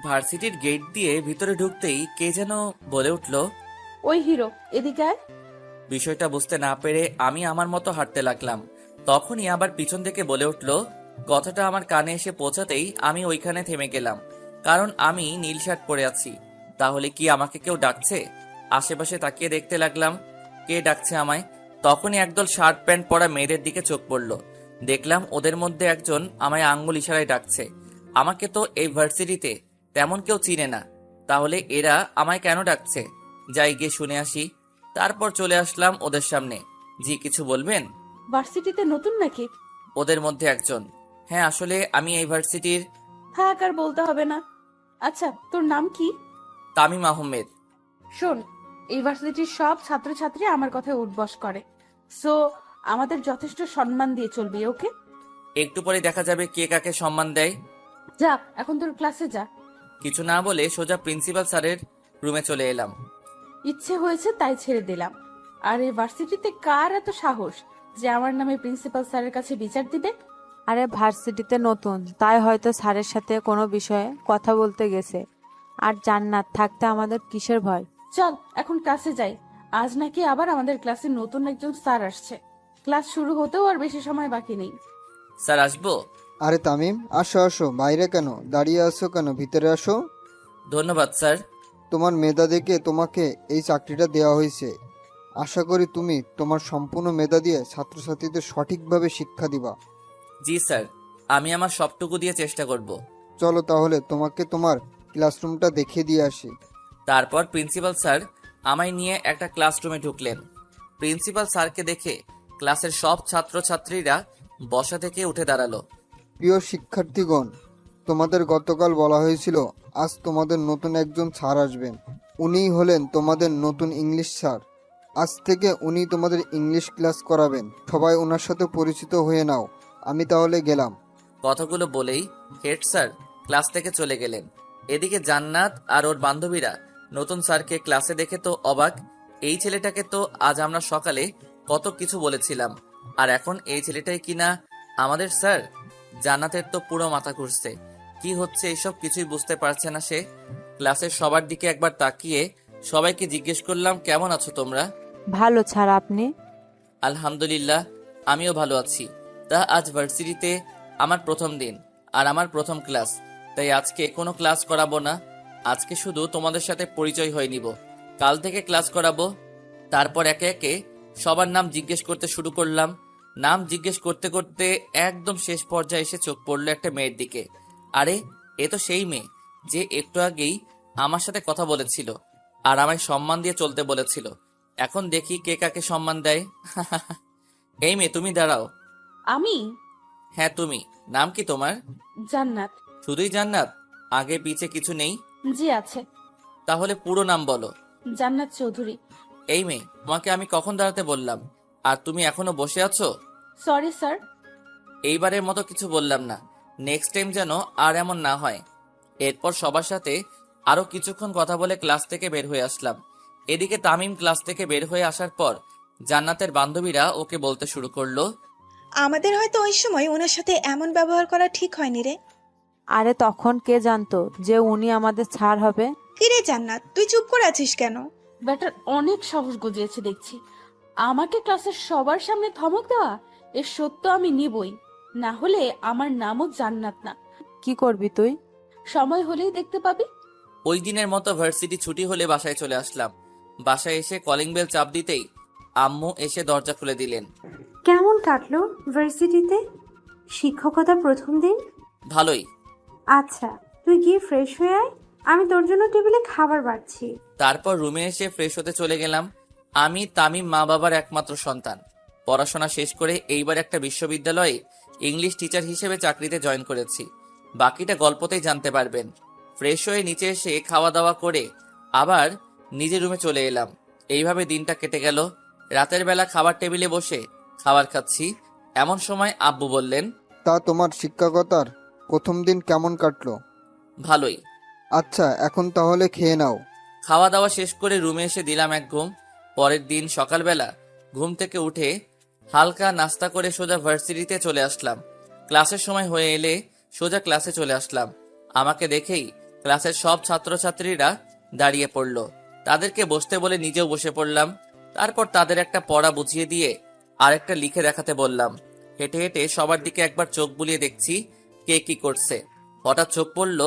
ভার্সিটির গেট দিয়ে ভিতরে ঢুকতেই কে যেন বলে উঠল, ওই হিরো, এদিকে আয়। বিষয়টা বুঝতে না পেরে আমি আমার মতো হাঁটতে লাগলাম। তখনই আবার পিছন থেকে বলে উঠল। কথাটা আমার কানে এসে পৌঁছাতেই আমি ওইখানে থেমে গেলাম, কারণ আমি নীল শার্ট পরে আছি। তাহলে কি আমাকে কেউ ডাকছে? আশেপাশে তাকিয়ে দেখতে লাগলাম কে ডাকছে আমায়। তখনই একদল শার্ট প্যান্ট পরা মেয়েদের দিকে চোখ পড়ল। দেখলাম ওদের মধ্যে একজন আমায় আঙ্গুল ইশারায় ডাকছে। আমাকে তো এই ভার্সিটিতে তেমন কেউ চিনে না, তাহলে এরা আমায় কেন ডাকছে? যাই গিয়ে শুনে আসি। তারপর চলে আসলাম ওদের সামনে। জি, কিছু বলবেন? ভার্সিটিতে নতুন নাকি? ওদের মধ্যে একজন। হ্যাঁ, আসলে আমি এই ভার্সিটির। থাক, আর বলতে হবে না। আচ্ছা, তোর নাম কি? তামিম আহমেদ। শোন, এই ভার্সিটির সব ছাত্রছাত্রী আমার কথায় উঠবস করে, সো আমাদের যথেষ্ট সম্মান দিয়ে চলবি, ওকে? একটু পরে দেখা যাবে কে কাকে সম্মান দেয়। যা, এখন তোর ক্লাসে যা। কিছু না বলে সোজা প্রিন্সিপাল স্যারের রুমে চলে এলাম। ইচ্ছে হয়েছে তাই ছেড়ে দিলাম। আর এই ভার্সিটিতে কার এত সাহস যে আমার নামে প্রিন্সিপাল স্যারের কাছে বিচার দিবে? আরে ভার্সিটিতে নতুন, তাই হয়তো স্যারের সাথে কোনো বিষয়ে কথা বলতে গেছে। আর জান্নাত থাকতে আমাদের কিসের ভয়? চল এখন ক্লাসে যাই। আজ নাকি আবার আমাদের ক্লাসে নতুন একজন স্যার আসছে। ক্লাস শুরু হতেও আর বেশি সময় বাকি নেই। স্যার, আসবো? আরে তামিম, আসো আসো, বাইরে কেন দাঁড়িয়ে আসো, কেন ভিতরে আসো। ধন্যবাদ স্যার। তোমার মেধা দেখে তোমাকে এই চাকরিটা দেওয়া হয়েছে। আশা করি তুমি তোমার সম্পূর্ণ মেধা দিয়ে ছাত্রছাত্রীদের সঠিকভাবে শিক্ষা দিবা। জি স্যার, আমি আমার সবটুকু দিয়ে চেষ্টা করব। চলো তাহলে তোমাকে তোমার ক্লাসরুমটা দেখিয়ে দিয়ে আসি। তারপর প্রিন্সিপাল স্যার আমায় নিয়ে একটা ক্লাসরুমে ঢুকলেন। প্রিন্সিপাল স্যারকে দেখে ক্লাসের সব ছাত্রছাত্রীরা বসা থেকে উঠে দাঁড়ালো। প্রিয় শিক্ষার্থীগণ, তোমাদের গতকাল বলা হয়েছিল আজ তোমাদের নতুন একজন স্যার আসবেন। উনিই হলেন তোমাদের নতুন ইংলিশ স্যার। আজ থেকে উনি তোমাদের ইংলিশ ক্লাস করাবেন। সবাই ওনার সাথে পরিচিত হয়ে নাও। আমি তাহলে গেলাম। কথাগুলো বলেই হেড স্যার ক্লাস থেকে চলে গেলেন। এদিকে জান্নাত আর ওর বান্ধবীরা নতুন স্যারকে ক্লাসে দেখে তো অবাক। এই ছেলেটাকে তো আজ আমরা সকালে কত কিছু বলেছিলাম, আর এখন এই ছেলেটাই কিনা আমাদের স্যার। জান্নাতের তো পুরো মাথা ঘুরছে, কি হচ্ছে এইসব কিছুই বুঝতে পারছে না সে। ক্লাসের সবার দিকে একবার তাকিয়ে সবাইকে জিজ্ঞেস করলাম, কেমন আছো তোমরা? ভালো স্যার, আপনি? আলহামদুলিল্লাহ, আমিও ভালো আছি। তা আজ ভার্সিটিতে আমার প্রথম দিন আর আমার প্রথম ক্লাস, তাই আজকে কোনো ক্লাস করাবো না। আজকে শুধু তোমাদের সাথে পরিচয় হয়ে নিব, কাল থেকে ক্লাস করাবো। তারপর একে একে সবার নাম জিজ্ঞেস করতে শুরু করলাম। নাম জিজ্ঞেস করতে করতে একদম শেষ পর্যায়ে এসে চোখ পড়লো একটা মেয়ের দিকে। আরে, এ তো সেই মেয়ে যে একটু আগেই আমার সাথে কথা বলেছিল আর আমায় সম্মান দিয়ে চলতে বলেছিল। এখন দেখি কে কাকে সম্মান দেয়। এই মেয়ে, তুমি দাঁড়াও। আমি? হ্যাঁ তুমি। নাম কি তোমার? জান্নাত। শুধুই জান্নাত? আগে পিছে কিছু নেই? জি আছে। তাহলে পুরো নাম বলো। জান্নাত চৌধুরী। এই মেয়ে, তোমাকে আমি কখন দাঁড়াতে বললাম, আর তুমি এখনো বসে আছো? Sorry sir. এইবারের মতো কিছু বললাম না, নেক্সট টাইম যেন আর এমন না হয়। এরপর সবার সাথে আরো কিছুক্ষণ কথা বলে ক্লাস থেকে বের হয়ে আসলাম। এদিকে তামিম ক্লাস থেকে বের হয়ে আসার পর জান্নাতের বান্ধবীরা ওকে বলতে শুরু করলো, আমাদের হয়তো ওই সময় ওনার সাথে এমন ব্যবহার করা ঠিক হয়নি রে। আরে তখন কে জানতো যে উনি আমাদের স্যার হবে? কিরে জান্নাত, তুই চুপ করে আছিস কেন? ব্যাটার অনেক সাহস গজিয়েছে দেখছি। আমাকে ক্লাসের সবার সামনে ধমক দেওয়া, এর সত্য আমি নিবই। না হলে আমার নামও জান্নাত না। কি করবি তুই? সময় হলেই দেখতে পাবি। ওই দিনের মতো ভার্সিটি ছুটি হলে বাসায় চলে আসলাম। বাসায় এসে কলিং বেল চাপ দিতেই আম্মু এসে দরজা খুলে দিলেন। কেমন কাটলো ভার্সিটিতে শিক্ষকতা প্রথম দিন? ভালোই। আচ্ছা, তুই গিয়ে ফ্রেশ হয়ে আয়, আমি তোর জন্য টেবিলে খাবার বাড়ছি। তারপর রুমে এসে ফ্রেশ হতে চলে গেলাম। আমি তামিম মা বাবার একমাত্র সন্তান। পড়াশোনা শেষ করে এইবার একটা বিশ্ববিদ্যালয়ে ইংলিশ টিচার হিসেবে চাকরিতে জয়েন করেছি। বাকিটা গল্পতেই জানতে পারবেন। ফ্রেশ হয়ে নিচে এসে খাওয়া দাওয়া করে আবার নিজের রুমে চলে এলাম। এইভাবে দিনটা কেটে গেল। রাতের বেলা খাবার টেবিলে বসে খাবার খাচ্ছি, এমন সময় আব্বু বললেন, তা তোমার শিক্ষকতার প্রথম দিন কেমন কাটলো? ভালোই। আচ্ছা, এখন তাহলে খেয়ে নাও। খাওয়া দাওয়া শেষ করে রুমে এসে দিলাম এক ঘুম। পরের দিন সকালবেলা ঘুম থেকে উঠে হালকা নাস্তা করে সোজা ভার্সিটিতে চলে আসলাম। ক্লাসের সময় হয়ে এলে সোজা ক্লাসে চলে আসলাম। আমাকে দেখেই ক্লাসের সব ছাত্রছাত্রীরা দাঁড়িয়ে পড়ল। তাদেরকে বসতে বলে নিজেও বসে পড়লাম। তারপর তাদের একটা পড়া বুঝিয়ে দিয়ে আরেকটা লিখে দেখাতে বললাম। হেঁটে হেঁটে সবার দিকে একবার চোখ বুলিয়ে দেখছি কে কি করছে। হঠাৎ চোখ পড়ল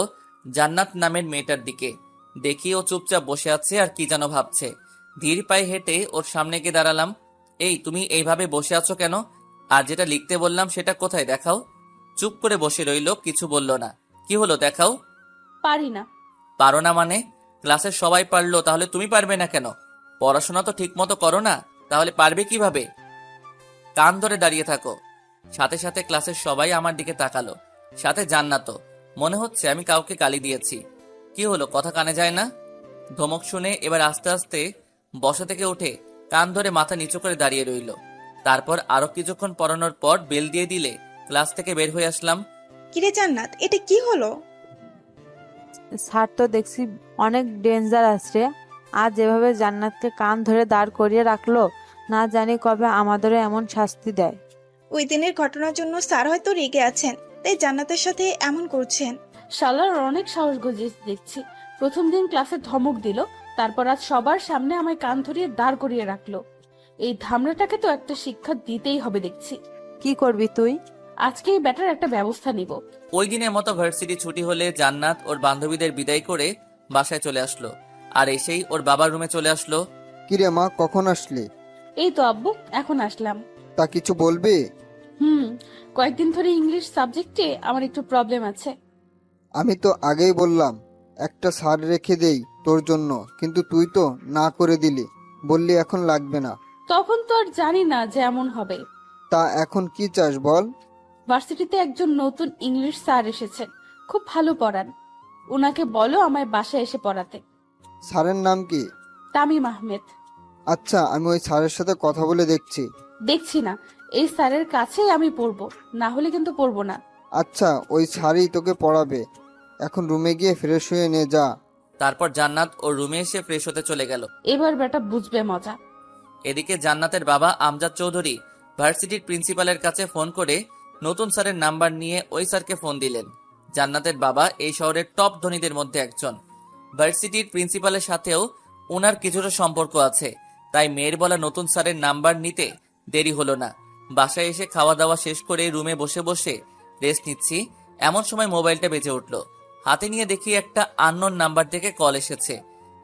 জান্নাত নামের মেয়েটার দিকে। দেখি ও চুপচাপ বসে আছে আর কি যেন ভাবছে। ধীর পায়ে হেঁটে ওর সামনে গিয়ে দাঁড়ালাম। এই, তুমি এইভাবে বসে আছো কেন? আর যেটা লিখতে বললাম সেটা কোথায়, দেখাও। চুপ করে বসে রইল, কিছু বলল না। কি হলো, দেখাও। পারি না। পারো না মানে? ক্লাসের সবাই পারলো, তাহলে তুমি পারবে না কেন? পড়াশোনা তো ঠিক মতো করো না, তাহলে পারবে কিভাবে? কান ধরে দাঁড়িয়ে থাকো। সাথে সাথে ক্লাসের সবাই আমার দিকে তাকালো, সাথে জান্নাতও। মনে হচ্ছে আমি কাউকে গালি দিয়েছি। কি হলো, কথা কানে যায় না? ধমক শুনে এবার আস্তে আস্তে বসা থেকে উঠে কান ধরে মাথা নিচু করে দাঁড়িয়ে রইল। তারপর আরো কিছুক্ষণ পড়ানোর পর বেল দিয়ে দিলে ক্লাস থেকে বের হয়ে আসলাম। কিরে জান্নাত, এটা কি হলো? স্যার তো দেখছি অনেক ডেঞ্জারাস রে। আজ যেভাবে জান্নাতকে কান ধরে দাঁড় করিয়ে রাখলো, না জানি কবে আমাদেরও এমন শাস্তি দেয়। ওই দিনের ঘটনার জন্য স্যার হয়তো রেগে আছেন, তাই জান্নাতের সাথে এমন করছেন। শালার অনেক সাহস গজিয়েছে দেখছি। প্রথম দিন ক্লাসে ধমক দিল, তারপর আজ সবার সামনে আমায় কান ধরিয়ে দাঁড় করিয়ে রাখলো। এই ধামড়াটাকে তো একটা শিক্ষা দিতেই হবে দেখছি। কি করবি তুই? আজকে এই ব্যাটার একটা ব্যবস্থা নিব। ওই দিনের মতো ভার্সিটি ছুটি হলে জান্নাত ওর বান্ধবীদের বিদায় করে বাসায় চলে আসলো। আর এসেই ওর বাবার রুমে চলে আসলো। কিরে মা, কখন আসলি? এই তো আব্বু, এখন আসলাম। তা কিছু বলবি? কয়েকদিন ধরে ইংলিশ সাবজেক্টে আমার একটু প্রবলেম আছে। আমি তো আগেই বললাম একটা স্যার রেখে দেই তোর জন্য, কিন্তু তুই তো না করে দিলি, বললি এখন লাগবে না। তখন তো আর জানি না যে এমন হবে। তা এখন কি চাস বল? ভার্সিটিতে একজন নতুন ইংলিশ স্যার এসেছেন, খুব ভালো পড়ান। ওনাকে বলো আমায় বাসায় এসে পড়াতে। স্যারের নাম কি? তামিম আহমেদ। আচ্ছা, আমি ওই স্যারের সাথে কথা বলে দেখছি। দেখছি না, এই স্যারের কাছেই আমি পড়বো, না হলে কিন্তু পড়বো না। আচ্ছা, ওই স্যারই তোকে পড়াবে। এখন রুমে গিয়ে ফ্রেশ হয়ে নে যা। তারপর জান্নাত ওর রুমে এসে ফ্রেশ হতে চলে গেল। এবার বেটা বুঝবে মজা। এদিকে জান্নাতের বাবা আমজাদ চৌধুরী ভার্সিটির প্রিন্সিপালের কাছে ফোন করে নতুন স্যারের নাম্বার নিয়ে ওই স্যারকে ফোন দিলেন। জান্নাতের বাবা এই শহরের টপ ধনীদের মধ্যে একজন। ভার্সিটির প্রিন্সিপালের সাথেও ওনার কিছুটা সম্পর্ক আছে, তাই মেয়ের বলা নতুন স্যারের নাম্বার নিতে দেরি হলো না। বাসায় এসে খাওয়া দাওয়া শেষ করে রুমে বসে বসে রেস্ট নিচ্ছি, এমন সময় মোবাইলটা বেজে উঠল। হাতে নিয়ে দেখি একটা আননোন নাম্বার থেকে কল এসেছে।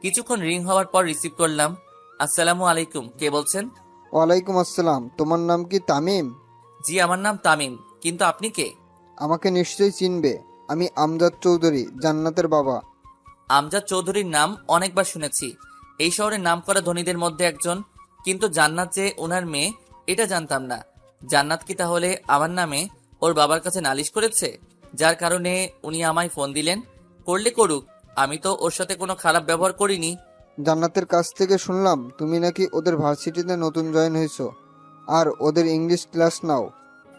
কিছুক্ষণ রিং হওয়ার পর রিসিভ করলাম। আসসালামু আলাইকুম, কে বলছেন? ওয়ালাইকুম আসসালাম। তোমার নাম কি তামিম? জি, আমার নাম তামিম, কিন্তু আপনি কে? আমাকে নিশ্চয়ই চিনবে, আমি আমজাদ চৌধুরী, জান্নাতের বাবা। আমজাদ চৌধুরীর নাম অনেকবার শুনেছি, এই শহরের নামকরা ধনীদের মধ্যে একজন, কিন্তু জান্নাত যে ওনার মেয়ে এটা জানতাম না। জান্নাত কি তাহলে আমার নামে ওর বাবার কাছে নালিশ করেছে, যার কারণে উনি আমায় ফোন দিলেন? করলে করুক, আমি তো ওর সাথে কোনো খারাপ ব্যবহার করিনি। জান্নাতের কাছ থেকে শুনলাম তুমি নাকি ওদের ভার্সিটিতে নতুন জয়েন হয়েছো আর ওদের ইংলিশ ক্লাস নাও।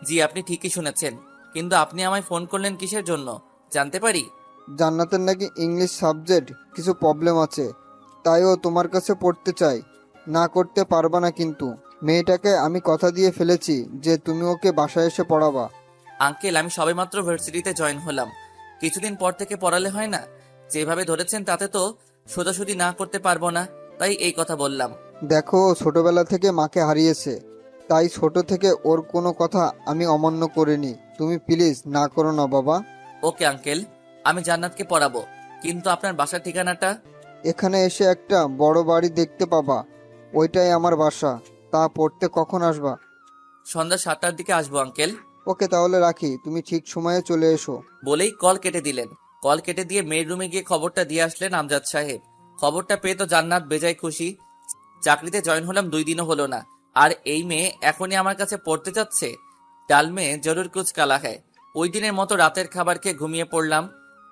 জি, আপনি ঠিকই শুনেছেন, কিন্তু আপনি আমায় ফোন করলেন কিসের জন্য, জানতে পারি? জান্নাতের নাকি ইংলিশ সাবজেক্ট কিছু প্রবলেম আছে, তাই ও তোমার কাছে পড়তে চাই। না করতে পারবা না কিন্তু। মেয়েটাকে আমি কথা দিয়ে ফেলেছি যে তুমি ওকে বাসায় এসে পড়াবা। আঙ্কেল, আমি সবেমাত্র ভার্সিটিতে জয়েন হলাম, কিছুদিন পর থেকে পড়ালে হয় না? যেভাবে ধরেছেন তাতে তো সোজাসুজি না করতে পারবো না, তাই এই কথা বললাম। দেখো, ও ছোটবেলা থেকে মাকে হারিয়েছে, তাই ছোট থেকে ওর কোনো কথা আমি অমান্য করিনি। তুমি প্লিজ না করো না বাবা। ওকে আঙ্কেল, আমি জান্নাতকে পড়াবো, কিন্তু আপনার বাসার ঠিকানাটা? এখানে এসে একটা বড় বাড়ি দেখতে পাবা, ওইটাই আমার বাসা। তা পড়তে কখন আসবা? সন্ধ্যা 7টার দিকে আসবো আঙ্কেল। ওকে, তাহলে রাখি, তুমি ঠিক সময়ে চলে এসো। বলেই কল কেটে দিলেন। কল কেটে দিয়ে মেয়ের রুমে গিয়ে খবরটা দিয়ে আসলেন আমজাদ সাহেব। খবরটা পেয়ে তো জান্নাত বেজায় খুশি। চাকরিতে জয়েন হলাম 2 দিনও হলো না, আর এই মেয়ে এখনই আমার কাছে পড়তে যাচ্ছে। ডাল মেয়ে জরুর কুছ কালা হ্যায়। ওই দিনের মতো রাতের খাবার খেয়ে ঘুমিয়ে পড়লাম।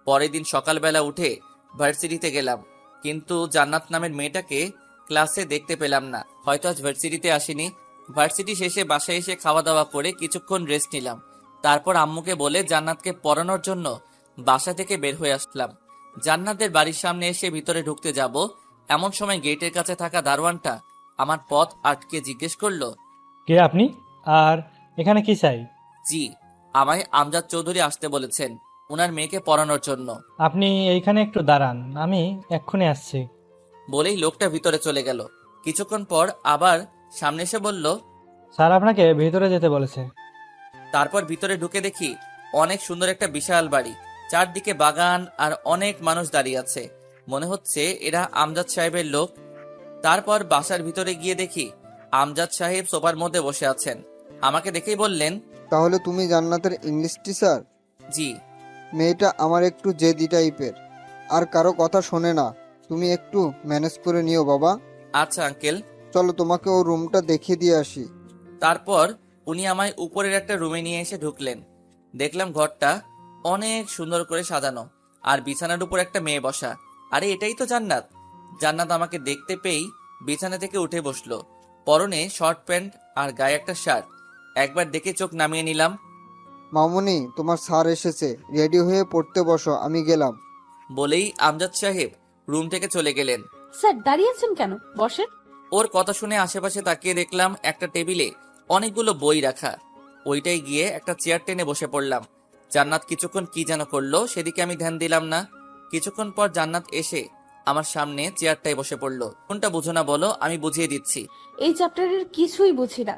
পরের দিন সকালবেলা উঠে ভার্সিটিতে গেলাম, কিন্তু জান্নাত নামের মেয়েটাকে ক্লাসে দেখতে পেলাম না। হয়তো আজ ভার্সিটিতে আসেনি। ভার্সিটি শেষে বাসায় এসে খাওয়া দাওয়া করে কিছুক্ষণ রেস্ট নিলাম। তারপর আম্মুকে বলে জান্নাতকে পড়ানোর জন্য বাসা থেকে বের হয়ে আসলাম। জান্নাতের বাড়ির সামনে এসে ভিতরে ঢুকতে যাব, এমন সময় গেটের কাছে থাকা দারোয়ানটা আমার পথ আটকে জিজ্ঞেস করলো, কে আপনি? আর এখানে কি চাই? জি, আমায় আমজাদ চৌধুরী আসতে বলেছেন ওনার মেয়েকে পড়ানোর জন্য। আপনি এইখানে একটু দাঁড়ান, আমি এক্ষুনি আসছি। বলেই লোকটা ভিতরে চলে গেল। কিছুক্ষণ পর আবার সামনে এসে বলল, স্যার আপনাকে ভিতরে যেতে বলেছে। তারপর ভিতরে ঢুকে দেখি অনেক সুন্দর একটা বিশাল বাড়ি, চারদিকে বাগান আর অনেক মানুষ দাঁড়িয়ে আছে। মনে হচ্ছে এরা আমজাদ সাহেবের লোক। তারপর বাসার ভিতরে গিয়ে দেখি আমজাদ সাহেব সোফার মধ্যে বসে আছেন। আমাকে দেখেই বললেন, তাহলে তুমি জান্নাতের ইংলিশ টিচার? জি। মেয়েটা আমার একটু জেদি টাইপের, আর কারো কথা শোনে না। তুমি একটু ম্যানেজ করে নিও বাবা। আচ্ছা আঙ্কেল। চলো তোমাকে ও রুমটা দেখিয়ে দিয়ে আসি। তারপর উনি আমায় উপরের একটা রুমে নিয়ে এসে ঢুকলেন। দেখলাম ঘরটা অনেক সুন্দর করে সাজানো, আর বিছানার উপর একটা মেয়ে বসা। আরে এটাই তো জান্নাত। জান্নাত আমাকে দেখতে পেয়েই বিছানা থেকে উঠে বসলো। পরনে শর্ট প্যান্ট আর গায়ে একটা শার্ট। একবার দেখে চোখ নামিয়ে নিলাম। মামুনি, তোমার স্যার এসেছে, রেডি হয়ে পড়তে বসো, আমি গেলাম। বলেই আমজাদ সাহেব রুম থেকে চলে গেলেন। স্যার দাঁড়িয়েছেন কেন, বসেন। ওর কথা শুনে আশেপাশে তাকিয়ে দেখলাম একটা টেবিলে অনেকগুলো বই রাখা। ওইটাই গিয়ে একটা চেয়ার টেনে বসে পড়লাম। জান্নাত কিছুক্ষণ কি যেন করলো, সেদিকে আমি ধ্যান দিলাম না। কিছুক্ষণ পর জান্নাত এসে আমার সামনে চেয়ারটায় বসে পড়লো। কোনটা বুঝো না বলো, আমি বুঝিয়ে দিচ্ছি। এই চ্যাপ্টারের কিছুই বুঝি না।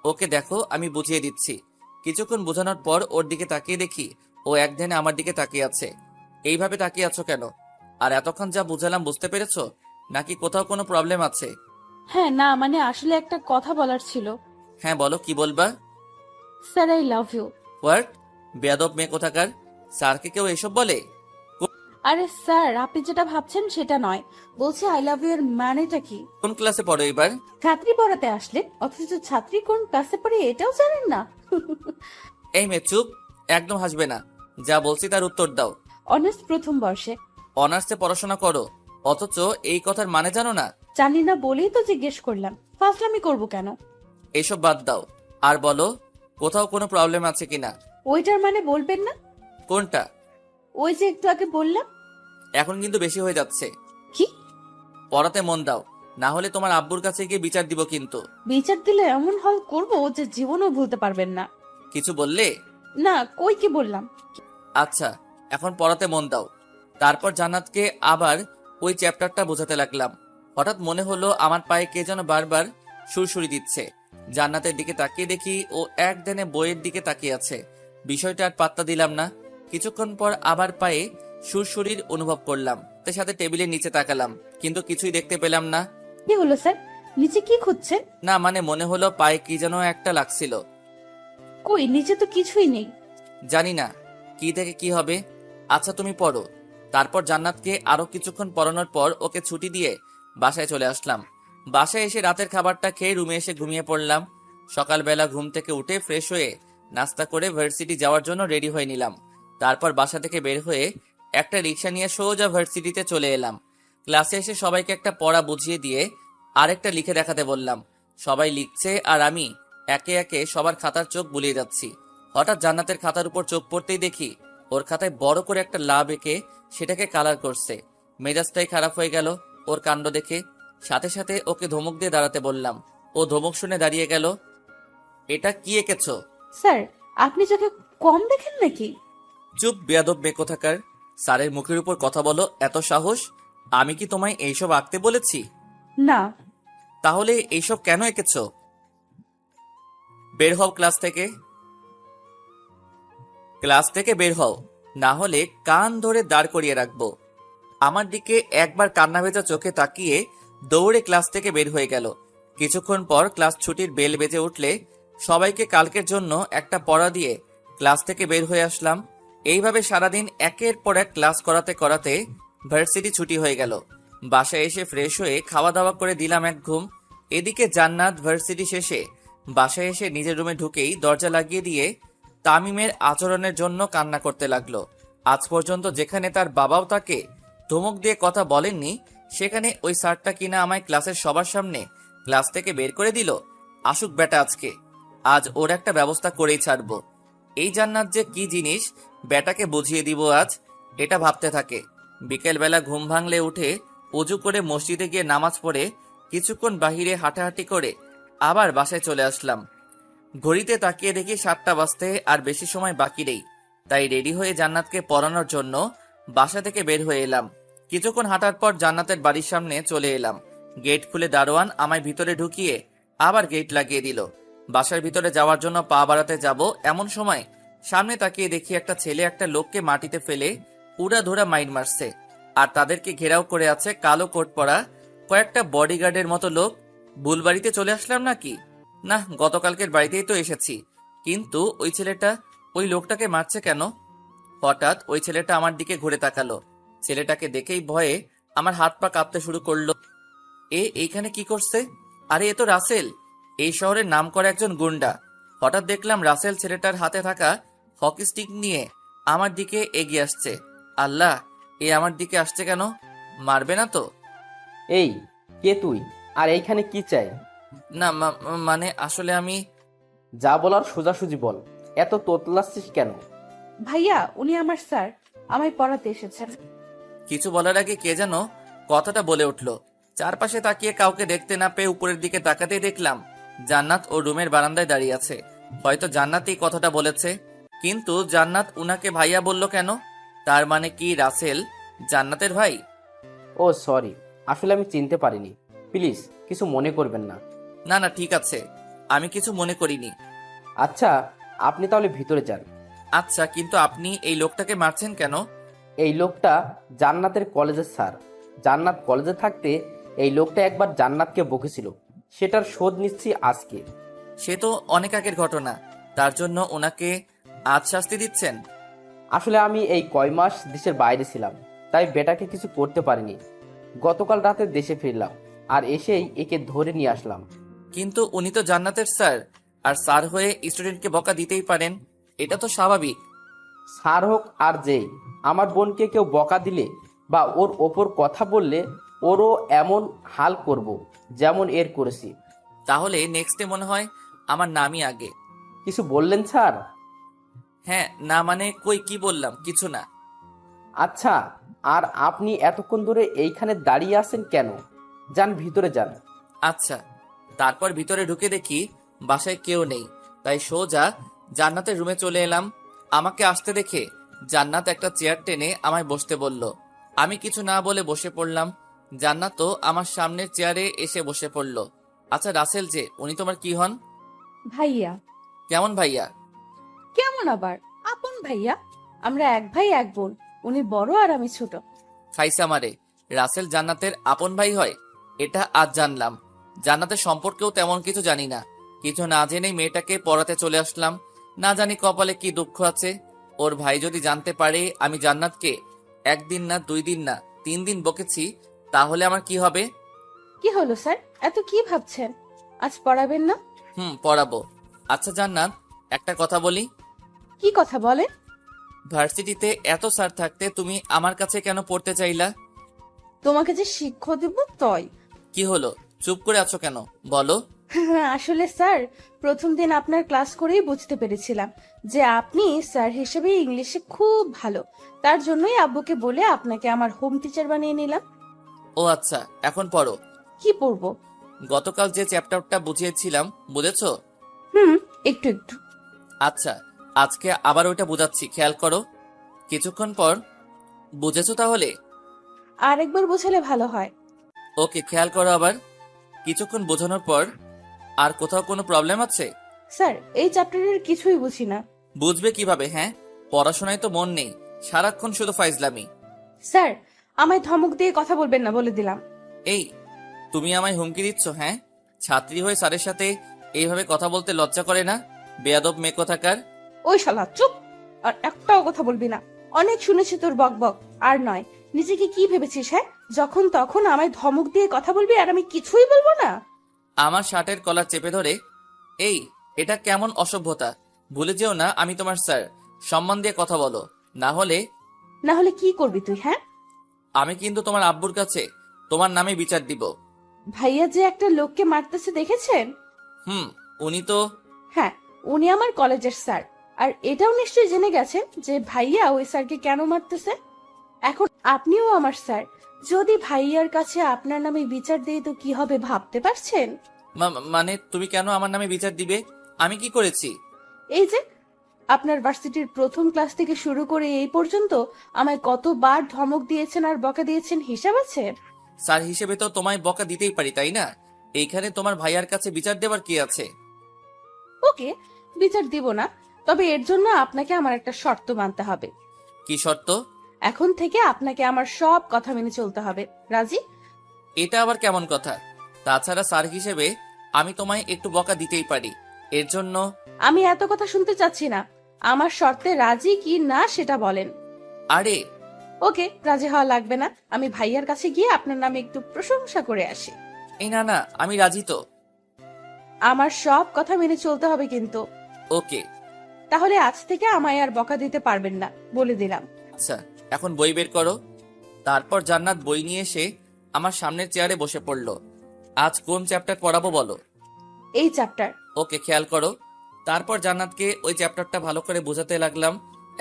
ওকে দেখো, আমি বুঝিয়ে দিচ্ছি। কিছুক্ষণ বোঝানোর পর ওর দিকে তাকিয়ে দেখি ও এক ধ্যানে আমার দিকে তাকিয়ে আছে। এইভাবে তাকিয়ে আছো কেন? আর এতক্ষণ যা বুঝালাম বুঝতে পেরেছো, নাকি কোথাও কোনো প্রবলেম আছে? হ্যাঁ না, মানে আসলে একটা কথা বলার ছিল। হ্যাঁ বলো, কি বলবা? Sir I love you. What? বেয়াদব মেয়ে কোথাকার! স্যারকে কেউ এসব বলে? আরে স্যার, আপনি যেটা ভাবছেন সেটা নয়, বলছি আই লাভ ইউ এর মানেটা কি? কোন ক্লাসে পড়ো এবার? ছাত্রী পড়াতে আসলেন, অথচ ছাত্রী কোন ক্লাসে পড়ে এটাও জানেন না। এই মেয়ে চুপ, একদম হাসবে না। যা বলছি তার উত্তর দাও। অনার্স প্রথম বর্ষে। অনার্সে পড়াশোনা করো, অথচ এই কথার মানে জানো না? জানি না বলেই তো জিজ্ঞেস করলাম, ফাজলামি করবো কেন? এসব বাদ দাও, আর বলো কোথাও কোনো প্রবলেম আছে কিনা। ওইটার মানে বলবেন না? কোনটা? ওই যে একটু আগে বললাম। এখন কিন্তু বেশি হয়ে যাচ্ছে। কি? পড়াতে মন দাও, না হলে তোমার আব্বুর কাছে গিয়ে বিচার দিব কিন্তু। বিচার দিলে এমন হল করবো যে জীবনও ভুলতে পারবেন না। কিছু বললে? না, কই কি বললাম। আচ্ছা, এখন পড়াতে মন দাও। তারপর জান্নাতকে আবার ওই চ্যাপ্টারটা বোঝাতে লাগলাম। হঠাৎ মনে হলো আমার পায়ে কে যেন বারবার সুরসুরি দিচ্ছে। জান্নাতের দিকে তাকিয়ে দেখি ও এক ধ্যানে বইয়ের দিকে তাকিয়ে আছে। বিষয়টা আর পাত্তা দিলাম না। কিছুক্ষণ পর আবার পায়ে সুরসুরির অনুভব করলাম। তার সাথে টেবিলের নিচে তাকালাম, কিন্তু কিছুই দেখতে পেলাম না। কি হলো স্যার, নিচে কি খুঁজছেন? না মানে মনে হলো পায়ে কি যেন একটা লাগছিল। কই, নিচে তো কিছুই নেই। জানি না কি থেকে কি হবে। আচ্ছা তুমি পড়ো। তারপর জান্নাতকে আরো কিছুক্ষণ পড়ানোর পর ওকে ছুটি দিয়ে বাসায় চলে আসলাম। বাসায় এসে রাতের খাবারটা খেয়ে রুমে এসে ঘুমিয়ে পড়লাম। সকালবেলা ঘুম থেকে উঠে ফ্রেশ হয়ে নাস্তা করে ভার্সিটি যাওয়ার জন্য রেডি হয়ে নিলাম। তারপর বাসা থেকে বের হয়ে একটা রিক্সা নিয়ে সোজা ভার্সিটিতে চলে এলাম। ক্লাসে এসে সবাইকে একটা পড়া বুঝিয়ে দিয়ে আরেকটা লিখে দেখাতে বললাম। সবাই লিখছে আর আমি একে একে সবার খাতার চোখ বুলিয়ে যাচ্ছি। হঠাৎ জান্নাতের খাতার উপর চোখ পড়তেই দেখি ওর খাতায় বড় করে একটা লাভ এঁকে সেটাকে কালার করছে। মেজাজটাই খারাপ হয়ে গেল ওর কাণ্ড দেখে। সাথে সাথে ওকে ধমক দিয়ে দাঁড়াতে বললাম। ও ধমক শুনে দাঁড়িয়ে গেল। এটা কি এঁকেছ? স্যার, আপনি চোখে কম দেখেন নাকি? চুপ বেয়াদব মেয়ে কোথাকার! স্যারের মুখের উপর কথা বলো, এত সাহস! আমি কি তোমায় এইসব আঁকতে বলেছি? না। তাহলে এইসব কেন এঁকেছ? বের হও ক্লাস থেকে। ক্লাস থেকে বের হও, না হলে কান ধরে দাঁড় করিয়ে রাখবো। আমার দিকে একবার কান্না ভেজা চোখে তাকিয়ে দৌড়ে ক্লাস থেকে বের হয়ে গেল। কিছুক্ষণ পর ক্লাস ছুটির বেল বেজে উঠলে সবাইকে কালকের জন্য একটা পড়া দিয়ে ক্লাস থেকে বের হয়ে আসলাম। এইভাবে সারাদিন একের পর এক ক্লাস করাতে করাতে ভার্সিটি ছুটি হয়ে গেল। বাসায় এসে ফ্রেশ হয়ে খাওয়া দাওয়া করে দিলাম এক ঘুম। এদিকে জান্নাত ভার্সিটি শেষে বাসায় এসে নিজের রুমে ঢুকেই দরজা লাগিয়ে দিয়ে তামিমের আচরণের জন্য কান্না করতে লাগলো। আজ পর্যন্ত যেখানে তার বাবাও তাকে ধমক দিয়ে কথা বলেননি, সেখানে ওই স্যারটা কিনা আমায় ক্লাসের সবার সামনে ক্লাস থেকে বের করে দিল। আসুক বেটা আজকে, আজ ওর একটা ব্যবস্থা করেই ছাড়বো। এই জান্নাত যে কি জিনিস বেটাকে বুঝিয়ে দিব আজ, এটা ভাবতে থাকে। বিকেলবেলা ঘুম ভাঙলে উঠে উজু করে মসজিদে গিয়ে নামাজ পড়ে কিছুক্ষণ বাহিরে হাঁটাহাঁটি করে আবার বাসায় চলে আসলাম। ঘড়িতে তাকিয়ে দেখি 7টা বাজতে আর বেশি সময় বাকি নেই। তাই রেডি হয়ে জান্নাতকে পড়ানোর জন্য বাসা থেকে বের হয়ে এলাম। কিছুক্ষণ হাঁটার পর জান্নাতের বাড়ির সামনে চলে এলাম। গেট খুলে দারোয়ান আমায় ভিতরে ঢুকিয়ে আবার গেট লাগিয়ে দিল। বাসার ভিতরে যাওয়ার জন্য পা বাড়াতে যাব এমন সময় সামনে তাকিয়ে দেখি একটা ছেলে একটা লোককে মাটিতে ফেলে উড়াধুরা মাইর মারছে, আর তাদেরকে ঘেরাও করে আছে কালো কোট পরা কয়েকটা বডিগার্ডের মতো লোক। ভুল বাড়িতে চলে আসলাম নাকি? না, গতকালকের বাড়িতেই তো এসেছি, কিন্তু ওই ছেলেটা ওই লোকটাকে মারছে কেন? হঠাৎ ওই ছেলেটা আমার দিকে ঘুরে তাকালো। ছেলেটাকে দেখেই ভয়ে আমার হাত পা কাঁপতে শুরু করলো। এইখানে কি করছে? আরে এ তো রাসেল, এই শহরের নামকরা একজন গুন্ডা। হঠাৎ দেখলাম রাসেল ছেলেটার হাতে থাকা হকি স্টিক নিয়ে আমার দিকে এগিয়ে আসছে। আল্লাহ, এ আমার দিকে আসছে কেন? মারবে না তো? এই, কে তুই? আর এইখানে কি চাই? না, মানে আসলে আমি... যা বলার সোজাসুজি বল, এত তোতলাচ্ছিস কেন? ভাইয়া, উনি আমার স্যার, আমায় পড়াতে এসেছেন। কিছু বলার আগে কে যেন কথাটা বলে উঠল। চারপাশে তাকিয়ে কাউকে দেখতে না পেয়ে উপরের দিকে তাকাতেই দেখলাম জান্নাত ও রুমের বারান্দায় দাঁড়িয়ে আছে। হয়তো জান্নাতই কথাটা বলেছে, কিন্তু জান্নাত উনাকে ভাইয়া বলল কেন? তার মানে কি রাসেল জান্নাতের ভাই? ও সরি, আসলে আমি চিনতে পারিনি, প্লিজ কিছু মনে করবেন না। না না, ঠিক আছে, আমি কিছু মনে করিনি। আচ্ছা, আপনি তাহলে ভিতরে যান। আচ্ছা, কিন্তু আপনি এই লোকটাকে মারছেন কেন? এই লোকটা জান্নাতের কলেজের স্যার। জান্নাত কলেজে থাকতে এই লোকটা একবার জান্নাতকে বকেছিল, সেটার শোধ নিচ্ছি আজকে। সে তো অনেক আগের ঘটনা, তার জন্য ওনাকে আজ শাস্তি দিচ্ছেন? আসলে আমি এই কয় মাস দেশের বাইরে ছিলাম, তাই বেটাকে কিছু করতে পারিনি। গতকাল রাতে দেশে ফিরলাম, আর এসেই একে ধরে নিয়ে আসলাম। কিন্তু উনি তো জান্নাতের স্যার, আর স্যার হয়ে স্টুডেন্টকে বকা দিতেই পারেন, এটা তো স্বাভাবিক। স্যার হোক আর যেই, আমার বোনকে কেউ বকা দিলে বা ওর ওপর কথা বললে ওরও এমন হাল করব যেমন এর করেছি। তাহলে নেক্সটে মনে হয় আমার নামই আগে। কিছু বললেন স্যার? হ্যাঁ, না মানে কই কি বললাম, কিছু না। আচ্ছা, আর আপনি এতক্ষণ ধরে এইখানে দাঁড়িয়ে আছেন কেন? যান ভিতরে যান। আচ্ছা। তারপর ভিতরে ঢুকে দেখি বাসায় কেউ নেই, তাই সোজা জান্নাতের রুমে চলে এলাম। আমাকে আসতে দেখে জান্নাত একটা চেয়ার টেনে আমায় বসতে বলল। আমি কিছু না বলে বসে পড়লাম। জান্নাতও আমার সামনের চেয়ারে এসে বসে পড়ল। আচ্ছা রাসেল যে, উনি তোমার কি হন? ভাইয়া। কেমন ভাইয়া? কেমন আবার, আপন ভাইয়া। আমরা এক ভাই এক বোন, উনি বড় আর আমি ছোট। খাইসা মারে, রাসেল জান্নাতের আপন ভাই হয়? এটা আজ জানলাম। জান্নাতের সম্পর্কেও তেমন কিছু জানি না। কিছু না জেনেই মেয়েটাকে পড়াতে চলে আসলাম। না জানি কপালে কি দুঃখ আছে। ওর ভাই যদি জানতে পারে আমি জান্নাতকে 1 দিন না 2 দিন না 3 দিন বকেছি, তাহলে আমার কি হবে? কি হলো স্যার, এত কি ভাবছেন? আজ পড়াবেন না? পড়াবো। আচ্ছা জান্নাত, একটা কথা বলি। কি কথা বলেন? ভার্সিটিতে এত স্যার থাকতে তুমি আমার কাছে কেন পড়তে চাইলা? তোমাকে যে শিক্ষা দেব তাই। কি হলো, চুপ করে আছো কেন, বলো। আসলে স্যার, প্রথম দিন আপনার ক্লাস করেই বুঝতে পেরেছিলাম যে আপনি স্যার হিসেবে ইংলিশে খুব ভালো। তার জন্যই আব্বুকে বলে আপনাকে আমার হোম টিচার বানিয়ে নিলাম। ও আচ্ছা, এখন পড়ো। কি পড়বো? গতকাল যে চ্যাপ্টারটা বুঝিয়েছিলাম, বুঝেছো? একটু একটু। আচ্ছা, আজকে আবার ওইটা বুঝাচ্ছি, খেয়াল করো। কিছুক্ষণ পর বুঝেছো তাহলে? আরেকবার বোঝালে ভালো হয়। ওকে, খেয়াল করো আবার। কিছুক্ষণ বোঝানোর পর, আর কোথাও কোনো প্রবলেম আছে? স্যার, এই চ্যাপ্টারের কিছুই বুঝি না। বুঝবে কিভাবে? হ্যাঁ, পড়াশোনায় তো মন নেই, সারাক্ষণ শুধু ফাইজলামি। স্যার, আমায় ধমক দিয়ে কথা বলবেন না বলে দিলাম। এই, তুমি আমায় হুমকি দিচ্ছ? হ্যাঁ, ছাত্রী হয়ে স্যারের সাথে এইভাবে কথা বলতে লজ্জা করে না? বেয়াদব মেয়ে কোথাকার। ওই শালা চুপ, আর একটাও কথা বলবি না। অনেক শুনেছি তোর বক বক, আর নয়। নিজেকে কি ভেবেছিস? হ্যাঁ, যখন তখন আমায় ধমক দিয়ে কথা বলবি আর আমি কিছুই বলবো না? আমার শার্টের কলার চেপে ধরে, এই, এটা কেমন অসভ্যতা? ভুলে যেও না আমি তোমার স্যার, সম্মান দিয়ে কথা বলো, না হলে কি করবি তুই? হ্যাঁ, আমি কিন্তু তোমার আব্বুর কাছে তোমার নামে বিচার দিব। ভাইয়া যে একটা লোককে মারতেছে দেখেছেন? উনি তো... হ্যাঁ, উনি আমার কলেজের স্যার। আর এটাও নিশ্চয়ই জেনে গেছেন যে ভাইয়া ওই স্যারকে কেন মারতেছে। এখন আপনিও আমার স্যার, যদি ভাইয়ার কাছে আপনার নামে বিচার দেই তো কি হবে ভাবতে পারছেন? মানে তুমি কেন আমার নামে বিচার দিবে? আমি কি করেছি? এই যে আপনার ভার্সিটির প্রথম ক্লাস থেকে শুরু করে এই পর্যন্ত আমায় কতবার ধমক দিয়েছেন আর বকা দিয়েছেন হিসাব আছে? স্যার হিসেবে তো তোমায় বকা দিতেই পারি, তাই না? এইখানে তোমার ভাইয়ার কাছে বিচার দেওয়ার কি আছে? ওকে, বিচার দিব না, তবে এর জন্য আপনাকে আমার একটা শর্ত মানতে হবে। কি শর্ত? এখন থেকে আপনাকে আমার সব কথা মেনে চলতে হবে। রাজি? এটা আবার কেমন কথা? তাছাড়া স্যার হিসেবে আমি তোমায় একটু বকা দিতেই পারি, এর জন্য। আমি এত কথা শুনতে চাচ্ছি না, আমার শর্তে রাজি কি না সেটা বলেন। আরে ওকে, রাজি হওয়া লাগবে না, আমি ভাইয়ার কাছে গিয়ে আপনার নামে একটু প্রশংসা করে আসি। এই না না, আমি রাজি তো। আমার সব কথা মেনে চলতে হবে কিন্তু। ওকে। তাহলে আজ থেকে আমায় আর বকা দিতে পারবেন না, বলে দিলাম। আচ্ছা, এখন বই বের করো। তারপর জান্নাত বই নিয়ে এসে আমার সামনের চেয়ারে বসে পড়ল। আজ কোন চ্যাপ্টার পড়াবো বলো? এই চ্যাপ্টার। ওকে, খেয়াল করো। তারপর জান্নাতকে ওই চ্যাপ্টারটা ভালো করে বোঝাতে লাগলাম।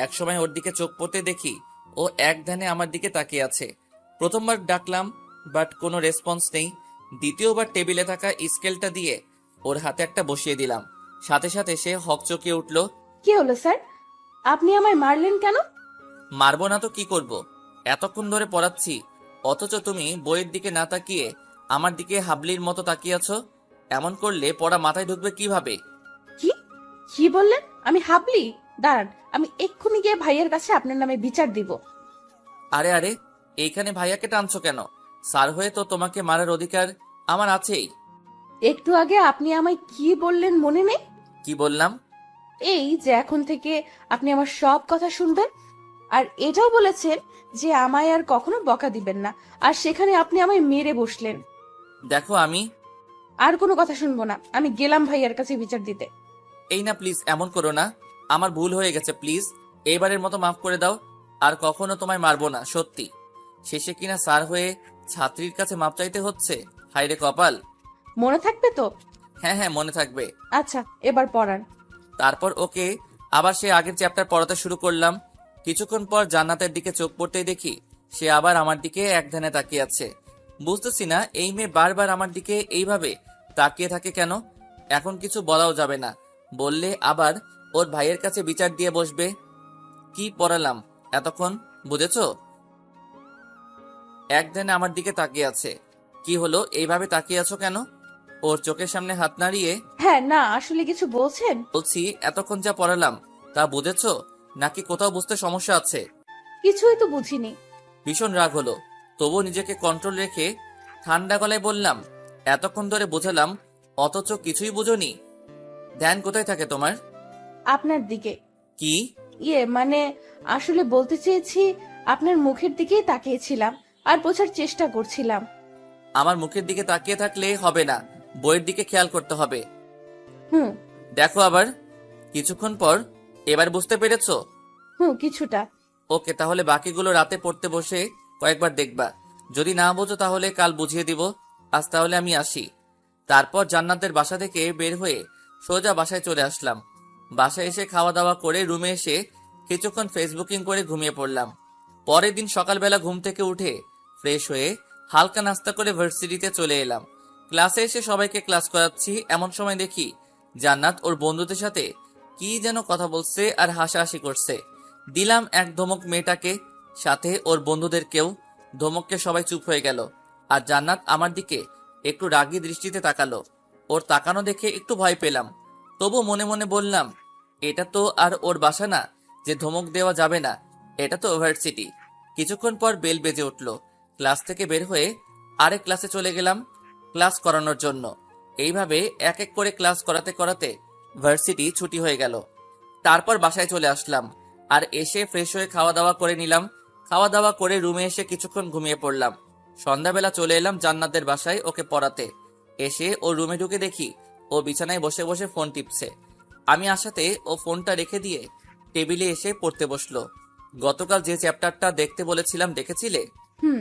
একসময় ওর দিকে চোখ পড়তে দেখি ও এক ধ্যানে আমার দিকে তাকিয়ে আছে। প্রথমবার ডাকলাম, বাট কোনো রেসপন্স নেই। দ্বিতীয়বার টেবিলে থাকা স্কেলটা দিয়ে ওর হাতে একটা বসিয়ে দিলাম। সাথে সাথে সে হকচকিয়ে উঠল। কি হলো স্যার, আপনি আমায় মারলেন কেন? মারবো না তো কি করব? এতক্ষণ ধরে পড়াচ্ছি, অথচ তুমি বইয়ের দিকে না তাকিয়ে আমার দিকে হাবলির মতো তাকিয়ে আছো। এমন করলে পড়া মাথায় ঢুকবে কিভাবে? কি কি বললেন? আমি হাবলি? দাঁড়ান, আমি এক্ষুনি গিয়ে ভাইয়ের কাছে আপনার নামে বিচার দিব। আরে আরে, এইখানে ভাইয়াকে টানছো কেন? স্যার হয়ে তো তোমাকে মারার অধিকার আমার আছেই। একটু আগে আপনি আমায় কি বললেন মনে নেই? কি বললাম? এই যে এখন থেকে আপনি আমার সব কথা শুনবেন, আর এটাও বলেছেন যে আমায় আর কখনো বকা দিবেন না, আর সেখানে আপনি আমায় মেরে বসলেন। দেখো আমি আর কোনো কথা শুনবো না, আমি গেলাম ভাইয়ার কাছে বিচার দিতে। এই না, প্লিজ এমন করো না। আমার ভুল হয়ে গেছে, প্লিজ এইবারের মতো মাফ করে দাও। আর কখনো তোমায় মারবো না, সত্যি। শেষে কিনা স্যার হয়ে ছাত্রীর কাছে মাপ চাইতে হচ্ছে। হায়রে কপাল। মনে থাকবে তো? হ্যাঁ হ্যাঁ, মনে থাকবে। আচ্ছা, এবার পড়ান। তারপর ওকে আবার সে আগের চ্যাপ্টার পড়াতে শুরু করলাম। কিছুক্ষণ পর জান্নাতের দিকে চোখ পড়তেই দেখি সে আবার আমার দিকে এক ধ্যানে তাকিয়ে আছে। বুঝতেছি না এই মেয়ে বারবার আমার দিকে এইভাবে তাকিয়ে থাকে কেন। এখন কিছু বলাও যাবে না, বললে আবার ওর ভাইয়ের কাছে বিচার দিয়ে বসবে। কি পড়ালাম এতক্ষণ, বুঝেছো? এক ধ্যানে আমার দিকে তাকিয়ে আছে। কি হলো, এইভাবে তাকিয়ে আছো কেন? ওর চোখের সামনে হাত নাড়িয়ে হ্যাঁ, না আসলে কিছু বলছেন? বলছি, এতক্ষণ যা পড়ালাম তা বুঝেছো নাকি কোথাও বুঝতে সমস্যা আছে? কিছুই তো বুঝিনি। ভীষণ রাগ হলো, তবুও নিজেকে কন্ট্রোল রেখে ঠান্ডা গলায় বললাম, এতক্ষণ ধরে বোঝালাম অথচ কিছুই বুঝোনি। ধ্যান কোথায় থাকে তোমার? আপনার দিকে। কি? মানে আসলে বলতে চেয়েছি, আপনার মুখের দিকেই তাকিয়েছিলাম আর বোঝার চেষ্টা করছিলাম। আমার মুখের দিকে তাকিয়ে থাকলে হবে না, বইয়ের দিকে খেয়াল করতে হবে। হুম দেখো আবার। কিছুক্ষণ পর, এবার বুঝতে পেরেছো? কিছুটা। ওকে, তাহলে বাকিগুলো রাতে পড়তে বসে কয়েকবার দেখবা। যদি না বোঝো তাহলে কাল বুঝিয়ে দিব। আজ তাহলে আমি আসি। তারপর জান্নাতের বাসা থেকে বের হয়ে সোজা বাসায় চলে আসলাম। বাসায় এসে খাওয়া দাওয়া করে রুমে এসে কিছুক্ষণ ফেসবুকিং করে ঘুমিয়ে পড়লাম। পরের দিন সকালবেলা ঘুম থেকে উঠে ফ্রেশ হয়ে হালকা নাস্তা করে ভার্সিটিতে চলে এলাম। ক্লাসে এসে সবাইকে ক্লাস করাচ্ছি, এমন সময় দেখি জান্নাত ওর বন্ধুদের সাথে কি যেন কথা বলছে আর হাসাহাসি করছে। দিলাম এক ধমক মেয়েটাকে, সাথে ওর বন্ধুদেরকেও। ধমককে সবাই চুপ হয়ে গেল, আর জান্নাত আমার দিকে একটু রাগী দৃষ্টিতে তাকালো। ওর তাকানো দেখে একটু ভয় পেলাম, তবু মনে মনে বললাম, এটা তো আর ওর বাসা না যে ধমক দেওয়া যাবে না, এটা তো ইউনিভার্সিটি। কিছুক্ষণ পর বেল বেজে উঠল। ক্লাস থেকে বের হয়ে আরেক ক্লাসে চলে গেলাম ক্লাস করানোর জন্য। এইভাবে এক এক করে ক্লাস করাতে করাতে ভার্সিটি ছুটি হয়ে গেল। তারপর বাসায় চলে আসলাম, আর এসে ফ্রেশ হয়ে খাওয়া দাওয়া করে নিলাম। খাওয়া দাওয়া করে রুমে এসে কিছুক্ষণ ঘুমিয়ে পড়লাম। সন্ধ্যাবেলা চলে এলাম জান্নাতের বাসায় ওকে পড়াতে। এসে ও রুমে ঢুকে দেখি ও বিছানায় বসে বসে ফোন টিপছে। আমি আসাতে ও ফোনটা রেখে দিয়ে টেবিলে এসে পড়তে বসলো। গতকাল যে চ্যাপ্টারটা দেখতে বলেছিলাম দেখেছিলে? হুম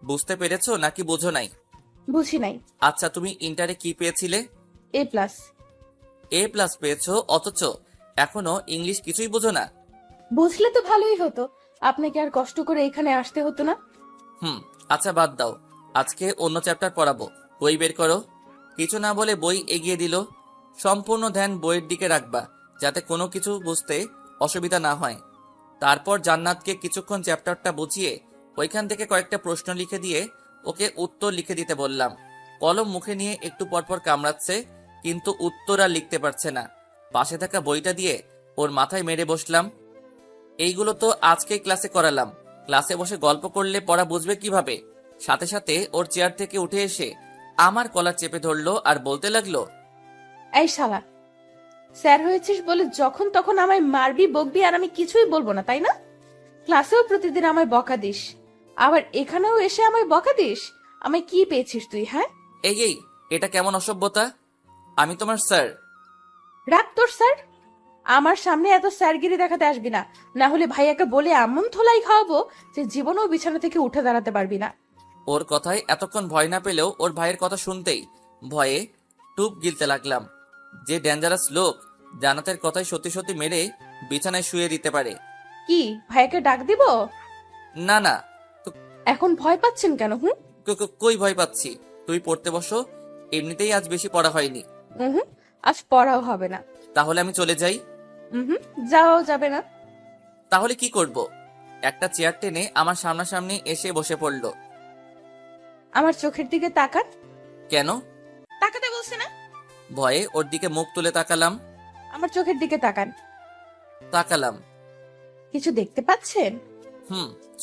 বুঝতে পেরেছো নাকি বুঝো নাই? বুঝি নাই। আচ্ছা, তুমি ইন্টারে কি পেয়েছিলে? A+। A+ পেয়েছো, অথচ এখনো ইংলিশ কিছুই বুঝো না? বুঝলে তো ভালোই হতো, আপনাকে আর কষ্ট করে এখানে আসতে হতো না। আচ্ছা বাদ দাও, আজকে অন্য চ্যাপ্টার পড়াবো। বই বের করো। কিছু না বলে বই এগিয়ে দিল। সম্পূর্ণ ধ্যান বইয়ের দিকে রাখবা, যাতে কোনো কিছু বুঝতে অসুবিধা না হয়। তারপর জান্নাতকে কিছুক্ষণ চ্যাপ্টারটা বুঝিয়ে ওইখান থেকে কয়েকটা প্রশ্ন লিখে দিয়ে ওকে উত্তর লিখে দিতে বললাম। কলম মুখে নিয়ে একটু পরপর কামড়াচ্ছে, কিন্তু উত্তর আর লিখতে পারছে না। পাশে থাকা বইটা দিয়ে ওর মাথায় মেরে বসলাম। এইগুলো তো আজকেই ক্লাসে করালাম, ক্লাসে বসে গল্প করলে পড়া বুঝবে কিভাবে? সাথে সাথে ওর চেয়ার থেকে উঠে এসে আমার কলার চেপে ধরলো আর বলতে লাগলো, এই শালা, স্যার হয়েছিস বলে যখন তখন আমায় মারবি বকবি আর আমি কিছুই বলবো না, তাই না? ক্লাসেও প্রতিদিন আমায় বকা দিস, আবার এখানেও এসে আমায় বকা দিস। আমায় কি পেয়েছিস তুই, হ্যাঁ? এই এটা কেমন অসভ্যতা? আমি তোমার স্যার। রাখ তোর স্যার, আমার সামনে এত স্যারগিরি দেখাতে আসবি না, না হলে ভাইয়াকে বলে এমন থোলাই খাওয়াবো যে জীবনেও বিছানা থেকে উঠে দাঁড়াতে পারবি না। ওর কথায় এতক্ষণ ভয় না পেলেও ওর ভাইয়ের কথা শুনতেই ভয়ে টুপ গিলতে লাগলাম। যে ডেঞ্জারাস লোক জান্নাতের কথায় সত্যি সত্যি মেরে বিছানায় শুয়ে দিতে পারে। কি ভাইয়াকে ডাক দিব? না না, এখন ভয় পাচ্ছেন কেন? কই ভয় পাচ্ছি? তুই পড়তে বসো, এমনিতেই আজ বেশি পড়া হয়নি। হুম, আজ পড়াও হবে না। তাহলে আমি চলে যাই? হুম, যাওয়াও যাবে না। তাহলে কি করব? একটা চেয়ার টেনে আমার সামনাসামনি এসে বসে পড়লো। আমার চোখের দিকে তাকান। কেন? তাকাতে বলছি না? ভয়ে ওর দিকে মুখ তুলে তাকালাম। আমার চোখের দিকে তাকান। তাকালাম। কিছু দেখতে পাচ্ছেন?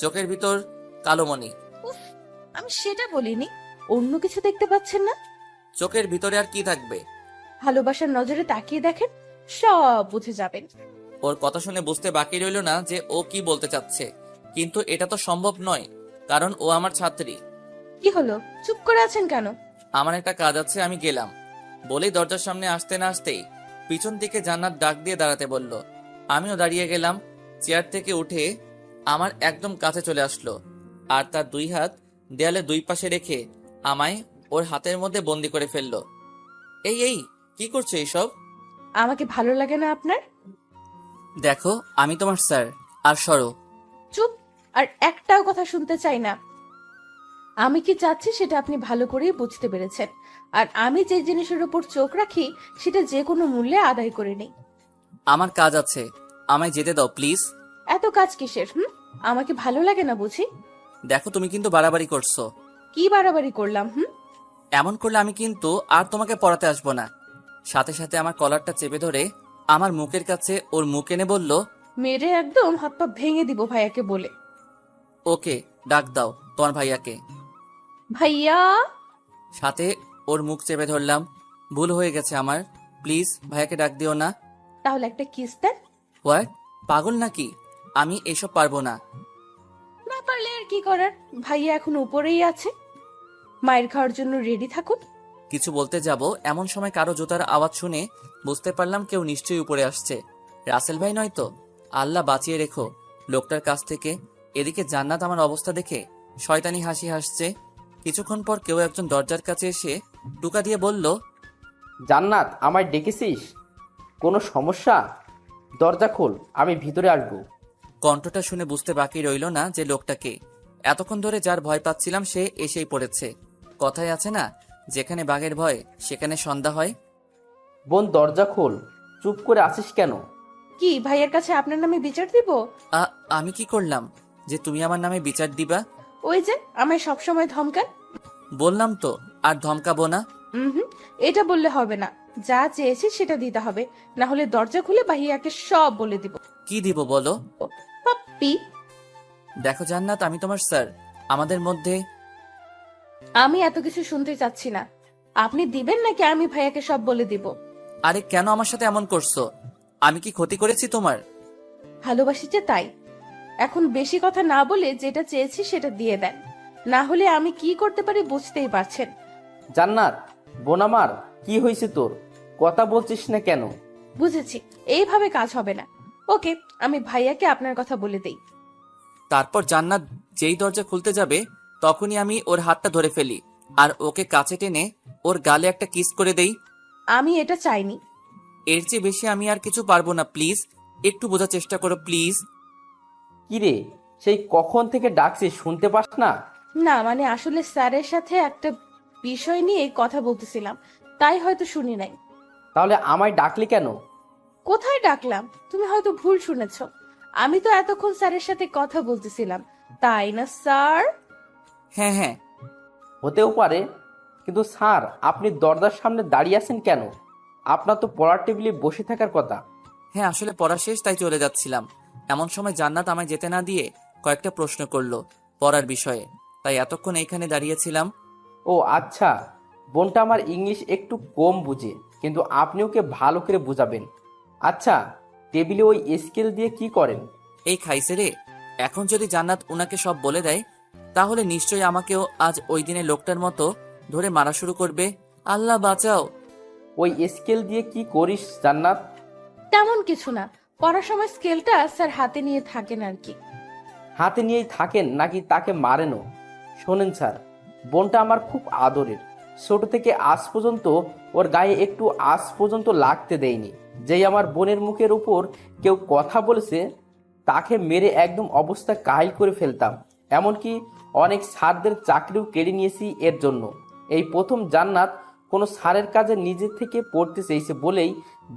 চোখের ভিতর কালো মণি। আমি সেটা বলিনি, অন্য কিছু দেখতে পাচ্ছেন না? চোখের ভিতরে আর কি থাকবে? ভালোবাসার নজরে তাকিয়ে দেখেন, সব বুঝে যাবেন। ওর কথা শুনে বুঝতে বাকি রইল না যে ও কি বলতে চাচ্ছে, কিন্তু এটা তো সম্ভব নয়, কারণ ও আমার ছাত্রী। কি হলো, চুপ করে আছেন কেন? আমার একটা কাজ আছে, আমি গেলাম বলেই দরজার সামনে আসতে না আসতেই পিছন থেকে জান্নাত ডাক দিয়ে দাঁড়াতে বলল। আমিও দাঁড়িয়ে গেলাম। চেয়ার থেকে উঠে আমার একদম কাছে চলে আসলো আর তার দুই হাত দেয়ালে দুই পাশে রেখে আমায় ওর হাতের মধ্যে বন্দি করে ফেললো। এই কি করছো এইসব? আমাকে ভালো লাগে না আপনার? দেখো, আমি তোমার স্যার, আর সরো। চুপ, আর একটাও কথা শুনতে চাই না। আমি কি চাচ্ছি সেটা আপনি ভালো করেই বুঝতে পেরেছেন, আর আমি যে জিনিসের উপর চোখ রাখি সেটা যে কোনো মূল্যে আদায় করে নেই। আমার কাজ আছে, আমায় যেতে দাও প্লিজ। এত কাজ কিসের? আমাকে ভালো লাগে না বুঝি? দেখো, তুমি কিন্তু বাড়াবাড়ি করছো। কি বাড়াবাড়ি করলাম? এমন করলে আমি কিন্তু আর তোমাকে পড়াতে আসবো না। সাথে সাথে আমার কলারটা চেপে ধরে আমার মুখের কাছে ওর মুখ এনে বলল, মেরে একদম হাত পা ভেঙে দিব ভাইয়াকে বলে। ওকে, ডাক দাও তোমার ভাইয়াকে। ভাইয়া? সাথে ওর মুখ চেপে ধরলাম। ভুল হয়ে গেছে আমার, প্লিজ ভাইয়াকে ডাক দিও না। তাহলে একটা কিস দেন। হোয়াট? পাগল নাকি? আমি এসব পারবো না। না পারলে আর কি করার, ভাইয়া এখন উপরেই আছে, মায়ের খাওয়ার জন্য রেডি থাকুন। কিছু বলতে যাব এমন সময় কারো জুতার আওয়াজ শুনে বুঝতে পারলাম কেউ নিশ্চয়ই উপরে আসছে। রাসেল ভাই নয় তো? আল্লাহ বাঁচিয়ে রেখো লোকটার কাছ থেকে। এদিকে জান্নাত আমার অবস্থা দেখে শয়তানি হাসি হাসছে। কিছুক্ষণ পর কেউ একজন দরজার কাছে এসে টুকা দিয়ে বলল, জান্নাত, আমায় ডেকেছিস? কোনো সমস্যা? দরজা খোল, আমি ভিতরে আসবো। কণ্ঠটা শুনে বুঝতে বাকি রইল না যে লোকটাকে। এতক্ষণ ধরে যার ভয় পাচ্ছিলাম সে এসেই পড়েছে। কথায় আছে না, যেখানে বাঘের ভয় সেখানে সন্ধ্যা হয়। বোন, দরজা খোল, চুপ করে আছিস কেন? কি ভাইয়ের কাছে আপনার নামে বিচার দিব? আমি কি করলাম যে তুমি আমার নামে বিচার দিবা? ওই যে আমায় সবসময় ধমকান। বললাম তো আর ধমকাবো না। এটা বললে হবে না, যা চেয়েছি সেটা দিতে হবে, না হলে দরজা খুলে ভাইয়াকে সব বলে দিব। কি দিব বলো? পাপ্পি। দেখো জান্নাত, আমি তোমার স্যার, আমাদের মধ্যে। আমি এত কিছু শুনতে চাচ্ছি না, আপনি দিবেন নাকি আমি ভাইয়াকে সব বলে দিব? আরে কেন আমার সাথে এমন করছো? আমি কি ক্ষতি করেছি তোমার? ভালোবাসি যে তাই। এখন বেশি কথা না বলে যেটা চেয়েছি সেটা দিয়ে দেন, না হলে আমি কি করতে পারি বুঝতেই পারছেন। জান্নাত, বোন আমার, কি হয়েছে তোর? কথা বলছিস না কেন? বুঝেছি, এইভাবে কাজ হবে না। ওকে, আমি ভাইয়াকে আপনার কথা বলে দেই। তারপর জান্নাত যেই দরজা খুলতে যাবে তখনই আমি ওর হাতটা ধরে ফেলি আর ওকে কাছে টেনে ওর গালে একটা কিস করে দেই। আমি এটা চাইনি। এর চেয়ে বেশি আমি আর কিছু পারবো না, প্লিজ একটু বোঝার চেষ্টা করো প্লিজ। কিরে, সেই কখন থেকে ডাকছিস, শুনতে পাস না? না মানে আসলে স্যারের সাথে একটা বিষয় নিয়ে কথা বলতেছিলাম, তাই হয়তো শুনি নাই। তাহলে আমায় ডাকলি কেন? কোথায় ডাকলাম? তুমি হয়তো ভুল শুনেছ। আমি তো এতক্ষণ স্যারের সাথে কথা বলতেছিলাম, তাই না স্যার? হ্যাঁ হ্যাঁ। হতেও পারে, কিন্তু স্যার আপনি দরজার সামনে দাঁড়িয়ে আছেন কেন? আপনার তো পড়ার টেবিলে বসে থাকার কথা। হ্যাঁ আসলে পড়া শেষ, তাই চলে যাচ্ছিলাম। এমন সময় জান্নাত আমায় যেতে না দিয়ে কয়েকটা প্রশ্ন করলো পড়ার বিষয়ে, তাই এতক্ষণ এইখানে দাঁড়িয়েছিলাম। ও আচ্ছা, বোনটা আমার ইংলিশ একটু কম বুঝে, কিন্তু আপনি ওকে ভালো করে বুঝাবেন। আচ্ছা, টেবিলে ওই স্কেল দিয়ে কি করেন? এই খাইছে রে, এখন যদি জান্নাত উনাকে সব বলে দেয় তাহলে নিশ্চয়ই আমাকেও আজ ওই দিনে লোকটার মতো ধরে মারা শুরু করবে। আল্লাহ বাঁচাও। ওই স্কেল দিয়ে কি করিস জান্নাত? তেমন কিছু না, পড়ার সময় স্কেলটা স্যার হাতে নিয়ে থাকেন আর কি। হাতে নিয়েই থাকেন নাকি তাকে মারেনও? শোনেন স্যার, বোনটা আমার খুব আদরের। ছোট থেকে আজ পর্যন্ত ওর গায়ে একটু আজ পর্যন্ত লাগতে দেয়নি। যেই আমার বোনের মুখের উপর কেউ কথা বলেছে তাকে মেরে একদম অবস্থা কাহিল করে ফেলতাম। এমনকি অনেক স্যারদের চাকরিও কেড়ে নিয়েছি এর জন্য। এই প্রথম জান্নাত কোনো স্যারের কাজে নিজে থেকে পড়তে চেয়েছে বলেই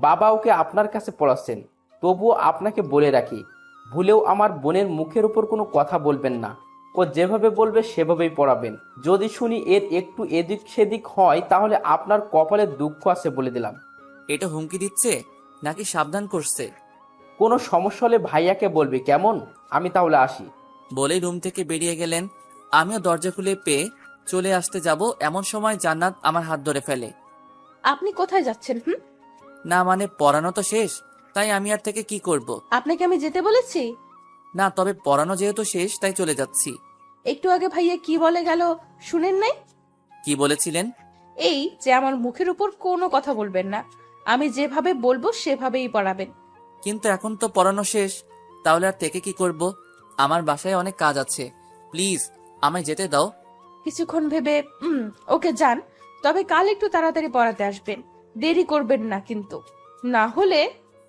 বাবা ওকে আপনার কাছে পড়াচ্ছেন। তবুও আপনাকে বলে রাখি, ভুলেও আমার বোনের মুখের উপর কোনো কথা বলবেন না। ও যেভাবে বলবে সেভাবেই পড়াবেন। যদি শুনি এর একটু এদিক সেদিক হয় তাহলে আপনার কপালে দুঃখ আছে বলে দিলাম। এটা হুমকি দিচ্ছে নাকি সাবধান করছে? কোনো সমস্যা হলে ভাইয়াকে বলবি, কেমন? আমি তাহলে আসি। বলেই রুম থেকে বেরিয়ে গেলেন। আমিও দরজা খুলে পেয়ে চলে আসতে যাব, এমন সময় জান্নাত আমার হাত ধরে ফেলে। আপনি কোথায় যাচ্ছেন? না মানে পড়ানো তো শেষ, তাই আমি আর থেকে কি করব? আপনাকে আমি যেতে বলেছি? না, তবে পড়ানো যেহেতু শেষ তাই চলে যাচ্ছি। একটু আগে ভাইয়া কি বলে গেল শুনেন নাই? কি বলেছিলেন? এই যে আমার মুখের উপর কোনো কথা বলবেন না, আমি যেভাবে বলবো সেভাবেই পড়াবেন। কিন্তু এখন তো পড়ানো শেষ, তাহলে আর থেকে কি করব? আমার বাসায় অনেক কাজ আছে, প্লিজ আমায় যেতে দাও। কিছুক্ষণ ভেবে ওকে যান, তবে কাল একটু তাড়াতাড়ি পড়াতে আসবেন, দেরি করবেন না কিন্তু। না হলে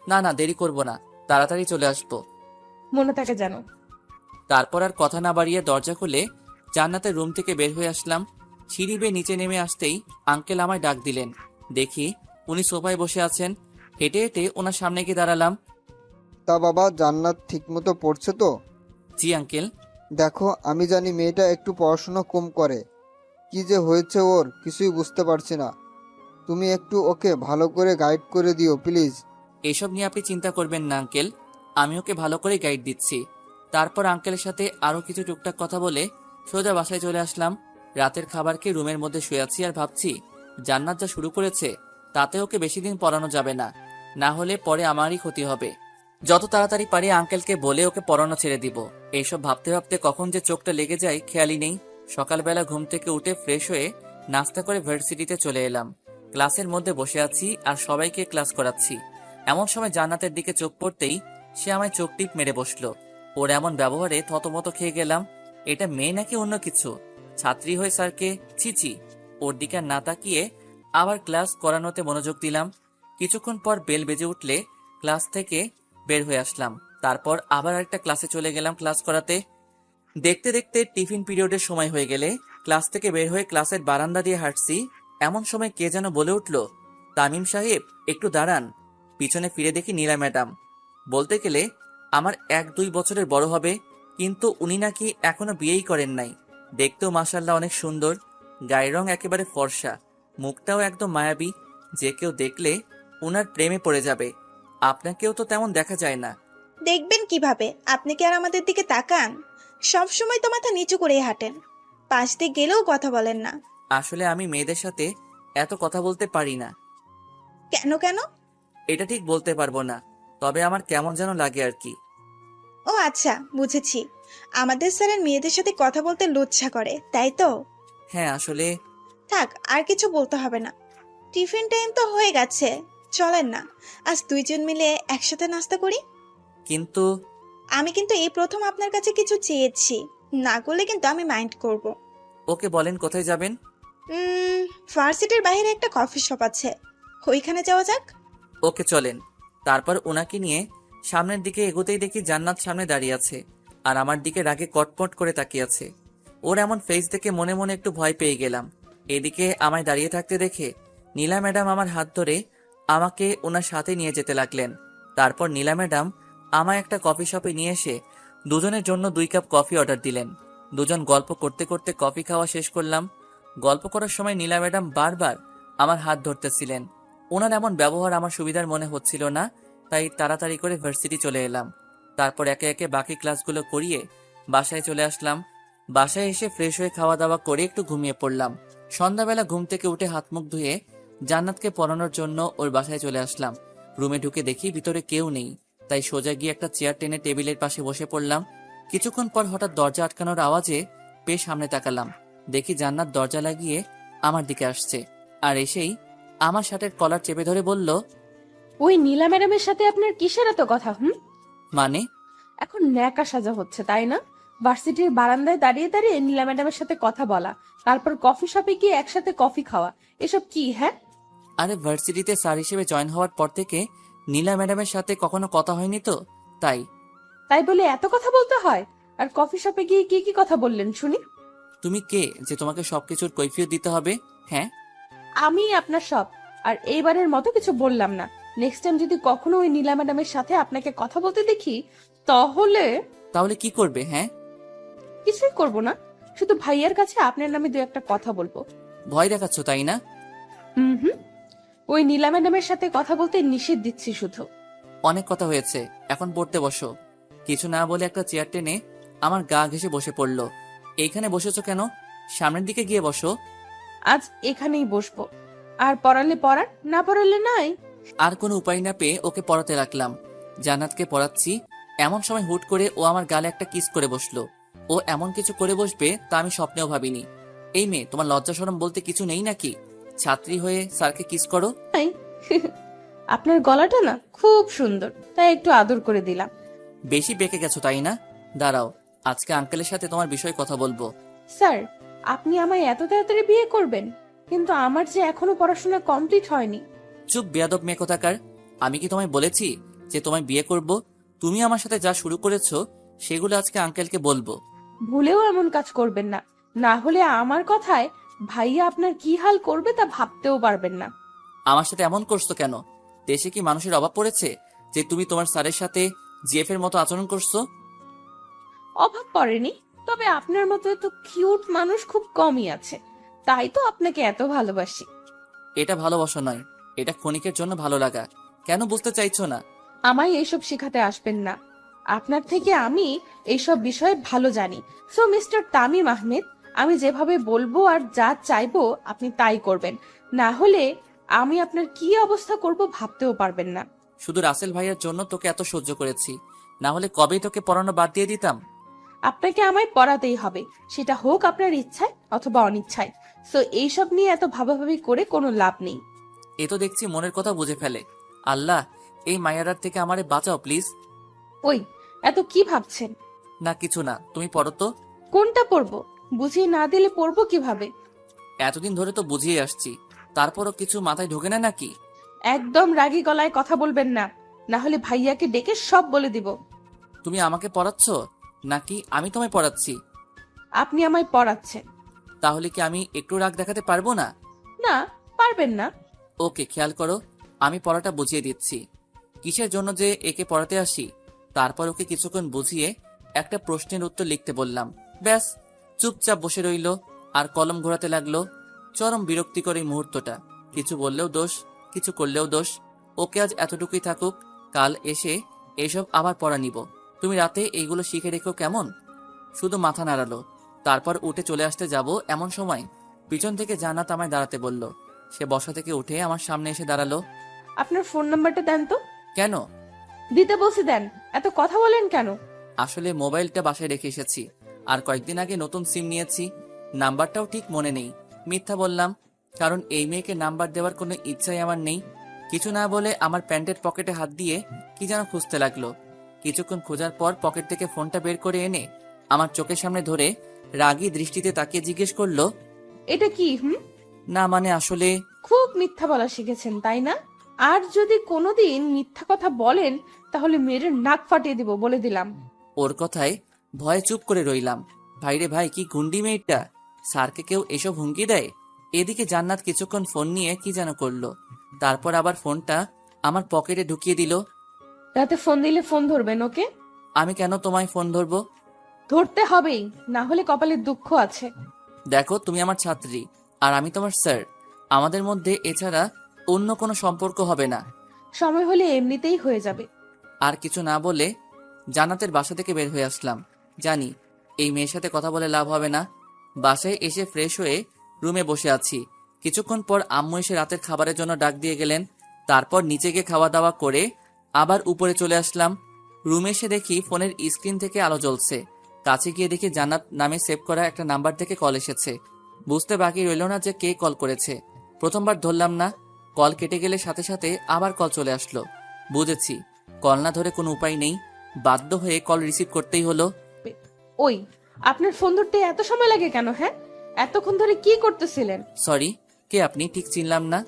না না, দেরি করব না, তাড়াতাড়ি চলে আসবো। মনে থাকে জানো। তারপর আর কথা না বাড়িয়ে দরজা খুলে জান্নাতের রুম থেকে বের হয়ে আসলাম। সিঁড়ি বেয়ে নিচে নেমে আসতেই আঙ্কেল আমায় ডাক দিলেন। দেখি উনি সোফায় বসে আছেন। হেঁটে হেঁটে ওনার সামনে গিয়ে দাঁড়ালাম। তা বাবা, জান্নাত ঠিকমতো পড়ছে তো? জি আঙ্কেল। দেখো, আমি জানি মেয়েটা একটু পড়াশোনা কম করে। কি যে হয়েছে ওর কিছুই বুঝতে পারছি না। তুমি একটু ওকে ভালো করে গাইড করে দিও প্লিজ। এসব নিয়ে আপনি চিন্তা করবেন না আঙ্কেল, আমি ওকে ভালো করে গাইড দিচ্ছি। তারপর আঙ্কেলের সাথে আরো কিছু টুকটাক কথা বলে সোজা বাসায় চলে আসলাম। রাতের খাবার খেয়ে রুমের মধ্যে শুয়ে আছি আর ভাবছি জান্নাত যা শুরু করেছে তাতে ওকে বেশি দিন পড়ানো যাবে না, না হলে পরে আমারই ক্ষতি হবে। যত তাড়াতাড়ি পারি আঙ্কেলকে বলে ওকে পড়ানো ছেড়ে দিব। এইসব ভাবতে ভাবতে কখন যে চোখটা লেগে যায় খেয়ালই নেই। সকালবেলা ঘুম থেকে উঠে ফ্রেশ হয়ে নাস্তা করে ভার্সিটিতে চলে এলাম। ক্লাসের মধ্যে বসে আছি আর সবাইকে ক্লাস করাচ্ছি। এমন সময় জান্নাতের দিকে চোখ পড়তেই সে আমায় চোখ টিপ মেরে বসলো। ওর এমন ব্যবহারে থতমত খেয়ে গেলাম। এটা মেয়ে নাকি অন্য কিছু? ছাত্রী হয়ে স্যারকে ছিছি। ওর দিকে না তাকিয়ে আবার ক্লাস করানোতে মনোযোগ দিলাম। কিছুক্ষণ পর বেল বেজে উঠলে ক্লাস থেকে বের হয়ে আসলাম। তারপর আবার একটা ক্লাসে চলে গেলাম ক্লাস করাতে। দেখতে দেখতে টিফিন পিরিয়ডের সময় হয়ে গেলে ক্লাস থেকে বের হয়ে ক্লাসের বারান্দা দিয়ে হাঁটছি। এমন সময় কে যেন বলে উঠল, তামিম সাহেব একটু দাঁড়ান। পিছনে ফিরে দেখি নীলা ম্যাডাম। বলতে গেলে আমার 1-2 বছরের বড় হবে, কিন্তু উনি নাকি এখনো বিয়েই করেন নাই। দেখতেও মাশাআল্লাহ অনেক সুন্দর, গায়ের রং একেবারে ফর্সা, মুখটাও একদম মায়াবী, যে কেউ দেখলে উনার প্রেমে পড়ে যাবে। আপনাকেও তো তেমন দেখা যায় না। দেখবেন কিভাবে? আপনি কি আর আমাদের দিকে তাকান? সব সময় তো মাথা নিচু করে হাঁটেন, পাশ দিয়ে গেলেও কথা বলেন না। আসলে আমি মেয়েদের সাথে এত কথা বলতে পারি না। কেন কেন? এটা ঠিক বলতে পারবো না, তবে আমার কেমন যেন লাগে আর কি। ও আচ্ছা, বুঝেছি। আমাদের স্যারের মেয়েদের সাথে কথা বলতে লজ্জা করে, তাই তো? হ্যাঁ আসলে থাক, আর কিছু বলতে হবে না। টিফিন টাইম তো হয়ে গেছে, চলেন না আজ দুইজন মিলে একসাথে নাস্তা করি। কিন্তু আমি কিন্তু এই প্রথম আপনার কাছে কিছু চেয়েছি, না করলে কিন্তু আমি মাইন্ড করব। ওকে বলেন কোথায় যাবেন? ভার্সিটির বাইরে একটা কফি শপ আছে, ওইখানে যাওয়া যাক। ওকে চলেন। তারপর ওনাকে নিয়ে সামনের দিকে এগোতেই দেখি জান্নাত সামনে দাঁড়িয়ে আছে আর আমার দিকে রাগে কটমট করে তাকিয়ে আছে। ওর এমন ফেস দেখে মনে মনে একটু ভয় পেয়ে গেলাম। এদিকে আমায় দাঁড়িয়ে থাকতে দেখে নীলা ম্যাডাম আমার হাত ধরে আমাকে ওনার সাথে নিয়ে যেতে লাগলেন। তারপর নীলা ম্যাডাম আমায় একটা কফি শপে নিয়ে এসে দুজনের জন্য 2 কাপ কফি অর্ডার দিলেন। দুজন গল্প করতে করতে কফি খাওয়া শেষ করলাম। গল্প করার সময় নীলা ম্যাডাম বারবার আমার হাত ধরতেছিলেন। ওনার এমন ব্যবহার আমার সুবিধার মনে হচ্ছিল না, তাই তাড়াতাড়ি করে ভার্সিটি চলে এলাম। তারপর একে একে বাকি ক্লাসগুলো করিয়ে বাসায় চলে আসলাম। বাসায় এসে ফ্রেশ হয়ে খাওয়া দাওয়া করে একটু ঘুমিয়ে পড়লাম। সন্ধ্যাবেলা ঘুম থেকে উঠে হাত মুখ ধুয়ে জান্নাতকে পড়ানোর জন্য ওর বাসায় চলে আসলাম। রুমে ঢুকে দেখি ভিতরে কেউ নেই, তাই সোজা গিয়ে একটা চেয়ার টেনে টেবিলের পাশে বসে পড়লাম। কিছুক্ষণ পর হঠাৎ দরজা আটকানোর আওয়াজে পেয়ে সামনে তাকালাম। দেখি জান্নাত দরজা লাগিয়ে আমার দিকে আসছে, আর এসেই আমার শার্টের কলার চেপে ধরে বলল, ওই নীলা ম্যাডামের সাথে আপনার কিসের এত কথা? মানে? এখন ন্যাকা সাজা হচ্ছে তাই না? ভার্সিটির বারান্দায় দাঁড়িয়ে দাঁড়িয়ে নীলা ম্যাডামের সাথে কথা বলা, তারপর কফি শপে গিয়ে একসাথে কফি খাওয়া, এসব কি? হ্যাঁ, আরে ভার্সিটিতে স্যার হিসেবে জয়েন হওয়ার পর থেকে নীলা ম্যাডামের সাথে কখনো কথা হয়নি তো, তাই। তাই বলে এত কথা বলতে হয়? আর কফি শপে গিয়ে কি কি কথা বললেন শুনি? তুমি কে যে তোমাকে সবকিছুর কৈফিয়ত দিতে হবে? হ্যাঁ, আমি আপনার সব। আর এইবারের মতো কিছু বললাম না। নেক্সট টাইম যদি কখনো ওই নীলা ম্যাডামের সাথে আপনাকে কথা বলতে দেখি, তাহলে তাহলে কি করবে? হ্যাঁ, কিছুই করব না, শুধু ভাইয়ার কাছে আপনার নামে 2-1টা কথা বলবো। ভয় দেখাচ্ছ তাই না? হুম। ওই নীলা ম্যাডামের সাথে কথা বলতে নিষেধ দিচ্ছি শুধু। অনেক কথা হয়েছে, এখন পড়তে বসো। কিছু না বলে একটা চেয়ার টেনে আমার গা ঘেঁষে বসে পড়লো। এইখানে বসেছো কেন? সামনের দিকে গিয়ে বসো। আজ এখানেই বসবো, আর পড়ালে পড়ার, না পড়ালে নাই। আর কোনো উপায় না পেয়ে ওকে পড়াতে রাখলাম। জান্নাতকে পড়াচ্ছি, এমন সময় হুট করে ও আমার গালে একটা কিস করে বসলো। ও এমন কিছু করে বসবে তা আমি স্বপ্নেও ভাবিনি। এই মেয়ে, তোমার লজ্জা শরম বলতে কিছু নেই নাকি? ছাত্রী হয়ে স্যারকে কিস করো? নাই। আপনার গলাটা না খুব সুন্দর, তাই একটু আদর করে দিলাম। বেশি বেঁকে গেছো তাই না? দাঁড়াও, আজকে আঙ্কেলের সাথে তোমার বিষয়ে কথা বলবো। স্যার, আপনি আমায় এত তাড়াতাড়ি বিয়ে করবেন? কিন্তু আমার যে এখনো পড়াশোনা কমপ্লিট হয়নি। চুপ বেয়াদব মেয়ে কোথাকার! আমি কি তোমায় বলেছি যে তোমায় বিয়ে করব? তুমি আমার সাথে যা শুরু করেছো সেগুলো আজকে আঙ্কেলকে বলবো। ভুলেও এমন কাজ করবেন না, না হলে আমার কথায় ভাইয়া আপনার কি হাল করবে তা ভাবতেও পারবেন না। আমার সাথে এমন করছো কেন? দেশে কি মানুষের অভাব পড়েছে যে তুমি তোমার স্যারের সাথে জিএফ এর মতো আচরণ করছো? অভাব পড়েনি, তবে আপনার মতো এত কিউট মানুষ খুব কমই আছে, তাই তো আপনাকে এত ভালোবাসি। এটা ভালোবাসা নয়, এটা ক্ষণিকের জন্য ভালো লাগা। কেন বুঝতে চাইছো না? আমায় এইসব শেখাতে আসবেন না, আপনার থেকে আমি এইসব বিষয়ে ভালো জানি। সো মিস্টার তামিম আহমেদ, আমি যেভাবে বলবো আর যা চাইবো আপনি তাই করবেন, না হলে আমি আপনার কি অবস্থা করব ভাবতেও পারবেন না। শুধু রাসেল ভাইয়ের জন্য তোকে এত সহ্য করেছি, না হলে কবেই তোকে পড়ানো বাদ দিয়ে দিতাম। আপনাকে আমায় পড়াতেই হবে, সেটা হোক আপনার ইচ্ছায় অথবা অনিচ্ছায়। সো এইসব নিয়ে এত ভাবাভাবি করে কোনো লাভ নেই। এ তো দেখছি মনের কথা বুঝে ফেলে। আল্লাহ, এই মায়ারার থেকে আমারে বাঁচাও প্লিজ। ওই, এত কি ভাবছেন? না কিছু না, তুমি পড়ো তো। কোনটা পড়বো? বুঝিয়ে না দিলে পড়বো কিভাবে? এতদিন ধরে তো বুঝিয়ে আসছি, তারপরও কিছু মাথায় ঢোকে না নাকি? একদম রাগী গলায় কথা বলবেন না, না হলে ভাইয়াকে ডেকে সব বলে দিব। তুমি আমাকে পড়াচ্ছ নাকি আমি তোমায় পড়াচ্ছি? আপনি আমায় পড়াচ্ছেন। তাহলে কি আমি একটু রাগ দেখাতে পারবো না? না, পারবেন না। ওকে, খেয়াল করো, আমি পড়াটা বুঝিয়ে দিচ্ছি। কিসের জন্য যে একে পড়াতে আসি, তারপর ওকে কিছুক্ষণ বুঝিয়ে একটা প্রশ্নের উত্তর লিখতে বললাম। ব্যাস, চুপচাপ বসে রইল আর কলম ঘোরাতে লাগলো। চরম বিরক্তিকর এই মুহূর্তটা। কিছু বললেও দোষ, কিছু করলেও দোষ। ওকে আজ এতটুকুই থাকুক, কাল এসে এসব আবার পড়া নিব। তুমি রাতে এইগুলো শিখে রেখো কেমন? শুধু মাথা নাড়ালো। তারপর উঠে চলে আসতে যাব এমন সময় পিছন থেকে জান্নাত আমায় দাঁড়াতে বলল। সে বসা থেকে উঠে আমার সামনে এসে দাঁড়ালো। আপনার ফোন নাম্বারটা দেন তো। কেন? দিতে বসে দেন, এত কথা বলেন কেন? আসলে মোবাইলটা বাসায় রেখে এসেছি, আর কয়েকদিন আগে নতুন সিম নিয়েছি। নাম্বারটাও ঠিক মনে নেই। মিথ্যা বললাম, কারণ এই মেয়েকে নাম্বার দেওয়ার কোনো ইচ্ছাই আমার নেই। কিছু না বলে আমার প্যান্টের পকেটে হাত দিয়ে কি যেন খুঁজতে লাগলো। কিছুক্ষণ খোঁজার পর পকেট থেকে ফোনটা বের করে এনে আমার চোখের সামনে ধরে রাগী দৃষ্টিতে তাকিয়ে জিজ্ঞেস করলো, এটা কি? না মানে আসলে। খুব মিথ্যা বলা শিখেছেন তাই না? আর যদি কোনোদিন মিথ্যা কথা বলেন তাহলে মেয়ের নাক ফাটিয়ে দিব, বলে দিলাম। ওর কথায় ভয়ে চুপ করে রইলাম। ভাইরে ভাই, কি গুন্ডি মেয়েটা! স্যারকে কেউ এসব হুমকি দেয়? এদিকে জান্নাত কিছুক্ষণ ফোন নিয়ে কি যেন করলো। তারপর আবার ফোনটা আমার পকেটে ঢুকিয়ে দিল। রাতে ফোন দিলে ফোন ধরবেন ওকে? আমি কেন তোমায় ফোন ধরবো? ধরতে হবেই, না হলে কপালে দুঃখ আছে। দেখো, তুমি আমার ছাত্রী আর আমি তোমার স্যার। আমাদের মধ্যে এছাড়া অন্য কোনো সম্পর্ক হবে না। সময় হলে এমনিতেই হয়ে যাবে। আর কিছু না বলে জান্নাতের বাসা থেকে বের হয়ে আসলাম। জানি এই মেয়ের সাথে কথা বলে লাভ হবে না। বাসায় এসে ফ্রেশ হয়ে রুমে বসে আছি। কিছুক্ষণ পর আম্মু এসে রাতের খাবারের জন্য ডাক দিয়ে গেলেন। তারপর নিচে গিয়ে খাওয়া দাওয়া করে আবার উপরে চলে আসলাম। রুমে এসে দেখি ফোনের স্ক্রিন থেকে আলো জ্বলছে। কাছে গিয়ে দেখি জান্নাত নামে সেভ করা একটা নাম্বার থেকে কল এসেছে। বুঝতে বাকি রইল না যে কে কল করেছে। প্রথমবার ধরলাম না, কল কেটে গেলে সাথে সাথে আবার কল চলে আসলো। বুঝেছি কল না ধরে কোনো উপায় নেই, বাধ্য হয়ে কল রিসিভ করতেই হলো। ওই, আপনার ফোন ধরতে এত সময় লাগে কেন? হ্যাঁ, এতক্ষণ ধরে কি করতেছিলেন? সরি, কে আপনি? ঠিক চিনলাম না।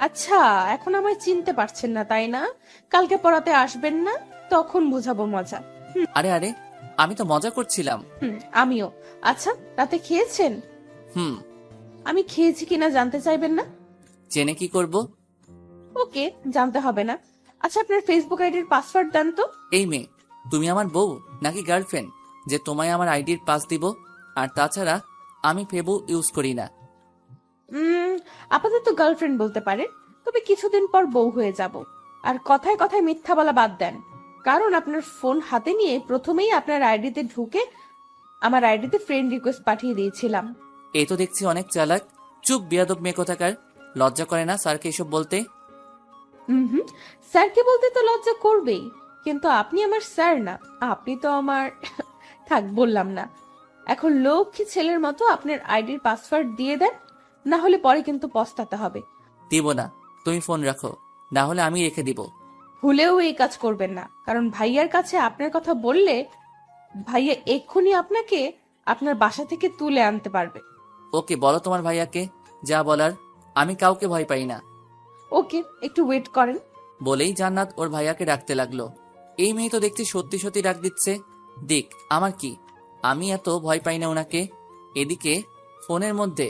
আচ্ছা, এখন আমায় চিনতে পারছেন না তাই না? কালকে পড়াতে আসবেন না, তখন বুঝাবো মজা। আরে আরে, আমি তো মজা করছিলাম। আমিও। আচ্ছা, রাতে খেয়েছেন? হুম। আমি খেয়েছি কিনা জানতে চাইবেন না? জেনে কি করব? ওকে, জানতে হবে না। আচ্ছা, আপনার ফেসবুক আইডির পাসওয়ার্ড দেন তো। এই মেয়ে, তুমি আমার বউ নাকি গার্লফ্রেন্ড যে তোমায় আমার আইডির পাস দিব? আর তাছাড়া আমি ফেবু ইউজ করি না। আপাতত গার্লফ্রেন্ড বলতে পারে, তবে কিছুদিন পর বউ হয়ে যাব। আর কথায় কথায় মিথ্যা বলা বাদ দেন, কারণ আপনার ফোন হাতে নিয়ে প্রথমেই আপনার আইডিতে ঢুকে আমার আইডিতে ফ্রেন্ড রিকোয়েস্ট পাঠিয়ে দিয়েছিলাম। এই তো দেখছি অনেক চালাক। চুপ বিয়াদব মেয়ে কোথাকার। লজ্জা করে না স্যারকে এসব বলতে? হুম, স্যারকে বলতে তো লজ্জা করবেই, কিন্তু আপনি আমার স্যার না, আপনি তো আমার থাক, বললাম না। এখন লক্ষ্মী ছেলের মতো আপনার আইডির পাসওয়ার্ড দিয়ে দেন, না হলে পরে কিন্তু পস্তাতে হবে। দিব না, তুমি ফোন রাখো, না হলে আমি রেখে দিব। ভুলেও এই কাজ করবেন না, কারণ ভাইয়ার কাছে আপনার কথা বললে ভাইয়া এক্ষুনি আপনাকে আপনার বাসা থেকে তুলে আনতে পারবে। ওকে, বলো তোমার ভাইয়াকে যা বলার। আমি কাউকে ভয় পাই না। ওকে, একটু ওয়েট করেন। বলেই জান্নাত ওর ভাইয়াকে ডাকতে লাগলো। এই মেয়ে তো দেখছি সত্যি সত্যি ডাক দিচ্ছে। দিক, আমার কি, আমি এত ভয় পাই না ওনাকে। এদিকে ফোনের মধ্যে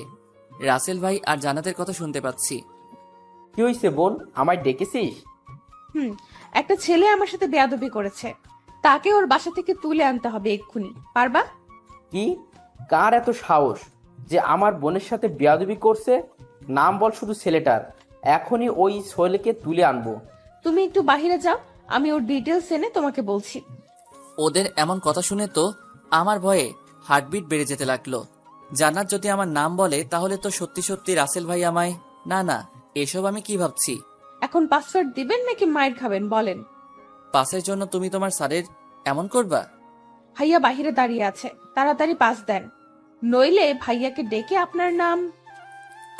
রাসেল ভাই আর জান্নাতের কথা শুনতে পাচ্ছি। কি হয়েছে বোন, আমায় ডেকেছিস? একটা ছেলে আমার সাথে বেয়াদবি করেছে, তাকে ওর বাসা থেকে তুলে আনতে হবে এক্ষুনি। পারবা? কি? কার এত সাহস যে আমার বোনের সাথে বেয়াদবি করছে? নাম বল শুধু ছেলেটার, এখনই ওই ছেলেকে তুলে আনবো। তুমি একটু বাহিরে যাও, আমি ওর ডিটেলস এনে তোমাকে বলছি। ওদের এমন কথা শুনে তো আমার ভয়ে হার্টবিট বেড়ে যেতে লাগলো। জান্নাত যদি আমার নাম বলে তাহলে তো সত্যি সত্যি রাসেল ভাই আমায়। না না, এসব আমি কি ভাবছি। এখন পাসওয়ার্ড দিবেন নাকি মাইর খাবেন বলেন? পাসের জন্য তুমি তোমার স্যারের এমন করবা? ভাইয়া বাহিরে দাঁড়িয়ে আছে, তাড়াতাড়ি পাস দেন, নইলে ভাইয়াকে ডেকে আপনার নাম।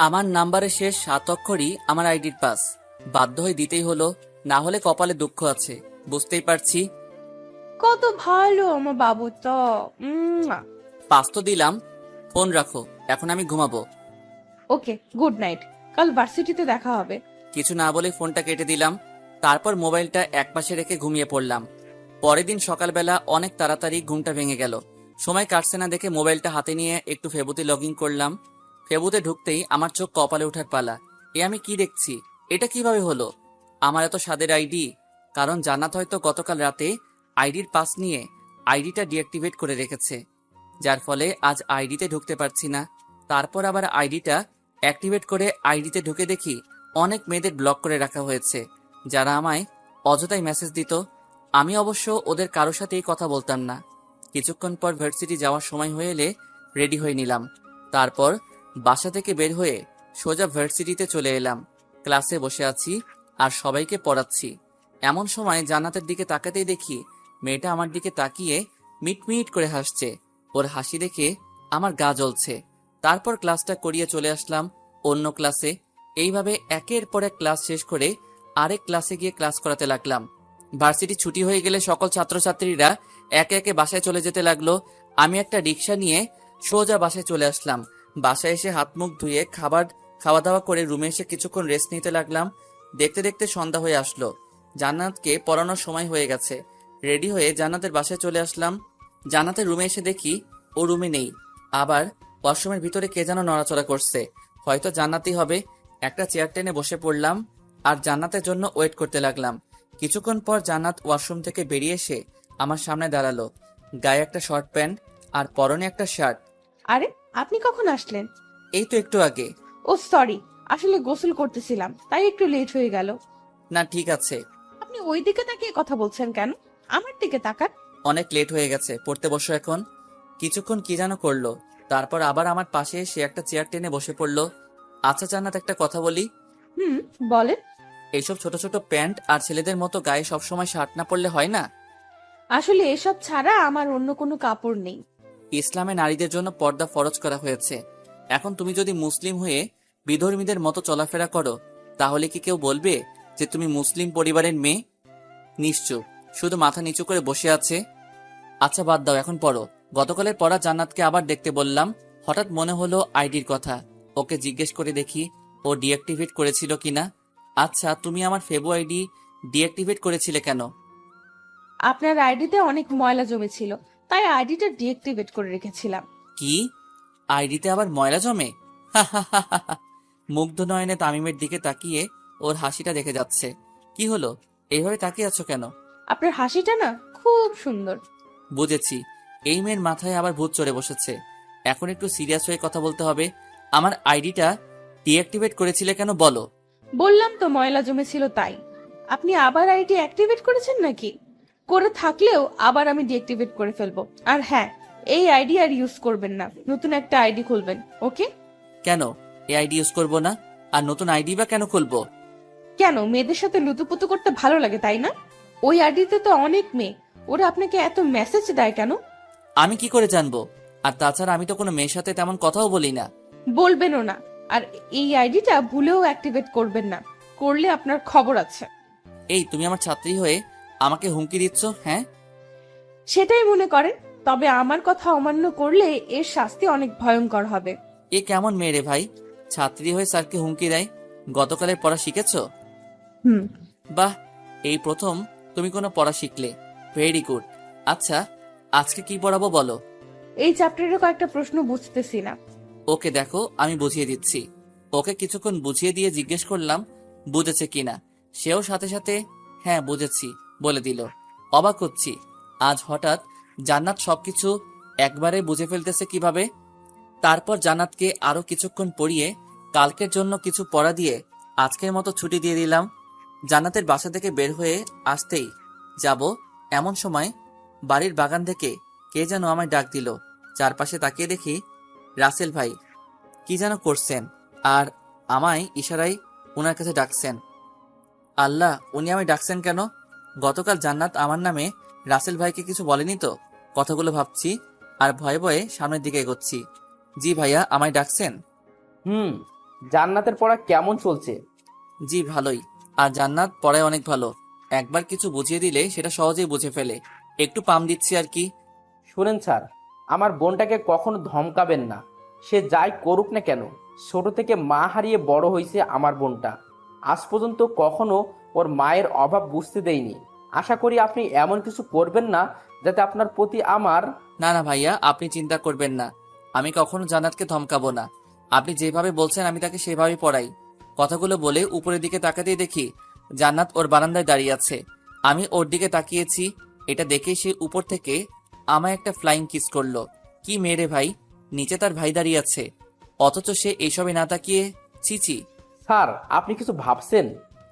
আমার নাম্বারের শেষ 7 অক্ষরই আমার আইডির পাস। বাধ্য হয়ে দিতেই হলো, না হলে কপালে দুঃখ আছে, বুঝতেই পারছি। কত ভালো আমার বাবু তো। পাস তো দিলাম, ফোন রাখো, এখন আমি ঘুমাবো। ওকে, গুড নাইট, কাল ভার্সিটিতে দেখা হবে। কিছু না বলে ফোনটা কেটে দিলাম। তারপর মোবাইলটা একপাশে রেখে ঘুমিয়ে পড়লাম। পরের দিন সকালবেলা অনেক তাড়াতাড়ি ঘুমটা ভেঙে গেল। সময় কাটছে না দেখে মোবাইলটা হাতে নিয়ে একটু ফেবুতে লগ ইন করলাম। ফেবুতে ঢুকতেই আমার চোখ কপালে ওঠার পালা। এ আমি কি দেখছি? এটা কিভাবে হলো? আমার এত স্বাদের আইডি? কারণ জান্নাত হয়তো গতকাল রাতে আইডির পাস নিয়ে আইডিটা ডিঅ্যাক্টিভেট করে রেখেছে, যার ফলে আজ আইডিতে ঢুকতে পারছি না। তারপর আবার আইডিটা অ্যাক্টিভেট করে আইডিতে ঢুকে দেখি অনেক মেয়েদের ব্লক করে রাখা হয়েছে, যারা আমায় অযথাই মেসেজ দিত। আমি অবশ্য ওদের কারোর সাথেই কথা বলতাম না। কিছুক্ষণ পর ভার্সিটি যাওয়ার সময় হয়ে এলে রেডি হয়ে নিলাম। তারপর বাসা থেকে বের হয়ে সোজা ভার্সিটিতে চলে এলাম। ক্লাসে বসে আছি আর সবাইকে পড়াচ্ছি। এমন সময় জান্নাতের দিকে তাকাতেই দেখি মেয়েটা আমার দিকে তাকিয়ে মিটমিট করে হাসছে। ওর হাসি দেখে আমার গা জ্বলছে। তারপর ক্লাসটা করিয়ে চলে আসলাম অন্য ক্লাসে। এইভাবে একের পর এক ক্লাস শেষ করে আরেক ক্লাসে গিয়ে ক্লাস করাতে লাগলাম। ভার্সিটি ছুটি হয়ে গেলে সকল ছাত্রছাত্রীরা একে একে বাসায় চলে যেতে লাগলো। আমি একটা রিক্সা নিয়ে সোজা বাসায় চলে আসলাম। বাসায় এসে হাত মুখ ধুয়ে খাওয়া দাওয়া করে রুমে এসে কিছুক্ষণ রেস্ট নিতে লাগলাম। দেখতে দেখতে সন্ধ্যা হয়ে আসলো। জান্নাতকে পড়ানোর সময় হয়ে গেছে। রেডি হয়ে জান্নাতের বাসায় চলে আসলাম। জান্নাতের রুমে এসে দেখি ও রুমে নেই। আবার ওয়াশরুমের ভিতরে কে যেন নড়াচড়া করছে। হয়তো জান্নাতই হবে, একটা চেয়ার টেনে বসে পড়লাম আর জান্নাতের জন্য ওয়েট করতে লাগলাম। কিছুক্ষণ পর জান্নাত ওয়াশরুম থেকে বেরিয়ে এসে আমার সামনে দাঁড়ালো। গায়ে একটা শর্ট প্যান্ট আর পরনে একটা শার্ট। আরে আপনি কখন আসলেন? এই তো একটু আগে। ও সরি, আসলে গোসল করতেছিলাম তাই একটু লেট হয়ে গেল। না ঠিক আছে। আপনি ওই দিকে তাকিয়ে কথা বলছেন কেন? আমার দিকে তাকান। অনেক লেট হয়ে গেছে, পড়তে বসো এখন। কিছুক্ষণ কি যেন করলো, তারপর আবার আমার পাশে এসে একটা চেয়ার টেনে বসে পড়লো। আচ্ছা জান্নাত, একটা কথা বলি। হুম, বলেন। এইসব ছোট ছোট প্যান্ট আর ছেলেদের মতো গায়ে সবসময় শার্ট না পরলে হয় না? আসলে এসব ছাড়া আমার অন্য কোনো কাপড় নেই। ইসলামে নারীদের জন্য পর্দা ফরজ করা হয়েছে। এখন তুমি যদি মুসলিম হয়ে বিধর্মীদের মতো চলাফেরা করো, তাহলে কি কেউ বলবে যে তুমি মুসলিম পরিবারের মেয়ে? নিশ্চুপ, শুধু মাথা নিচু করে বসে আছে। আচ্ছা বাদ দাও, এখন পড়ো। গতকালের পড়া জান্নাতকে আবার দেখতে বললাম। হঠাৎ মনে হলো আইডির কথা। ওকে জিজ্ঞেস করে দেখি ও ডিঅ্যাক্টিভেট করেছিল কিনা। আচ্ছা, তুমি আমার ফেবু আইডি ডিঅ্যাক্টিভেট করেছিলে কেন? আপনার আইডিতে অনেক ময়লা জমেছিল, তাই আইডিটা ডিএক্টিভেট করে রেখেছিলাম। কি? আইডিতে আবার ময়লা জমে? মুগ্ধ নয়নে তামিমের দিকে তাকিয়ে ওর হাসিটা দেখে যাচ্ছে। কি হলো, এইভাবে তাকিয়ে আছো কেন? আপনার হাসিটা না খুব সুন্দর। বুঝেছি, এই মেয়ের মাথায় আবার ভূত চড়ে বসেছে। এখন একটু সিরিয়াস হয়ে কথা বলতে হবে। আমার আইডিটা ডিঅ্যাক্টিভেট করেছিলে কেন বলো? বললাম তো ময়লা জমেছিল তাই। আপনি আবার আইডি অ্যাক্টিভেট করেছেন নাকি? করে থাকলেও আবার আমি ডিঅ্যাক্টিভেট করে ফেলবো। আর হ্যাঁ, এই আইডি আর ইউজ করবেন না, নতুন একটা আইডি খুলবেন, ওকে? কেন এই আইডি ইউজ করবো না? আর নতুন আইডি বা কেন খুলবো? কেন, মেয়েদের সাথে লুতুপুতু করতে ভালো লাগে তাই না? ওই আইডিতে তো অনেক মেয়ে, ওরা আপনাকে এত মেসেজ দেয় কেন? আমি কি করে জানবো? আর তাছাড়া আমি তো কোনো মেয়ের সাথে তেমন কথাও বলি না। বলবেনও না। আর এই আইডিটা ভুলেও অ্যাক্টিভেট করবেন না, করলে আপনার খবর আছে। এই, তুমি আমার ছাত্রী হয়ে আমাকে হুমকি দিচ্ছ? হ্যাঁ, সেটাই মনে করেন, তবে আমার কথা অমান্য করলে এর শাস্তি অনেক ভয়ঙ্কর হবে। এ কেমন মেয়ে রে ভাই, ছাত্রী হয়ে স্যারকে হুমকি দেয়? গতকালের পড়া শিখেছো? হুম। বাহ, এই প্রথম তুমি কোনো পড়া শিখলে। Very good. আচ্ছা, আজকে কি পড়াবো বলো? এই চ্যাপ্টারের কয়েকটা প্রশ্ন বুঝতেছি না। ওকে দেখো, আমি বুঝিয়ে দিচ্ছি। ওকে কিছুক্ষণ বুঝিয়ে দিয়ে জিজ্ঞেস করলাম বুঝেছে কিনা। সেও সাথে সাথে হ্যাঁ বুঝেছি বলে দিল। অবাক হচ্ছি, আজ হঠাৎ জান্নাত সবকিছু একবারে বুঝে ফেলতেছে কিভাবে। তারপর জান্নাতকে আরো কিছুক্ষণ পড়িয়ে কালকের জন্য কিছু পড়া দিয়ে আজকের মতো ছুটি দিয়ে দিলাম। জান্নাতের বাসা থেকে বের হয়ে আসতেই যাব এমন সময় বাড়ির বাগান থেকে কে যেন আমায় ডাক দিল। চারপাশে তাকিয়ে দেখি রাসেল ভাই কি যেন করছেন আর আমায় ইশারায় ওনার কাছে ডাকছেন। আল্লাহ, উনি আমায় ডাকছেন কেন? গতকাল জান্নাত আমার নামে রাসেল ভাইকে কিছু বলেনি তো? কথাগুলো ভাবছি আর ভয়ে ভয়ে সামনের দিকে এগোচ্ছি। জি ভাইয়া, আমায় ডাকছেন? জান্নাতের পড়া কেমন চলছে? জি ভালোই। আর জান্নাত পড়ায় অনেক ভালো, একবার কিছু বুঝিয়ে দিলে সেটা সহজেই বুঝে ফেলে। একটু পাম দিচ্ছি আর কি। শুনেন স্যার, আমার বোনটাকে কখনো ধমকাবেন না। সে যাই করুক না কেন, ছোট থেকে মা হারিয়ে বড় হয়েছে আমার বোনটা। আজ পর্যন্ত কখনো ওর মায়ের অভাব বুঝতে দেয়নি। আশা করি আপনি এমন কিছু করবেন না যাতে আপনার প্রতি আমার... না না ভাইয়া, আপনি চিন্তা করবেন না, আমি কখনো জান্নাতকে ধমকাবো না। আপনি যেভাবে বলছেন আমি তাকে সেভাবেই পড়াই। কথাগুলো বলে উপরের দিকে তাকাতেই দেখি জান্নাত ওর বারান্দায় দাঁড়িয়ে আছে। আমি ওর দিকে তাকিয়েছি, এটা দেখে সে উপর থেকে আমায় একটা ফ্লাইং কিস করলো। কি মেরে ভাই, নিচে তার ভাই দাঁড়িয়ে আছে, অথচ সে এইসবে না তাকিয়ে ছিছি। স্যার, আপনি কিছু ভাবছেন?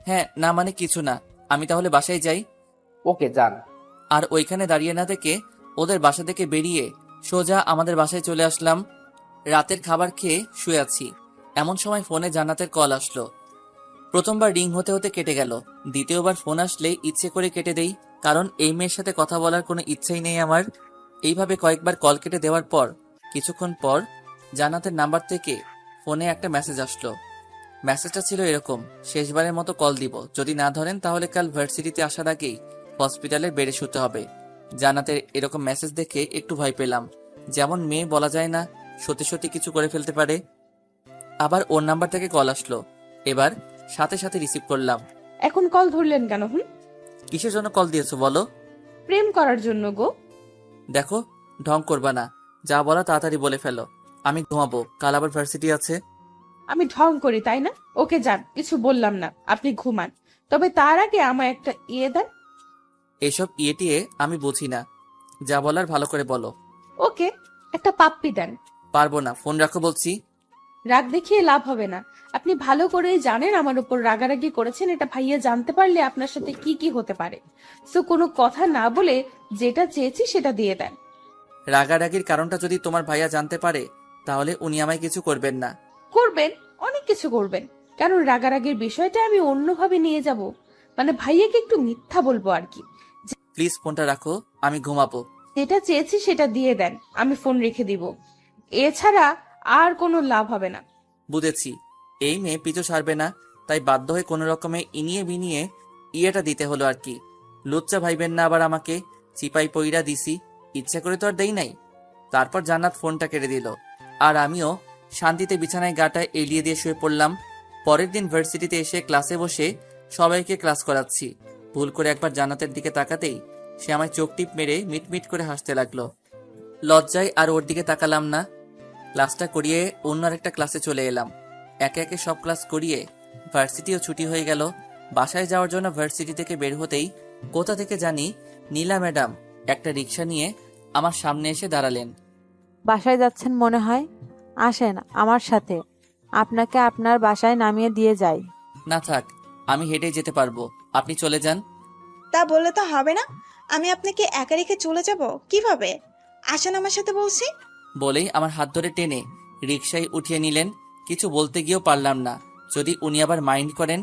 হ্যাঁ, না মানে কিছু না। আমি তাহলে বাসায় যাই। ওকে, যান। আর ওইখানে দাঁড়িয়ে না থেকে ওদের বাসা থেকে বেরিয়ে সোজা আমাদের বাসায় চলে আসলাম। রাতের খাবার খেয়ে শুয়ে আছি, এমন সময় ফোনে জান্নাতের কল আসলো। প্রথমবার রিং হতে হতে কেটে গেল, দ্বিতীয়বার ফোন আসলে ইচ্ছে করে কেটে দেই, কারণ এই মেয়ের সাথে কথা বলার কোনো ইচ্ছেই নেই আমার। এইভাবে কয়েকবার কল কেটে দেওয়ার পর কিছুক্ষণ পর জান্নাতের নাম্বার থেকে ফোনে একটা মেসেজ আসলো। মেসেজটা ছিল এরকম: শেষবারের মতো কল দিব, যদি না ধরেন তাহলে কাল ভার্সিটিতে আসার আগেই হসপিটালের বেডে শুতে হবে। জান্নাতের এরকম মেসেজ দেখে একটু ভয় পেলাম, যেমন মেয়ে বলা যায় না, সত্যি সত্যি কিছু করে ফেলতে পারে। আবার ওর নাম্বার থেকে কল আসলো, এবার সাথে সাথে রিসিভ করলাম। এখন কল ধরলেন কেন? কিসের জন্য কল দিয়েছো বলো? প্রেম করার জন্য গো। দেখো, ঢং করবা না, যা বলা তাড়াতাড়ি বলে ফেলো। আমি ঘুমাবো, কাল আবার ভার্সিটি আছে। আমি ঢং করি তাই না? ওকে যান, কিছু বললাম না, আপনি ঘুমান। তবে তার আগে আমায় একটা দেন। এসব ইয়েটিয়ে আমি বুঝি না, যা বলার ভালো করে বলো। ওকে, একটা পাপ্পি দেন। পারবো না, ফোন রাখো বলছি। রাগ দেখিয়ে লাভ হবে না। আপনি ভালো করে জানেন আমার উপর রাগারাগি করেছেন, এটা ভাইয়া জানতে পারলে আপনার সাথে কি কি হতে পারে। সো কোনো কথা না বলে যেটা চেয়েছি সেটা দিয়ে দেন। রাগারাগির কারণটা যদি তোমার ভাইয়া জানতে পারে তাহলে উনি আমায় কিছু করবেন না। করবেন, অনেক কিছু করবেন। কারণ রাগারাগির বিষয়টা আমি অন্যভাবে নিয়ে যাব, মানে ভাইয়াকে একটু মিথ্যা বলবো আর কি। প্লিজ ফোনটা রাখো, আমি ঘুমাবো। যেটা চেয়েছি সেটা দিয়ে দেন, আমি ফোন রেখে দিব। এছাড়া আর কোনো লাভ হবে না। বুঝেছি, এই মেয়ে পিছু ছাড়বে না, তাই বাধ্য হয়ে কোনো রকমে ইনিয়ে বিনিয়ে ইয়েটা দিতে হলো আর কি। লুচ্চা ভাইবেন না আবার আমাকে, চিপাই পইরা দিছি, ইচ্ছা করে তো আর দেই নাই। তারপর জান্নাত ফোনটা কেটে দিল, আর আমিও শান্তিতে বিছানায় গাটা এলিয়ে দিয়ে শুয়ে পড়লাম। পরের দিন ভার্সিটিতে এসে ক্লাসে বসে সবাইকে ক্লাস করাচ্ছি। ভুল করে একবার জান্নাতের দিকে তাকাতেই সে আমায় চোখ টিপ মেরে মিটমিট করে হাসতে লাগলো। লজ্জায় আর ওর দিকে তাকালাম না। ক্লাসটা করিয়ে অন্য আরেকটা ক্লাসে চলে এলাম। একে একে সব ক্লাস করিয়ে ভার্সিটিও ছুটি হয়ে গেল। বাসায় যাওয়ার জন্য ভার্সিটি থেকে বের হতেই কোথা থেকে জানি নীলা ম্যাডাম একটা রিক্সা নিয়ে আমার সামনে এসে দাঁড়ালেন। বাসায় যাচ্ছেন মনে হয়, আসেন আমার সাথে, আপনাকে আপনার বাসায় নামিয়ে দিয়ে যাই। না থাক, আমি হেঁটেই যেতে পারবো, আপনি চলে যান। তা বললে তো হবে না। আমি আপনাকে একা রেখে চলে যাব কিভাবে? আসেন আমার সাথে বলছি। বলেই আমার হাত ধরে টেনে রিক্সায় উঠিয়ে নিলেন। কিছু বলতে গিয়েও পারলাম না, যদি উনি আবার মাইন্ড করেন।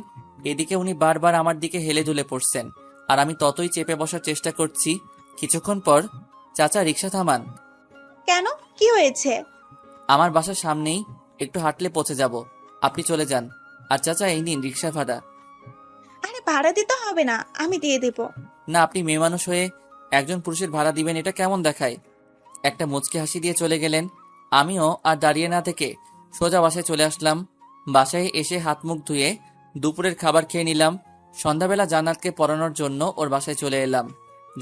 এদিকে উনি বারবার আমার দিকে হেলে দুলে পড়ছেন, আর আমি ততই চেপে বসার চেষ্টা করছি। কিছুক্ষণ পর, চাচা রিক্সা থামান। কেন, কি হয়েছে? আমার বাসার সামনেই, একটু হাঁটলে পৌঁছে যাব, আপনি চলে যান। আর চাচা এই নিন রিক্সা ভাড়া। আরে ভাড়া দিতে হবে না, আমি দিয়ে দেব। না, আপনি মেয়ে মানুষ হয়ে একজন পুরুষের ভাড়া দিবেন, এটা কেমন দেখায়? একটা মুচকি হাসি দিয়ে চলে গেলেন। আমিও আর দাঁড়িয়ে না থেকে সোজা বাসায় চলে আসলাম। বাসায় এসে হাত মুখ ধুয়ে দুপুরের খাবার খেয়ে নিলাম। সন্ধ্যাবেলা জান্নাতকে পড়ানোর জন্য ওর বাসায় চলে এলাম।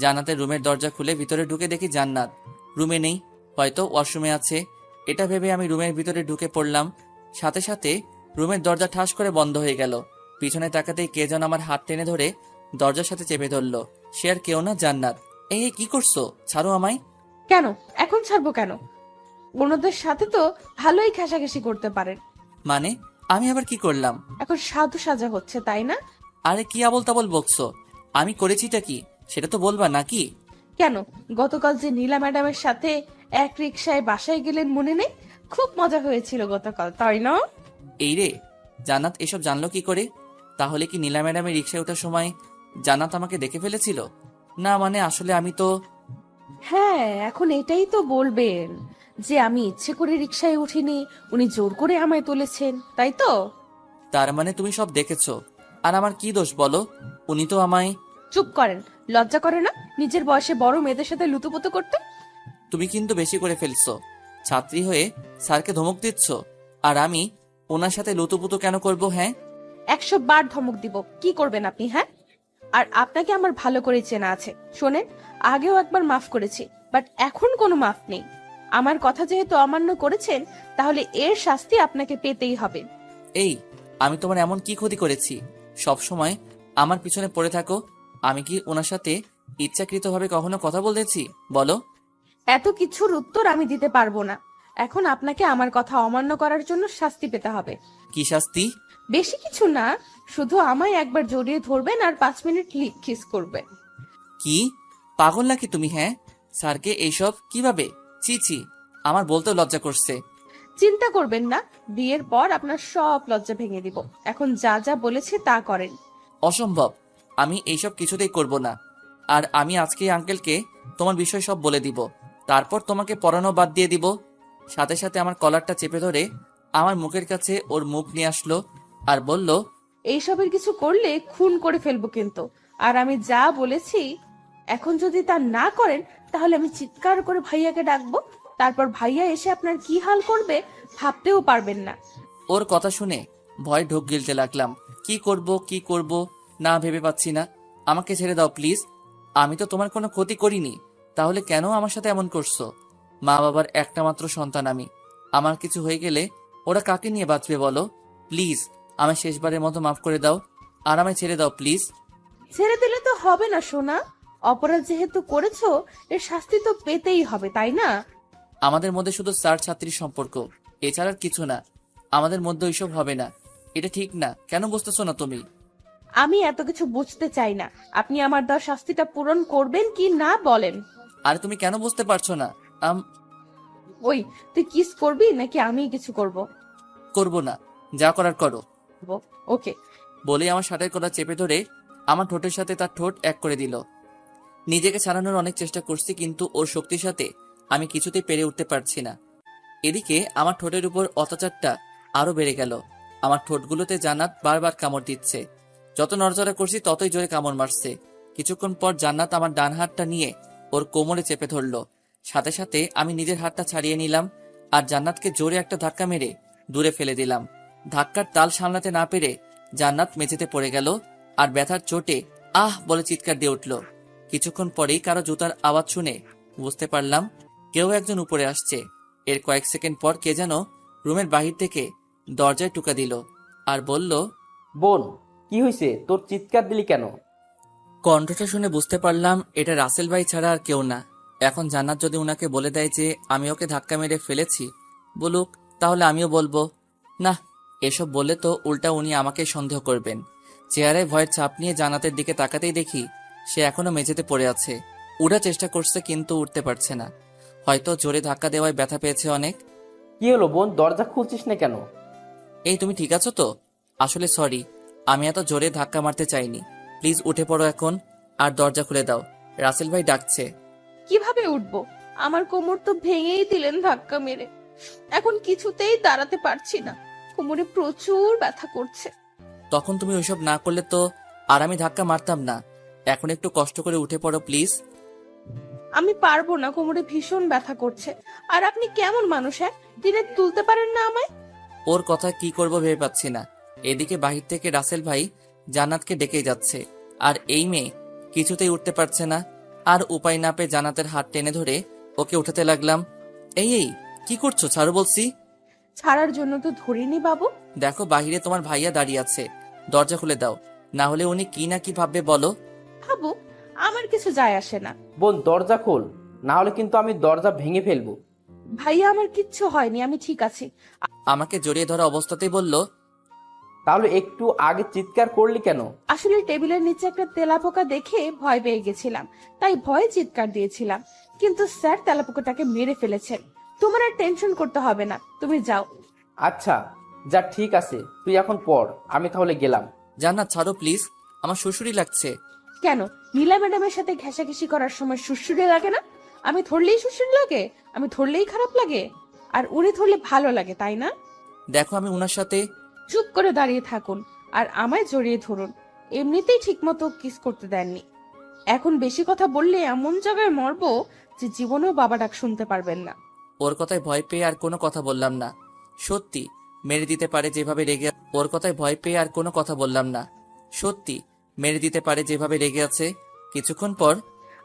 জান্নাতের রুমের দরজা খুলে ভিতরে ঢুকে দেখি জান্নাত রুমে নেই, হয়তো ওয়াশরুমে আছে। এটা ভেবে আমি রুমের ভিতরে ঢুকে পড়লাম। সাথে সাথে রুমের দরজা ঠাস করে বন্ধ হয়ে গেল। পিছনে তাকাতেই কে যেন আমার হাত টেনে ধরে দরজার সাথে চেপে ধরলো। সে আর কেউ না, জান্নাত। এই কি করছো? ছাড়ো আমায়। কেন এখন ছাড়বো কেন? অন্যদের সাথে তো ভালোই ঘেঁষাঘেঁষি করতে পারেন। মানে আমি আবার কি করলাম? এখন সাধু সাজা হচ্ছে তাই না? আরে কি আবল তাবল বকছো? আমি করেছিটা কি সেটা তো বলবা নাকি? কেন, গতকাল যে নীলা ম্যাডামের সাথে এক রিকশায় বাসায় গেলেন মনে নেই? খুব মজা হয়েছিল গতকাল, তাই না? এই রে, জান্নাত এসব জানলো কি করে? তাহলে কি নীলা ম্যাডামের রিক্সায় ওঠার সময় জান্নাত আমাকে দেখে ফেলেছিল? না মানে আসলে আমি তো... হ্যাঁ, এখন এটাই তো বলবেন যে আমি ইচ্ছে করে রিকশায় উঠিনি, উনি জোর করে আমায় তুলেছেন, তাই তো? তার মানে তুমি সব দেখেছো, আর আমার কি দোষ বলো? উনি তো আমায়... চুপ করেন, লজ্জা করে না নিজের বয়সে বড় মেয়েদের সাথে লুতুপুতু করতে? তুমি কিন্তু বেশি করে ফেলছো। ছাত্রী হয়ে স্যারকে ধমক দিচ্ছ, আর আমি ওনার সাথে লুতুপুতু কেন করব? হ্যাঁ, 100 বার ধমক দিব, কি করবেন আপনি? হ্যাঁ, আর আপনাকে আমার ভালো করে চেনা আছে। শোনেন, আগেও একবার মাফ করেছি, বাট এখন কোনো মাফ নেই। আমার কথা যেহেতু অমান্য করেছেন, তাহলে এর শাস্তি আপনাকে পেতেই হবে। এই আমি তোমার এমন কি ক্ষতি করেছি সব সময় আমার পিছনে পড়ে থাকো? আমি কি ওনার সাথে ইচ্ছাকৃতভাবে কখনো কথা বলেছি বলো? এত কিছুর উত্তর আমি দিতে পারবো না। এখন আপনাকে আমার কথা অমান্য করার জন্য শাস্তি পেতে হবে। কি শাস্তি? বেশি কিছু না, শুধু আমায় একবার জড়িয়ে ধরবেন আর 5 মিনিট লিপ কিস করবেন। কি পাগল নাকি তুমি? হ্যাঁ, স্যারকে এইসব কিভাবে? ছি ছি, আমার বলতেও লজ্জা করছে। চিন্তা করবেন না, বিয়ের পর আপনার সব লজ্জা ভেঙে দিব। এখন যা যা বলেছি তা করেন। অসম্ভব, আমি এইসব কিছুতেই করব না। আর আমি আজকেই আঙ্কেলকে তোমার বিষয় সব বলে দিব, তারপর তোমাকে পড়ানো বাদ দিয়ে দিব। সাথে সাথে আমার কলারটা চেপে ধরে আমার মুখের কাছে ওর মুখ নিয়ে আসলো আর বলল, এইসবের কিছু করলে খুন করে ফেলবো কিন্তু। আর আমি যা বলেছি এখন যদি তা না করেন, তাহলে আমি চিৎকার করে ভাইয়াকে ডাকবো। তারপর ভাইয়া এসে আপনার কি হাল করবে ভাবতেও পারবেন না। ওর কথা শুনে ভয় ঢোক গিলতে লাগলাম। কি করব না ভেবে পাচ্ছি না। আমাকে ছেড়ে দাও প্লিজ, আমি তো তোমার কোনো ক্ষতি করিনি, তাহলে কেন আমার সাথে এমন করছো? মা বাবার একটা মাত্র সন্তান আমি, আমার কিছু হয়ে গেলে ওরা কাকে নিয়ে বাঁচবে বলো? প্লিজ আমায় শেষবারের মতো মাফ করে দাও, আর আমায় ছেড়ে দাও প্লিজ। ছেড়ে দিলে তো হবে না সোনা, অপরাধ যেহেতু করেছো এর শাস্তি তো পেতেই হবে, তাই না? আমাদের মধ্যে শুধু স্যার ছাত্রীর সম্পর্ক, এছাড়া আর কিছু না। আমাদের মধ্যে ওইসব হবে না। এটা ঠিক না, কেন বুঝতেছো না তুমি? আমি এত কিছু বুঝতে চাই না, আপনি আমার দেওয়া শাস্তিটা পূরণ করবেন কি না বলেন। আর তুমি কেন বুঝতে পারছো না? ওই, তুই কিস করবি নাকি আমি কিছু করব? করবো না, যা করার করো। ওকে। বলে আমার শার্টের কলার চেপে ধরে আমার ঠোঁটের সাথে তার ঠোঁট এক করে দিল। নিজেকে ছাড়ানোর অনেক চেষ্টা করছি, কিন্তু ওর শক্তির সাথে আমি কিছুতেই পেরে উঠতে পারছি না। এদিকে আমার ঠোঁটের উপর অত্যাচারটা আরো বেড়ে গেল। আমার ঠোঁটগুলোতে জান্নাত বারবার কামড় দিচ্ছে। যত নড়চড়া করছি ততই জোরে কামড় মারছে। কিছুক্ষণ পর জান্নাত আমার ডান হাতটা নিয়ে ওর কোমরে চেপে ধরলো। সাথে সাথে আমি নিজের হাতটা ছাড়িয়ে নিলাম আর জান্নাতকে জোরে একটা ধাক্কা মেরে দূরে ফেলে দিলাম। ধাক্কার তাল সামলাতে না পেরে জান্নাত মেঝেতে পড়ে গেল আর ব্যথার চোটে আহ বলে চিৎকার দিয়ে উঠল। কিছুক্ষণ পরেই কারো জুতার আওয়াজ শুনে বুঝতে পারলাম কেউ একজন উপরে আসছে। এর কয়েক সেকেন্ড পর কে যেন রুমের বাহির থেকে দরজায় টুকা দিল আর বলল, বোন, কি হয়েছে? তোর চিৎকার দিলি কেন? কণ্ঠটা শুনে বুঝতে পারলাম এটা রাসেল ভাই ছাড়া আর কেউ না। এখন জান্নাত যদি উনাকে বলে দেয় যে আমি ওকে ধাক্কা মেরে ফেলেছি, বলুক, তাহলে আমিও বলবো। না, এসব বললে তো উল্টা উনি আমাকে সন্দেহ করবেন। চেহারায় ভয়ের ছাপ নিয়ে জান্নাতের দিকে তাকাতেই দেখি সে এখনো মেঝেতে পড়ে আছে। উঠার চেষ্টা করছে কিন্তু উঠতে পারছে না। হয়তো জোরে ধাক্কা দেওয়ায় ব্যথা পেয়েছে অনেক। কি হলো বোন, দরজা খুলছিস না কেন? এই তুমি ঠিক আছো তো? আসলে সরি, আমি এত জোরে ধাক্কা মারতে চাইনি। প্লিজ উঠে পড়ো এখন আর দরজা খুলে দাও, রাসেল ভাই ডাকছে। কিভাবে উঠবো? আমার কোমর তো ভেঙেই দিলেন ধাক্কা মেরে, এখন কিছুতেই দাঁড়াতে পারছি না, কোমরে প্রচুর ব্যথা করছে। তখন তুমি ওইসব না করলে তো আর আমি ধাক্কা মারতাম না। এখন একটু কষ্ট করে উঠে পড়ো প্লিজ। আমি পারবো না, কোমরে ভীষণ ব্যথা করছে। আর আপনি কেমন মানুষ, হ্যাঁ? দিনে তুলতে পারেন না আমায়? ওর কথা কি করব ভেবে পাচ্ছি না। এদিকে বাহির থেকে রাসেল ভাই জান্নাতকে ডেকে যাচ্ছে, আর এই মেয়ে কিছুতেই উঠতে পারছে না। আর উপায় না পেয়ে জান্নাতের হাত টেনে ধরে ওকে উঠাতে লাগলাম। এই কি করছো? ছাড়ো বলছি। ছাড়ার জন্য তো ধরিনি বাবু। দেখো বাহিরে তোমার ভাইয়া দাঁড়িয়ে আছে, দরজা খুলে দাও, না হলে উনি কি না কি ভাববে বলো। বাবু, আমার কিছু যায় আসে না। বোন, দরজা খোল, না হলে কিন্তু আমি দরজা ভেঙে ফেলবো। ভাইয়া, আমার কিচ্ছু হয়নি, আমি ঠিক আছি। আমাকে জড়িয়ে ধরা অবস্থাতেই বলল, তাহলে একটু আগে চিৎকার করলি কেন? আসলে টেবিলের নিচে একটা তেলাপোকা দেখে ভয় পেয়ে গেছিলাম, তাই ভয়ে চিৎকার দিয়েছিলাম। কিন্তু স্যার তেলাপোকাটাকে মেরে ফেলেছেন। তোমার আর টেনশন করতে হবে না, তুমি যাও। আচ্ছা, যা, ঠিক আছে, তুই এখন পড়, আমি তাহলে গেলাম। জান্নাত ছাড়ো প্লিজ, আমার শ্বশুরই লাগছে। কেন, নীলা ম্যাডামের সাথে ঘেঁষাঘেঁষি করার সময় সুশ্রুরি লাগে না? আমি ধরলেই সুশ্রুরি লাগে? আমি ধরলেই খারাপ লাগে? আর উনি ধরলে ভালো লাগে, তাই না? দেখো আমি উনার সাথে। চুপ করে দাঁড়িয়ে থাকুন আর আমায় জড়িয়ে ধরুন। এমনিতেই ঠিকমতো কিস করতে দেননি, এখন বেশি কথা বললে এমন জায়গায় মরবো যে জীবনেও বাবা ডাক শুনতে পারবেন না। ওর কথায় ভয় পেয়ে আর কোনো কথা বললাম না। সত্যি মেরে দিতে পারে যেভাবে রেগে। ওর কথায় ভয় পেয়ে আর কোনো কথা বললাম না। সত্যি মেরে দিতে পারে যেভাবে রেগে আছে। কিছুক্ষণ পর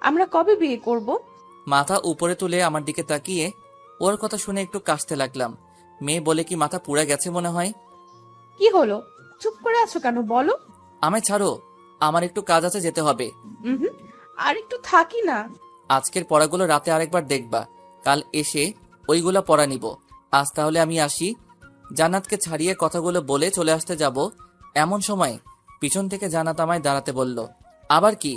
আমরা কবে বিয়ে করব? মাথা উপরে তুলে আমার দিকে তাকিয়ে ওর কথা শুনে একটু কাশতে লাগলাম। মেয়ে বলে কি মাথা পুড়ে গেছে মনে হয়। কি হলো, চুপ করে আছো কেন, বলো। আমায় ছাড়ো, আমার একটু কাজ আছে, যেতে হবে। হুম, আর একটু থাকি না। আজকের পড়াগুলো রাতে আরেকবার দেখবা, কাল এসে ওইগুলো পড়া নিব। আজ তাহলে আমি আসি। জান্নাতকে ছাড়িয়ে কথাগুলো বলে চলে আসতে যাব, এমন সময় পিছন থেকে জান্নাত আমায় দাঁড়াতে বলল। আবার কি?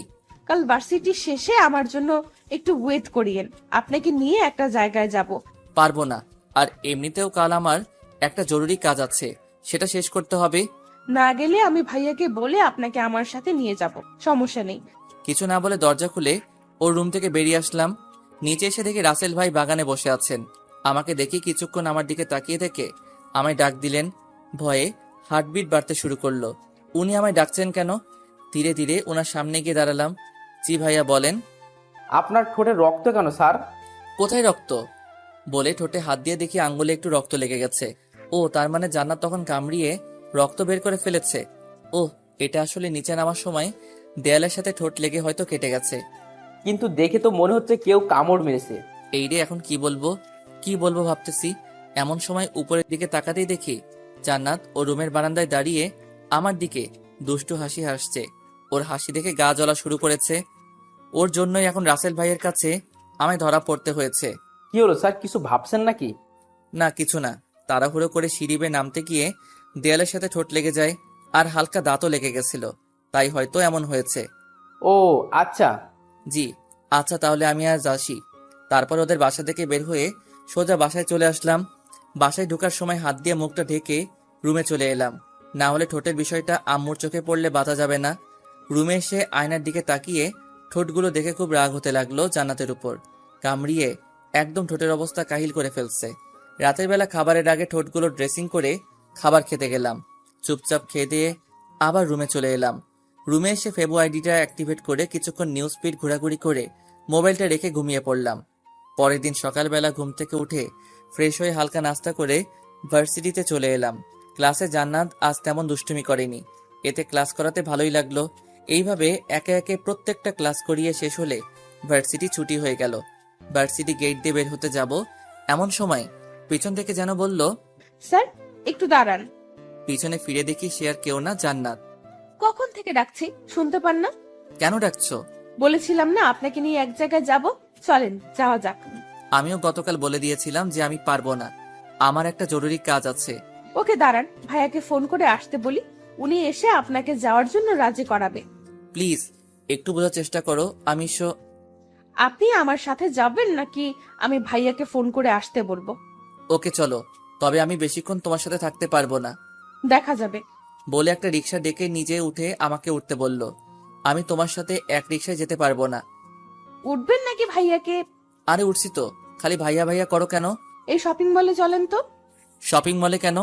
কাল ভার্সিটি শেষে আমার জন্য একটু ওয়েট করিয়েন, আপনাকে নিয়ে একটা জায়গায় যাব। পারবো না, আর এমনিতেও কাল আমার একটা জরুরি কাজ আছে, সেটা শেষ করতে হবে। না গেলে আমি ভাইয়াকে বলে আপনাকে আমার সাথে নিয়ে যাব, সমস্যা নেই। কিছু না বলে দরজা খুলে ওর রুম থেকে বেরিয়ে আসলাম। নিচে এসে দেখি রাসেল ভাই বাগানে বসে আছেন। আমাকে দেখি কিছুক্ষণ আমার দিকে তাকিয়ে থেকে আমায় ডাক দিলেন। ভয়ে হার্টবিট বাড়তে শুরু করলো। উনি আমায় ডাকছেন কেন? ধীরে ধীরে ওনার সামনে গিয়ে দাঁড়ালাম। জি ভাইয়া বলেন। আপনার ঠোঁটে রক্ত কেন স্যার? কোথায় রক্ত? বলে ঠোঁটে হাত দিয়ে দেখি আঙ্গুলে একটু রক্ত লেগে গেছে। ও, তার মানে জান্নাত তখন কামড়িয়ে রক্ত বের করে ফেলেছে। ও, এটা আসলে নিচে নামার সময় দেয়ালের সাথে ঠোঁট লেগে হয়তো কেটে গেছে। কিন্তু দেখে তো মনে হচ্ছে কেউ কামড় মেরেছে। এই রে, এখন কি বলবো ভাবতেছি। এমন সময় উপরের দিকে তাকাতেই দেখি জান্নাত ও রুমের বারান্দায় দাঁড়িয়ে আমার দিকে দুষ্টু হাসি হাসছে। ওর হাসি দেখে গা জ্বলা শুরু করেছে। ওর জন্যই এখন রাসেল ভাইয়ের কাছে আমায় ধরা পড়তে হয়েছে। কি হলো স্যার, কিছু ভাবছেন নাকি? না কিছু না, তাড়াহুড়ো করে সিঁড়ি বেয়ে নামতে গিয়ে দেয়ালের সাথে ঠোঁট লেগে যায় আর হালকা দাঁতও লেগে গেছিল, তাই হয়তো এমন হয়েছে। ও আচ্ছা। জি আচ্ছা, তাহলে আমি আজ আসি। তারপর ওদের বাসা থেকে বের হয়ে সোজা বাসায় চলে আসলাম। বাসায় ঢোকার সময় হাত দিয়ে মুখটা ঢেকে রুমে চলে এলাম, না হলে ঠোঁটের বিষয়টা আম্মুর চোখে পড়লে বাঁচা যাবে না। রুমে এসে আয়নার দিকে তাকিয়ে ঠোঁটগুলো দেখে খুব রাগ হতে লাগলো জান্নাতের উপর। কামড়িয়ে একদম ঠোঁটের অবস্থা কাহিল করে ফেলছে। রাতের বেলা খাবারের আগে ঠোঁটগুলো ড্রেসিং করে খাবার খেতে গেলাম। চুপচাপ খেয়ে দিয়ে আবার রুমে চলে এলাম। রুমে এসে ফেবো আইডিটা অ্যাক্টিভেট করে কিছুক্ষণ নিউজ ফিড ঘোরাঘুরি করে মোবাইলটা রেখে ঘুমিয়ে পড়লাম। পরের দিন সকালবেলা ঘুম থেকে উঠে ফ্রেশ হয়ে হালকা নাস্তা করে ভার্সিটিতে চলে এলাম। ক্লাসে জান্নাত আজ তেমন দুষ্টুমি করেনি, এতে ক্লাস করাতে ভালোই লাগলো। এইভাবে একে একে প্রত্যেকটা ক্লাস করিয়ে শেষ হলে ভার্সিটি ছুটি হয়ে গেল। ভার্সিটি গেট দিয়ে বের হতে যাব, এমন সময় পিছন থেকে যেন বলল, স্যার একটু দাঁড়ান। পিছনে ফিরে দেখি সে আর কেউ না, জান্নাত। কখন থেকে ডাকছি, শুনতে পান না? কেন ডাকছো? বলেছিলাম না আপনাকে নিয়ে এক জায়গায় যাব, চলেন যাওয়া যাক। আমিও গতকাল বলে দিয়েছিলাম যে আমি পারবো না, আমার একটা জরুরি কাজ আছে। ওকে দাঁড়ান, ভাইয়াকে ফোন করে আসতে বলি, উনি এসে আপনাকে যাওয়ার জন্য রাজি করাবে। প্লিজ একটু বোঝার চেষ্টা করো। আপনি আমার সাথে যাবেন নাকি আমি ভাইয়াকে ফোন করে আসতে বলবো? ওকে চলো, তবে আমি বেশিক্ষণ তোমার সাথে থাকতে পারবো না। দেখা যাবে। বলে একটা রিক্সা ডেকে নিজে উঠে আমাকে উঠতে বলল। আমি তোমার সাথে এক রিক্সায় যেতে পারবো না। উঠবেন নাকি ভাইয়াকে? আরে উঠছি তো, খালি ভাইয়া ভাইয়া করো কেন? এই শপিং মলে চলেন তো। শপিং মলে কেন?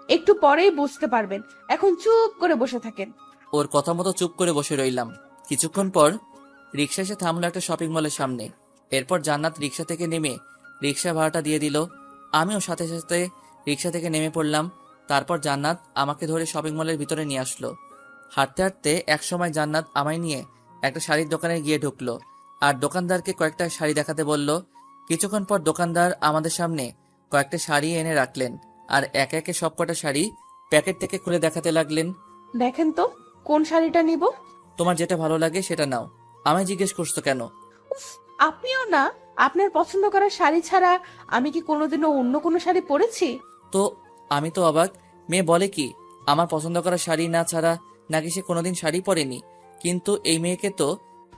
একটু পরেই বুঝতে পারবেন, এখন চুপ করে বসে থাকেন। ওর কথা মতো চুপ করে বসে রইলাম। কিছুক্ষণ পর রিক্সা এসে থামলো একটা শপিং মলের সামনে। এরপর জান্নাত রিক্সা থেকে নেমে রিক্সা ভাড়াটা দিয়ে দিল। আমিও সাথে সাথে রিক্সা থেকে নেমে পড়লাম। তারপর জান্নাত আমাকে ধরে শপিং মলের ভিতরে নিয়ে আসলো। হাঁটতে হাঁটতে একসময় জান্নাত আমায় নিয়ে একটা শাড়ির দোকানে গিয়ে ঢুকলো আর দোকানদারকে কয়েকটা শাড়ি দেখাতে বলল। কিছুক্ষণ পর দোকানদার আমাদের সামনে কয়েকটা শাড়ি এনে রাখলেন আর একে একে সবকটা শাড়ি প্যাকেট থেকে খুলে দেখাতে লাগলেন। দেখেন তো কোন শাড়িটা নিব। তোমার যেটা ভালো লাগে সেটা নাও। আমায় জিজ্ঞেস করছো কেন? উফ, আপনিও না, আপনার পছন্দ করা শাড়ি ছাড়া আমি কি কোনোদিনও অন্য কোনো শাড়ি পরেছি? তো আমি তো অবাক। মেয়ে বলে কি আমার পছন্দ করা শাড়ি না ছাড়া নাকি সে কোনোদিন শাড়ি পরেনি, কিন্তু এই মেয়েকে তো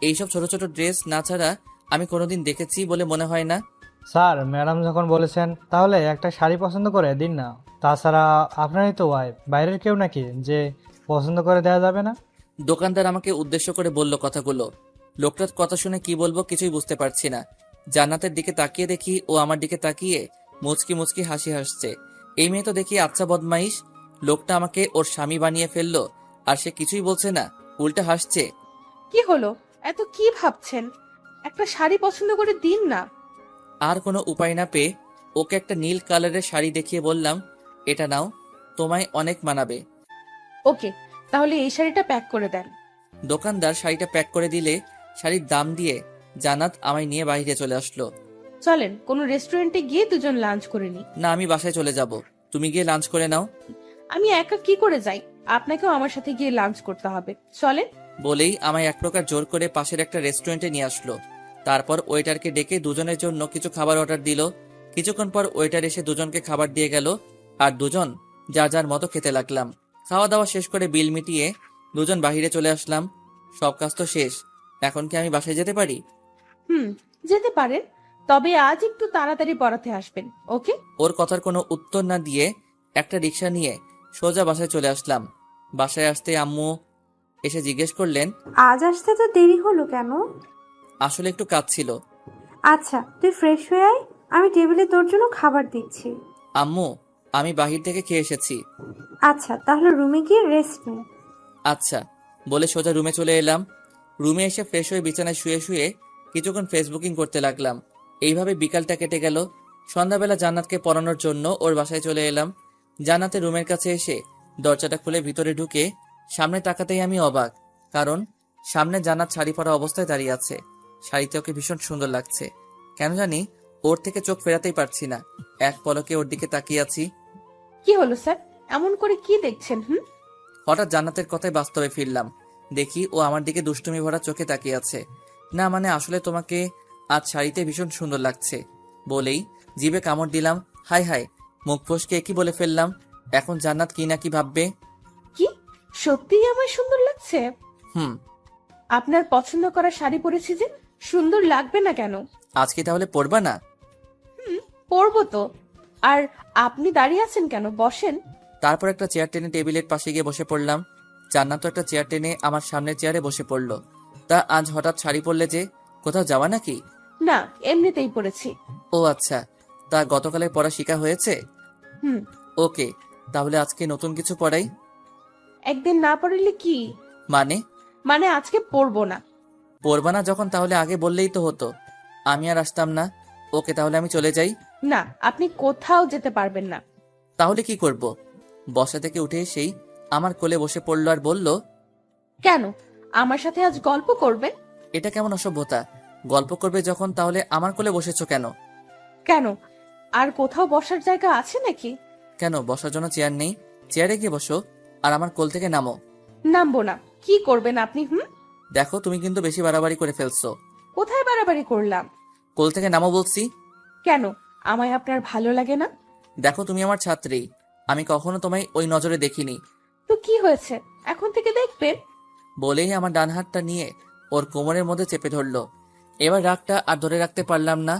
এইসব ছোট ছোট ড্রেস না ছাড়া আমি কোনোদিন দেখেছি বলে মনে হয় না। স্যার, ম্যাডাম যখন বলেছেন তাহলে একটা শাড়ি পছন্দ করে দিন না। তাছাড়া আপনারই তো ওয়াইফ, বাইরের কেউ নাকি যে পছন্দ করে দেওয়া যাবে না? দোকানদার আমাকে উদ্দেশ্য করে বলল কথাগুলো। লোকটার কথা শুনে কি বলবো কিছুই বুঝতে পারছি না। জান্নাতের দিকে তাকিয়ে দেখি ও আমার দিকে তাকিয়ে মুচকি মুচকি হাসি হাসছে। এই মেয়ে তো দেখি আচ্ছা বদমাইশ। লোকটা আমাকে ওর স্বামী বানিয়ে ফেললো আর সে কিছুই বলছে না, উল্টা হাসছে। কি হলো, এত কি ভাবছেন? একটা শাড়ি পছন্দ করে দিন না। আর কোনো উপায় না পেয়ে ওকে একটা নীল কালারের শাড়ি দেখিয়ে বললাম, এটা নাও, তোমায় অনেক মানাবে। ওকে, তাহলে এই শাড়িটা প্যাক করে দেন। দোকানদার শাড়িটা প্যাক করে দিলে শাড়ির দাম দিয়ে জান্নাত আমায় নিয়ে বাইরে চলে আসলো। চলেন কোনো রেস্টুরেন্টে গিয়ে দুজন লাঞ্চ করে নিই। না, আমি বাসায় চলে যাব, তুমি গিয়ে লাঞ্চ করে নাও। আমি একা কি করে যাই? আপনাকেও আমার সাথে গিয়ে লাঞ্চ করতে হবে, চলেন। বলেই আমায় এক প্রকার জোর করে পাশের একটা রেস্টুরেন্টে নিয়ে আসলো। তারপর ওয়েটারকে ডেকে দুজনের জন্য কিছু খাবার অর্ডার দিল। কিছুক্ষণ পর ওয়েটার এসে দুজনকে খাবার দিয়ে গেল আর দুজন যার যার মতো খেতে লাগলাম। খাওয়া দাওয়া শেষ করে বিল মিটিয়ে দুজন বাহিরে চলে আসলাম। সব কাজ তো শেষ, এখন কি আমি বাসায় যেতে পারি? যেতে পারেন, তবে আজ একটু তাড়াতাড়ি পড়াতে আসবেন, ওকে? ওর কথার কোনো উত্তর না দিয়ে একটা রিক্সা নিয়ে সোজা বাসায় চলে আসলাম। বাসায় আসতে আম্মু এসে জিজ্ঞেস করলেন, আজ আসতে তো দেরি হলো কেন? আসলে একটু কাজ ছিল। আচ্ছা, তুই ফ্রেশ হয়ে আয়, আমি টেবিলে তোর জন্য খাবার দিচ্ছি। আম্মু, আমি বাহির থেকে খেয়ে এসেছি। আচ্ছা, তাহলে রুমে গিয়ে রেস্ট নে। আচ্ছা বলে সোজা রুমে চলে এলাম। রুমে এসে ফ্রেশ হয়ে বিছানায় শুয়ে শুয়ে কিছুক্ষণ ফেসবুকিং করতে লাগলাম। এইভাবে বিকালটা কেটে গেল। সন্ধ্যাবেলা জান্নাতকে পড়ানোর জন্য ওর বাসায় চলে এলাম। জান্নাতের রুমের কাছে এসে দরজাটা খুলে ভিতরে ঢুকে সামনে তাকাতেই আমি অবাক, কারণ সামনে জান্নাত শাড়ি পরা অবস্থায় দাঁড়িয়ে আছে। শাড়িতে ওকে ভীষণ সুন্দর লাগছে, কেন জানি ওর থেকে চোখ ফেরাতেই পারছি না। এক পলকে ওর দিকে তাকিয়ে আছি। কি হলো স্যার? এমন করে কি দেখছেন? হঠাৎ জান্নাতের কথায় বাস্তবে ফিরলাম। দেখি ও আমার দিকে দুষ্টুমি ভরা চোখে তাকিয়ে আছে। না মানে আসলে তোমাকে আজ শাড়িতে ভীষণ সুন্দর লাগছে বলেই জিভে কামড় দিলাম। হাই হাই, মুখ ফসকে কি বলে ফেললাম। এখন জান্নাত কি না কি ভাববে। কি সত্যিই আমার সুন্দর লাগছে? হুম। আপনার পছন্দ করা শাড়ি পরেছি যে, সুন্দর লাগবে না কেন? আজকে তাহলে পরবা না? পরবো তো। আর আপনি দাঁড়িয়ে আছেন কেন? বসেন। তারপর একটা চেয়ার টেনে টেবিলের পাশে গিয়ে বসে পড়লাম। জান্নাত তো একটা চেয়ার টেনে আমার সামনের চেয়ারে বসে পড়লো। তা আজ হঠাৎ শাড়ি পরলে যে, কোথাও যাওয়া নাকি? না, এমনিতেই পরেছি। ও আচ্ছা, তা গতকালের পড়া শিখা হয়েছে? হুম। ওকে, তাহলে আজকে নতুন কিছু পড়াই। একদিন না পড়লে কি মানে? মানে আজকে পরবো না। পড়বা না যখন তাহলে আগে বললেই তো হতো, আমি আর আসতাম না। ওকে, তাহলে আমি চলে যাই। না, আপনি কোথাও যেতে পারবেন না। তাহলে কি করব? বসা থেকে উঠে এসেই আমার কোলে বসে পড়লো আর বলল, কেন? আমার সাথে আজ গল্প করবেন? এটা কেমন অসভ্যতা? গল্প করবে যখন তাহলে আমার কোলে বসেছো কেন? কেন? আর কোথাও বসার জায়গা আছে নাকি? কেন, বসার জন্য চেয়ার নেই? চেয়ারে গিয়ে বসো আর আমার কোল থেকে নামো। নামবো না। কি করবেন আপনি? দেখো, তুমি কিন্তু বেশি বাড়াবাড়ি করে ফেলছো। কোথায় বাড়াবাড়ি করলাম? কোল থেকে নামো বলছি। কেন? আমায় আপনার ভালো লাগে না? দেখো, তুমি আমার ছাত্রী, আমি কখনো তোমায় ওই নজরে দেখিনি। তো কি হয়েছে? এখন থেকে দেখবেন। বলেই আমার ডান হাতটা নিয়ে ওর কোমরের মধ্যে চেপে ধরলো। এবার রাগটা আর ধরে রাখতে পারলাম না।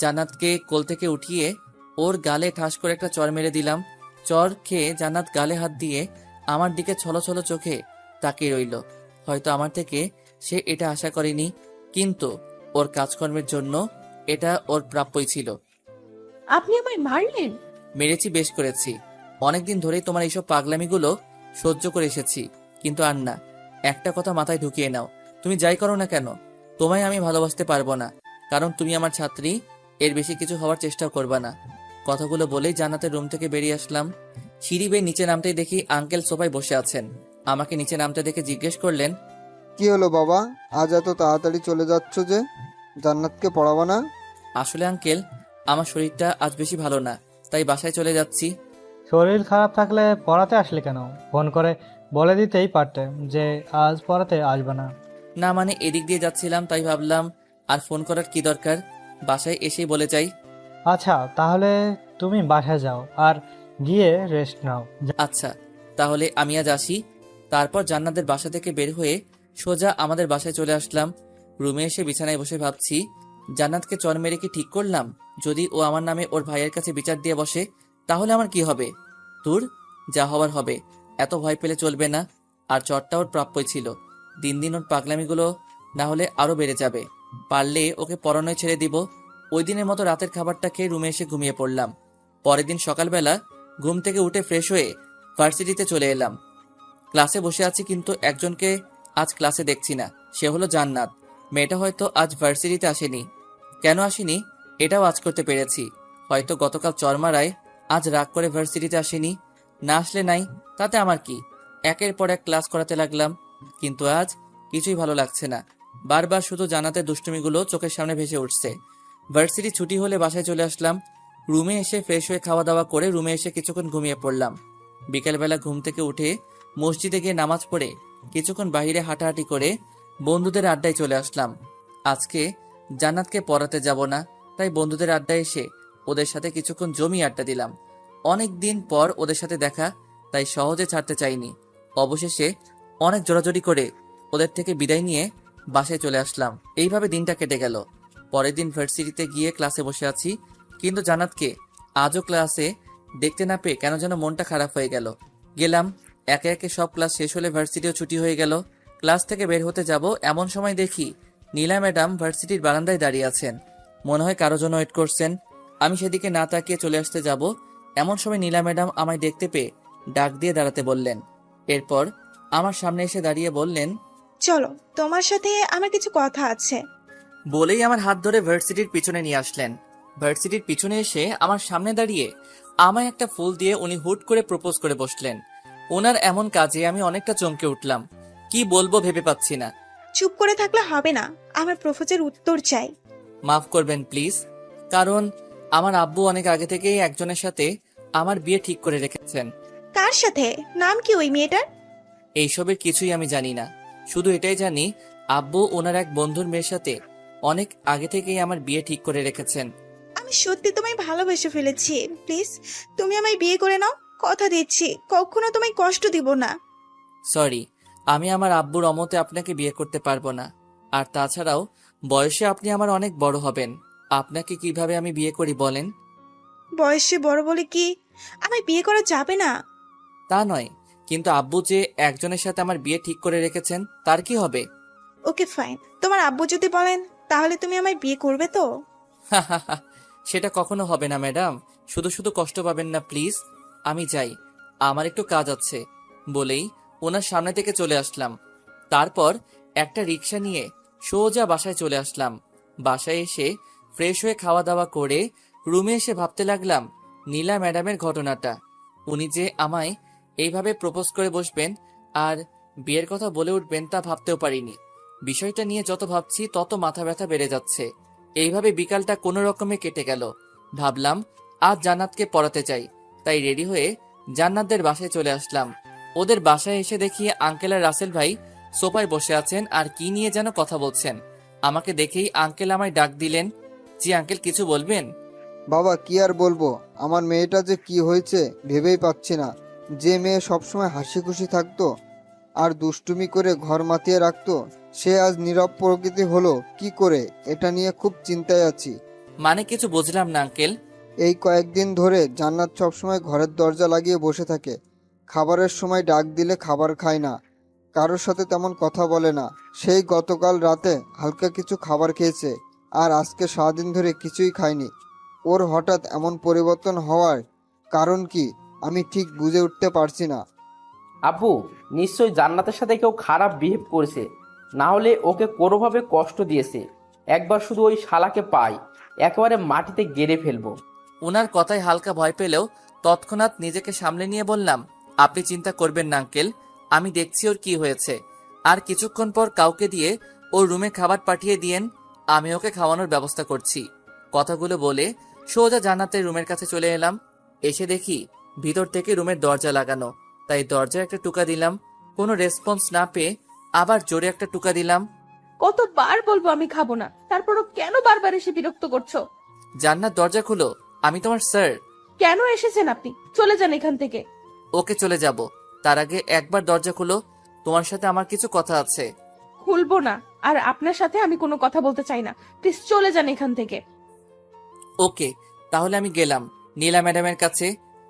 জান্নাতকে কোল থেকে উঠিয়ে ওর গালে ঠাস করে একটা চর মেরে দিলাম। চর খেয়ে জান্নাত গালে হাত দিয়ে আমার দিকে ছলো ছলো চোখে তাকিয়ে রইল। হয়তো আমার থেকে সে এটা আশা করেনি, কিন্তু ওর কাজকর্মের জন্য এটা ওর প্রাপ্যই ছিল। আপনি আমায় মারলেন? মেরেছি, বেশ করেছি। অনেকদিন ধরেই তোমার এইসব পাগলামিগুলো সহ্য করে এসেছি, কিন্তু আর না। একটা কথা মাথায় ঢুকিয়ে নাও, তুমি যাই করো না কেন, তোমায় আমি ভালোবাসতে পারবো না, কারণ তুমি আমার ছাত্রী। এর বেশি কিছু হওয়ার চেষ্টাও করবা না। কথাগুলো বলেই জান্নাতের রুম থেকে বেরিয়ে আসলাম। সিঁড়ি বেয়ে নিচে নামতেই দেখি আঙ্কেল সোফায় বসে আছেন। আমাকে নিচে নামতে দেখে জিজ্ঞেস করলেন, কি হলো বাবা, আজ এত তাড়াতাড়ি চলে যাচ্ছ যে? জান্নাতকে পড়াবা না? আসলে আঙ্কেল, আমার শরীরটা আজ বেশি ভালো না, তাই বাসায় চলে যাচ্ছি। শরীর খারাপ থাকলে পড়াতে আসলে কেন? ফোন করে বলে দিতেই পারতে যে আজ পড়াতে আসবে না। না মানে এদিক দিয়ে যাচ্ছিলাম, তাই ভাবলাম আর ফোন করার কি দরকার, বাসায় এসেই বলে যাই। আচ্ছা, তাহলে তুমি বাসায় যাও আর গিয়ে রেস্ট নাও। আচ্ছা, তাহলে আমি আজ আসি। তারপর জান্নাতের বাসা থেকে বের হয়ে সোজা আমাদের বাসায় চলে আসলাম। রুমে এসে বিছানায় বসে ভাবছি, জান্নাতকে চর মেরে কি ঠিক করলাম? যদি ও আমার নামে ওর ভাইয়ের কাছে বিচার দিয়ে বসে, তাহলে আমার কি হবে? দূর, যা হবার হবে। এত ভয় পেলে চলবে না। আর চরটা ওর প্রাপ্যই ছিল। দিন দিন ওর পাগলামিগুলো না হলে আরো বেড়ে যাবে। পারলে ওকে পড়ানোয় ছেড়ে দিব। ওই দিনের মতো রাতের খাবারটা খেয়ে রুমে এসে ঘুমিয়ে পড়লাম। পরের দিন সকালবেলা ঘুম থেকে উঠে ফ্রেশ হয়ে ভার্সিটিতে চলে এলাম। ক্লাসে বসে আছি, কিন্তু একজনকে আজ ক্লাসে দেখছি না। সে হলো জান্নাত। মেয়েটা হয়তো আজ ভার্সিটিতে আসেনি। কেন আসেনি এটাও আজ করতে পেরেছি। হয়তো গতকাল চরমারায় আজ রাগ করে ভার্সিটিতে আসেনি। না আসলে নাই, তাতে আমার কি। একের পর এক ক্লাস করাতে লাগলাম, কিন্তু আজ কিছুই ভালো লাগছে না। বারবার শুধু জান্নাতের দুষ্টুমিগুলো চোখের সামনে ভেসে উঠছে। ভার্সিটি ছুটি হলে বাসায় চলে আসলাম। রুমে এসে ফ্রেশ হয়ে খাওয়া দাওয়া করে রুমে এসে কিছুক্ষণ ঘুমিয়ে পড়লাম। বিকেলবেলা ঘুম থেকে উঠে মসজিদে গিয়ে নামাজ পড়ে কিছুক্ষণ বাইরে হাঁটাহাঁটি করে বন্ধুদের আড্ডায় চলে আসলাম। আজকে জান্নাতকে পড়াতে যাব না, তাই বন্ধুদের আড্ডায় এসে ওদের সাথে কিছুক্ষণ জমি আড্ডা দিলাম। অনেক দিন পর ওদের সাথে দেখা, তাই সহজে ছাড়তে চাইনি। অবশেষে অনেক জোরাজোরি করে ওদের থেকে বিদায় নিয়ে বাসায় চলে আসলাম। এইভাবে দিনটা কেটে গেল। পরের দিন ভার্সিটিতে গিয়ে ক্লাসে বসে আছি, কিন্তু জান্নাতকে আজও ক্লাসে দেখতে না পেয়ে কেন যেন মনটা খারাপ হয়ে গেল। গেলাম, একে একে সব ক্লাস শেষ হলে ভার্সিটিও ছুটি হয়ে গেল। ক্লাস থেকে বের হতে যাব, এমন সময় দেখি নীলা ম্যাডাম ভার্সিটির বারান্দায় দাঁড়িয়ে আছেন। মনে হয় কারো জন্য ওয়েট করছেন। আমি সেদিকে না তাকিয়ে চলে আসতে যাব, এমন সময় নীলা ম্যাডাম আমায় দেখতে পেয়ে ডাক দিয়ে দাঁড়াতে বললেন। এরপর আমার সামনে এসে দাঁড়িয়ে বললেন, চলো, তোমার সাথে আমার কিছু কথা আছে। বলেই আমার হাত ধরে ভার্সিটির পিছনে নিয়ে আসলেন। ভার্সিটির পিছনে এসে আমার সামনে দাঁড়িয়ে আমায় একটা ফুল দিয়ে উনি হুট করে প্রপোজ করে বসলেন। ওনার এমন কাজে আমি অনেকটা চমকে উঠলাম। কি বলবো ভেবে পাচ্ছি না। চুপ করে থাকলে হবে না, আমার প্রপোজের উত্তর চাই। মাফ করবেন প্লিজ, কারণ আমার আব্বু অনেক আগে থেকেই একজনের সাথে আমার বিয়ে ঠিক করে রেখেছেন। কার সাথে? নাম কি ওই মেয়েটার? এইসবের কিছুই আমি জানি না, শুধু এটাই জানি আব্বু ওনার এক বন্ধুর মেয়ের সাথে অনেক আগে থেকেই আমার বিয়ে ঠিক করে রেখেছেন। আমি সত্যি তোমায় ভালোবেসে ফেলেছি। প্লিজ তুমি আমায় বিয়ে করে নাও। কথা দিচ্ছি কখনো তোমায় কষ্ট দিব না। সরি, আমি আমার আব্বুর অমতে আপনাকে বিয়ে করতে পারবো না। আর তাছাড়াও বয়সে আপনি আমার অনেক বড় হবেন। আপনাকে কিভাবে আমি বিয়ে করি বলেন? বয়সে বড় বলে কি আমায় বিয়ে করা যাবে না? তা নয়, কিন্তু আব্বু যে একজনের সাথে আমার বিয়ে ঠিক করে রেখেছেন তার কি হবে? ওকে ফাইন, তোমার আব্বু যদি বলেন তাহলে তুমি আমায় বিয়ে করবে তো? সেটা কখনো হবে না ম্যাডাম, শুধু শুধু কষ্ট পাবেন না প্লিজ। আমি যাই, আমার একটু কাজ আছে বলেই ওনার সামনে থেকে চলে আসলাম। তারপর একটা রিক্সা নিয়ে সোজা বাসায় চলে আসলাম। বাসায় এসে ফ্রেশ হয়ে খাওয়া দাওয়া করে রুমে এসে ভাবতে লাগলাম নীলা ম্যাডামের ঘটনাটা। উনি যে আমায় এইভাবে প্রপোজ করে বসবেন আর বিয়ের কথা বলে উঠবেন তা ভাবতেও পারিনি। বিষয়টা নিয়ে যত ভাবছি তত মাথা ব্যথা বেড়ে যাচ্ছে। এইভাবে বিকালটা কোনো রকমে কেটে গেল। ভাবলাম আজ জান্নাতকে পড়াতে চাই, তাই রেডি হয়ে জান্নাতদের বাসায় চলে আসলাম। ওদের বাসায় এসে দেখি আঙ্কেল আর রাসেল ভাই সোফায় বসে আছেন আর কি নিয়ে যেন কথা বলছেন। আমাকে দেখেই আঙ্কেল আমায় ডাক দিলেন। জি আঙ্কেল, কিছু বলবেন? বাবা কি আর বলবো, আমার মেয়েটা যে কি হয়েছে ভেবেই পাচ্ছি না। যে মেয়ে সবসময় হাসি খুশি থাকতো আর দুষ্টুমি করে ঘর মাতিয়ে রাখতো, সে আজ নীরব প্রকৃতি হলো কি করে, এটা নিয়ে খুব চিন্তায় আছি। মানে কিছু বুঝলাম না আঙ্কেল। এই কয়েকদিন ধরে জান্নাত সবসময় ঘরের দরজা লাগিয়ে বসে থাকে। খাবারের সময় ডাক দিলে খাবার খায় না, কারোর সাথে তেমন কথা বলে না। সেই গতকাল রাতে হালকা কিছু খাবার খেয়েছে আর আজকে সারাদিন ধরে কিছুই খায়নি। ওর হঠাৎ এমন পরিবর্তন হওয়ার কারণ কি আমি ঠিক বুঝে উঠতে পারছি না। আব্বু, নিশ্চয়ই জান্নাতের সাথে কেউ খারাপ বিহেভ করেছে, না হলে ওকে কোনোভাবে কষ্ট দিয়েছে। একবার শুধু ওই শালাকে পাই, একেবারে মাটিতে গেড়ে ফেলবো। ওনার কথায় হালকা ভয় পেলেও তৎক্ষণাৎ নিজেকে সামলে নিয়ে বললাম, আপনি চিন্তা করবেন না আঙ্কেল, আমি দেখছি ওর কি হয়েছে। আর কিছুক্ষণ পর কাউকে দিয়ে ওর রুমে খাবার পাঠিয়ে দিয়েন, আমি ওকে খাওয়ানোর ব্যবস্থা করছি। কথাগুলো বলে সোজা জান্নাতের রুমের কাছে চলে এলাম। এসে দেখি ভিতর থেকে রুমের দরজা লাগানো, তাই দরজায় একটা টুকা দিলাম। কোনো রেসপন্স না পেয়ে আবার জোরে একটা টুকা দিলাম। কতবার বলবো আমি খাবো না, তারপরও কেন বারবার এসে বিরক্ত করছো? জান্নাত দরজা খুলো, আমি তোমার স্যার। কেন এসেছেন আপনি? চলে যান এখান থেকে। ওকে চলে যাব, তার আগে একবার দরজা খুলো, তোমার সাথে আমার কিছু কথা আছে। খুলবো না, আর আপনার সাথে আমি কোনো কথা বলতে চাই না। প্লিজ চলে যান এখান থেকে। ওকে, তাহলে আমি গেলাম নীলা ম্যাডামের কাছে।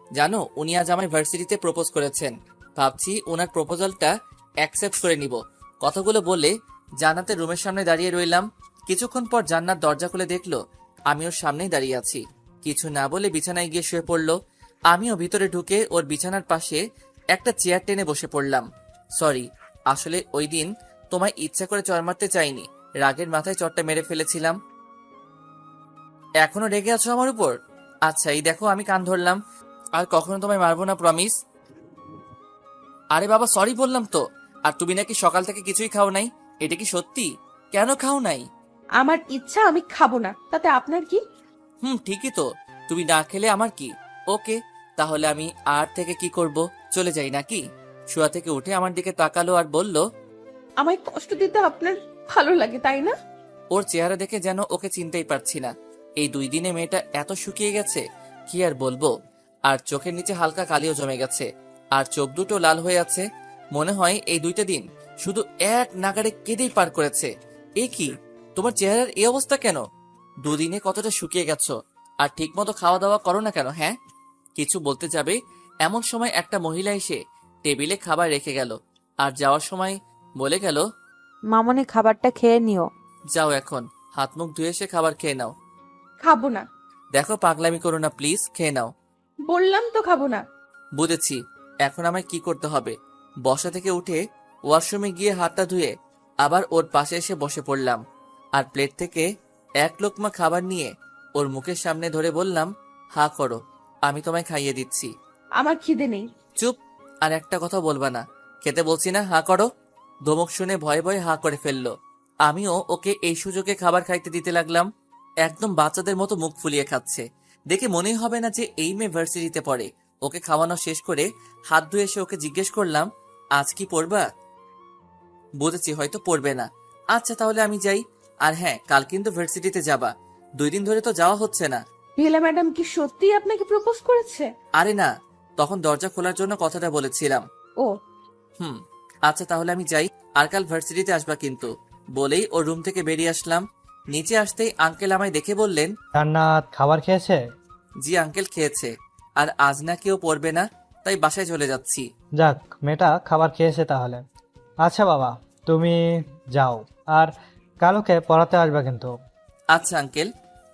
জানো, উনি আজ আমার ভার্সিটিতে প্রপোজ করেছেন। ভাবছি ওনার প্রপোজালটা অ্যাকসেপ্ট করে নিব। কথাগুলো বলে জান্নাতের রুমের সামনে দাঁড়িয়ে রইলাম। কিছুক্ষণ পর জান্নাত দরজা খুলে দেখলো আমি ওর সামনেই দাঁড়িয়ে আছি। কিছু না বলে বিছানায় গিয়ে শুয়ে পড়লো। আমিও ভিতরে ঢুকে ওর বিছানার পাশে একটা চেয়ার টেনে বসে পড়লাম। সরি, আসলে ওই দিন তোমায় ইচ্ছা করে চড় মারতে চাইনি, রাগের মাথায় চড়টা মেরে ফেলেছিলাম। এখনো রেগে আছো আমার উপর? আচ্ছা, এই দেখো আমি কান ধরলাম, আর কখনো তোমায় মারবো না, প্রমিস। আরে বাবা, সরি বললাম তো। আর তুমি নাকি সকাল থেকে কিছুই খাও নাই, এটা কি সত্যি? কেন খাও নাই? আমার ইচ্ছা, আমি খাবো না, তাতে আপনার কি? ঠিকই তো, তুমি না খেলে আমার কি। ওকে, তাহলে আমি আর থেকে কি করব, চলে যাই নাকি? শোয়া থেকে উঠে আমার দিকে তাকালো আর বলল, আমায় কষ্ট দিতে আপনার ভালো লাগে তাই না? ওর চেহারা দেখে যেন ওকে চিনতেই পারছি না। এই 2 দিনে মেয়েটা এত শুকিয়ে গেছে, কি আর বলবো। আর চোখের নিচে হালকা কালিও জমে গেছে, আর চোখ দুটো লাল হয়ে আছে। মনে হয় এই 2টা দিন শুধু এক নাগাড়ে কেঁদেই পার করেছে। এ কি, তোমার চেহারার এই অবস্থা কেন? 2 দিনে কতটা শুকিয়ে গেছো, আর ঠিক মতো খাওয়া দাওয়া করো না কেন? হ্যাঁ, কিছু বলতে যাবে এমন সময় একটা মহিলা এসে টেবিলে খাবার রেখে গেল, আর যাওয়ার সময় বলে গেল, মামনি খাবারটা খেয়ে নিও। যাও, এখন হাত মুখ ধুয়ে এসে খাবার খেয়ে নাও। খাবো না। দেখো, পাগলামি করো না প্লিজ, খেয়ে নাও। বললাম তো খাবো না। বুঝেছি, এখন আমায় কি করতে হবে। বসা থেকে উঠে ওয়াশরুমে গিয়ে হাতটা ধুয়ে আবার ওর পাশে এসে বসে পড়লাম, আর প্লেট থেকে এক লোকমা খাবার নিয়ে ওর মুখের সামনে ধরে বললাম, হা করো, আমি তোমায় খাইয়ে দিচ্ছি। আমার খিদে নেই। চুপ, আর একটা কথা বলবা না। খেতে বলছি না, হা করো। ধমক শুনে ভয়ে ভয়ে হা করে ফেললো। আমিও ওকে এই সুযোগে খাবার খাইতে দিতে লাগলাম। একদম বাচ্চাদের মতো মুখ ফুলিয়ে খাচ্ছে। দেখে মনেই হবে না যে এই মেয়ে ভার্সিটিতে পড়ে। ওকে খাওয়ানো শেষ করে হাত ধুয়ে এসে ওকে জিজ্ঞেস করলাম, আজ কি পড়বা? বুঝেছি হয়তো পড়বে না। আচ্ছা তাহলে আমি যাই। আর হ্যাঁ, কাল কিন্তু ভার্সিটিতে যাবা। 2 দিন ধরে তো যাওয়া হচ্ছে না। বেলা ম্যাডাম কি সত্যিই আপনাকে প্রপোজ করেছে? আরে না, তখন দরজা খোলার জন্য কথাটা বলেছিলাম। ও, আচ্ছা তাহলে আমি যাই, আর কাল ভার্সিটিতে আসবা কিন্তু। বলেই ওর রুম থেকে বেরিয়ে আসলাম। নিচে আসতেই আঙ্কেল আমায় দেখে বললেন, জান্নাত খাবার খেয়েছে? জি আঙ্কেল, খেয়েছে। আর আজ না কেউ পড়বে না, তাই বাসায় চলে যাচ্ছি। যাক, মেয়েটা খাবার খেয়েছে তাহলে। আচ্ছা বাবা, তুমি যাও, আর কালকে পড়াতে আসবে কিন্তু। আচ্ছা আঙ্কেল।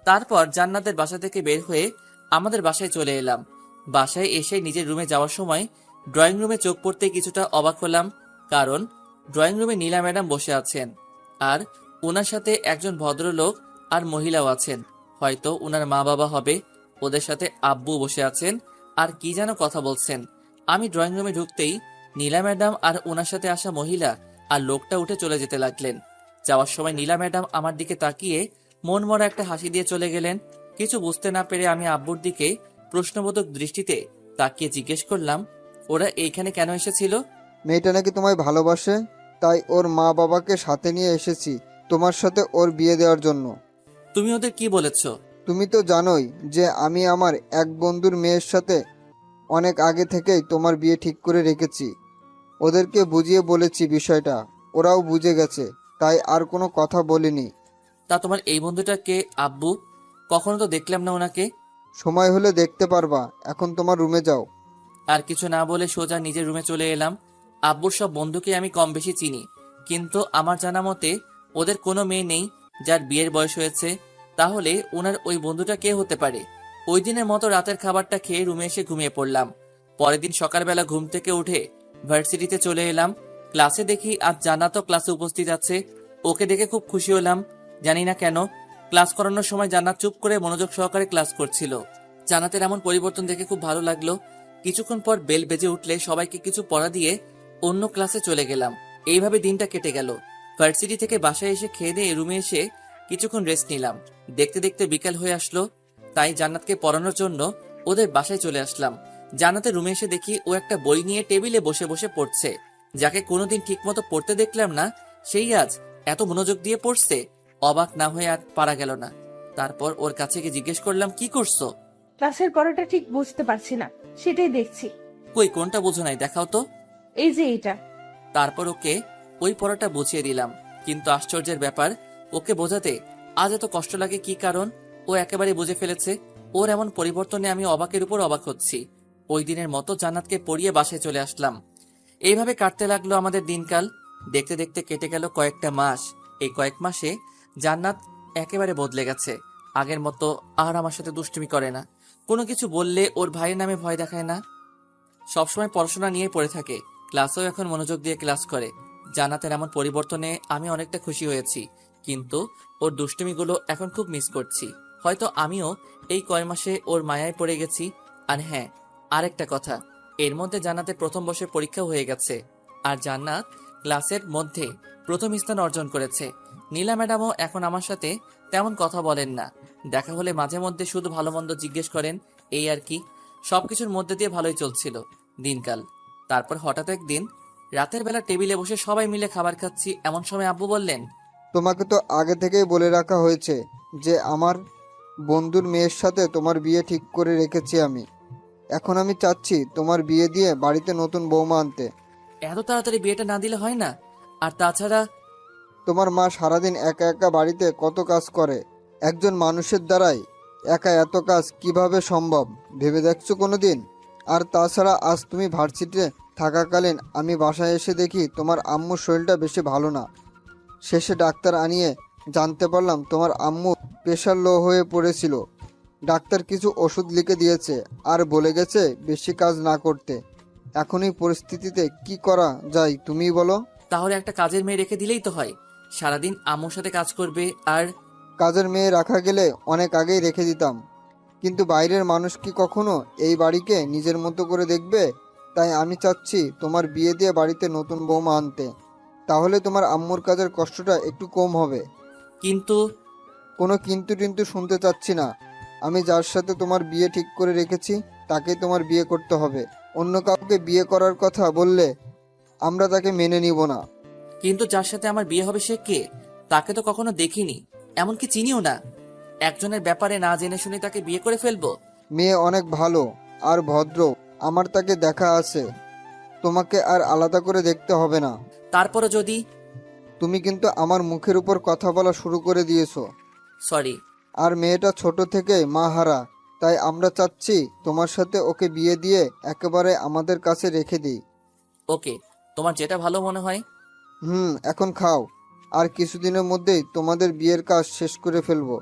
তারপর জান্নাতের বাসা থেকে বের হয়ে আমাদের বাসায় চলে এলাম। বাসায় এসে নিজের রুমে যাওয়ার সময় ড্রয়িং রুমে চোখ পড়তে কিছুটা অবাক হলাম, কারণ ড্রয়িং রুমে নীলা ম্যাডাম বসে আছেন, আর ওনার সাথে একজন ভদ্রলোক আর মহিলাও আছেন। হয়তো ওনার মা বাবা হবে। ওদের সাথে আব্বু বসে আছেন আর কি যেন কথা বলছেন। আমি ড্রয়িং রুমে ঢুকতেই নীলা ম্যাডাম আর ওনার সাথে আসা মহিলা আর লোকটা উঠে চলে যেতে লাগলেন। যাওয়ার সময় নীলা ম্যাডাম আমার দিকে তাকিয়ে মন মরা একটা হাসি দিয়ে চলে গেলেন। কিছু বুঝতে না পেরে আমি আব্বুর দিকে প্রশ্নবোধক দৃষ্টিতে তাকিয়ে জিজ্ঞেস করলাম, ওরা এইখানে কেন এসেছিল? মেয়েটা নাকি তোমায় ভালোবাসে, তাই ওর মা বাবাকে সাথে নিয়ে এসেছি তোমার সাথে ওর বিয়ে দেওয়ার জন্য। তুমি ওদের কি বলেছো? তুমি তো জানোই যে আমি আমার এক বন্ধুর মেয়ের সাথে অনেক আগে থেকেই তোমার বিয়ে ঠিক করে রেখেছি। ওদেরকে বুঝিয়ে বলেছি বিষয়টা, ওরাও বুঝে গেছে, তাই আর কোনো কথা বলিনি। তা তোমার এই বন্ধুটা কে আব্বু? কখনো তো দেখলাম না ওনাকে। সময় হলে দেখতে পারবা, এখন তোমার রুমে যাও। আর কিছু না বলে সোজা নিজের রুমে চলে এলাম। আব্বুর সব বন্ধুকে আমি কম বেশি চিনি, কিন্তু আমার জানা মতে ওদের কোনো মেয়ে নেই যার বিয়ের বয়স হয়েছে। তাহলে ওনার ওই বন্ধুটা কে হতে পারে? ওই দিনের মতো রাতের খাবারটা খেয়ে রুমে এসে ঘুমিয়ে পড়লাম। পরের দিন সকালবেলা ঘুম থেকে উঠে ভার্সিটিতে চলে এলাম। ক্লাসে দেখি আজ জান্নাতও ক্লাসে উপস্থিত আছে। ওকে দেখে খুব খুশি হলাম। জানি না কেন ক্লাস করানোর সময় জান্নাত চুপ করে মনোযোগ সহকারে ক্লাস করছিল। জান্নাতের এমন পরিবর্তন দেখে খুব ভালো লাগলো। কিছুক্ষণ পর বেল বেজে উঠলে সবাইকে কিছু পড়া দিয়ে অন্য ক্লাসে চলে গেলাম। এইভাবে দিনটা কেটে গেল। ভার্সিটি থেকে বাসায় এসে খেয়ে দিয়ে রুমে এসে কিছুক্ষণ রেস্ট নিলাম। দেখতে দেখতে বিকাল হয়ে আসলো, তাই জান্নাতকে পড়ানোর জন্য ওদের বাসায় চলে আসলাম। জান্নাতের রুমে এসে দেখি ও একটা বই নিয়ে টেবিলে বসে বসে পড়ছে। যাকে কোনোদিন ঠিকমতো পড়তে দেখলাম না, সেই আজ এত মনোযোগ দিয়ে পড়ছে। অবাক না হয়ে আর পারা গেল না। তারপর ওর কাছে গিয়ে জিজ্ঞেস করলাম, কি করছো? ক্লাসের পড়াটা ঠিক বুঝতে পারছি না, সেটাই দেখছি। কই কোনটা বোঝো নাই, দেখাও তো। এই যে এটা। তারপর ওকে ওই পড়াটা বুঝিয়ে দিলাম, কিন্তু আশ্চর্যের ব্যাপার, ওকে বোঝাতে আজ এত কষ্ট লাগে কি কারণ? ও একেবারে বুঝে ফেলেছে। ওর এমন পরিবর্তনে আমি অবাকের উপর অবাক হচ্ছি। ওই দিনের মতো জান্নাতকে পড়িয়ে বাসায় চলে আসলাম। এইভাবে কাটতে লাগলো আমাদের দিনকাল। দেখতে দেখতে কেটে গেল কয়েকটা মাস। এই কয়েক মাসে জান্নাত একেবারে বদলে গেছে। আগের মতো আর আমার সাথে দুষ্টুমি করে না। কোনো কিছু বললে ওর ভাইয়ের নামে ভয় দেখায় না। সবসময় পড়াশোনা নিয়ে পড়ে থাকে। ক্লাসেও এখন মনোযোগ দিয়ে ক্লাস করে। জান্নাতের এমন পরিবর্তনে আমি অনেকটা খুশি হয়েছি, কিন্তু ওর দুষ্টুমিগুলো এখন খুব মিস করছি। হয়তো আমিও এই কয় মাসে ওর মায়ায় পড়ে গেছি। আর হ্যাঁ, আরেকটা কথা, এর মধ্যে জান্নাতের প্রথম বর্ষের পরীক্ষাও হয়ে গেছে, আর জান্নাত ক্লাসের মধ্যে প্রথম স্থান অর্জন করেছে। নীলা ম্যাডামও এখন আমার সাথে তেমন কথা বলেন না। দেখা হলে মাঝে মধ্যে শুধু ভালো মন্দ জিজ্ঞেস করেন, এই আর কি। সবকিছুর মধ্যে দিয়ে ভালোই চলছিল দিনকাল। তারপর হঠাৎ একদিন রাতের বেলা টেবিলে বসে সবাই মিলে খাবার খাচ্ছি, এমন সময় আব্বু বললেন, তোমাকে তো আগে থেকেই বলে রাখা হয়েছে যে আমার বন্ধুর মেয়ের সাথে তোমার বিয়ে ঠিক করে রেখেছি আমি। এখন আমি চাচ্ছি তোমার বিয়ে দিয়ে বাড়িতে নতুন বৌমা আনতে। এত তাড়াতাড়ি বিয়েটা না দিলে হয় না? আর তাছাড়া তোমার মা সারাদিন একা একা বাড়িতে কত কাজ করে, একজন মানুষের দ্বারাই একা এত কাজ কিভাবে সম্ভব ভেবে দেখছো কোনোদিন? আর তাছাড়া আজ তুমি ভার্সিটিতে থাকাকালীন আমি বাসায় এসে দেখি তোমার আম্মুর শরীরটা বেশি ভালো না। শেষে ডাক্তার আনিয়ে জানতে পারলাম তোমার আম্মু প্রেশার লো হয়ে পড়েছিল। ডাক্তার কিছু ওষুধ লিখে দিয়েছে আর বলে গেছে বেশি কাজ না করতে। এখন এই পরিস্থিতিতে কি করা যায় তুমিই বলো? তাহলে একটা কাজের মেয়ে রেখে দিলেই তো হয়, সারাদিন আম্মুর সাথে কাজ করবে। আর কাজের মেয়ে রাখা গেলে অনেক আগেই রেখে দিতাম, কিন্তু বাইরের মানুষ কি কখনো এই বাড়িকে নিজের মতো করে দেখবে? তাই আমি চাচ্ছি তোমার বিয়ে দিয়ে বাড়িতে নতুন বৌমা আনতে। তাহলে তোমার আম্মুর কাজের কষ্টটা একটু কম হবে। কিন্তু কোনো কিন্তু শুনতে চাচ্ছি না। আমি যার সাথে তোমার বিয়ে ঠিক করে রেখেছি তাকেই তোমার বিয়ে করতে হবে। অন্য কাউকে বিয়ে করার কথা বললে আমরা তাকে মেনে নিব না। কিন্তু যার সাথে আমার বিয়ে হবে সে কে? তাকে তো কখনো দেখিনি, এমনকি চিনিও না। একজনের ব্যাপারে না জেনে শুনে তাকে বিয়ে করে ফেলবো? মেয়ে অনেক ভালো আর ভদ্র, আমার তাকে দেখা আছে, তোমাকে আর আলাদা করে দেখতে হবে না। তারপরও যদি... তুমি কিন্তু আমার মুখের উপর কথা বলা শুরু করে দিয়েছো। সরি। আর মেয়েটা ছোট থেকে মা হারা, তাই আমরা চাচ্ছি তোমার সাথে ওকে বিয়ে দিয়ে একেবারে আমাদের কাছে রেখে দিই। ওকে, তোমার যেটা ভালো মনে হয়। এখন খাও, আর কিছুদিনের মধ্যেই তোমাদের বিয়ের কাজ শেষ করে ফেলবো।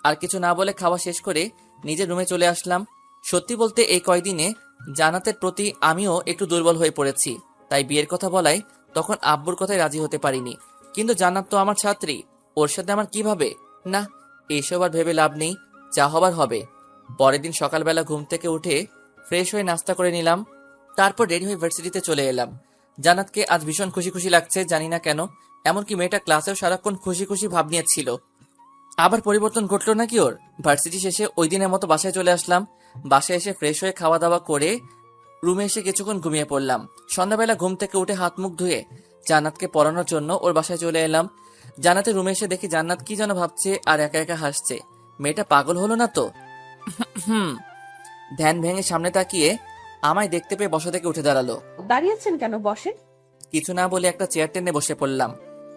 আর কিছু না বলে খাওয়া শেষ করে নিজের রুমে চলে আসলাম। সত্যি বলতে এই কয়দিনে জান্নাতের প্রতি আমিও একটু দুর্বল হয়ে পড়েছি, তাই বিয়ের কথা বলায় তখন আব্বুর কথায় রাজি হতে পারিনি। কিন্তু জান্নাত তো আমার ছাত্রী, ওর সাথে আমার কিভাবে? না, এইসব আর ভেবে লাভ নেই, যা হবার হবে। পরের দিন সকালবেলা ঘুম থেকে উঠে ফ্রেশ হয়ে নাস্তা করে নিলাম, তারপর রেডি হয়ে ভার্সিটিতে চলে এলাম। জান্নাতকে আজ ভীষণ খুশি খুশি লাগছে, জানি না কেন। এমনকি মেয়েটা ক্লাসেও সারাক্ষণ খুশি খুশি ভাব নিয়েছিল। আবার পরিবর্তন ঘটলো নাকি ওর? ভার্সিটি শেষে ওই দিনের মতো বাসায় চলে আসলাম। বাসায় এসে ফ্রেশ হয়ে খাওয়া দাওয়া করে রুমে এসে কিছুক্ষণ ঘুমিয়ে পড়লাম। সন্ধ্যাবেলা ঘুম থেকে উঠে হাত মুখ ধুয়ে জান্নাতকে পড়ানোর জন্য ওর বাসায় চলে এলাম। জান্নাতের রুমে এসে দেখি জান্নাত কি যেন ভাবছে আর একা একা হাসছে। মেয়েটা পাগল হলো না তো? ধ্যান ভেঙে সামনে তাকিয়ে আমায় দেখতে পেয়ে বসা থেকে উঠে দাঁড়ালো। দাঁড়িয়েছেন কেন, বসেন। কিছু না বলে একটা চেয়ার টেনে বসে পড়লাম।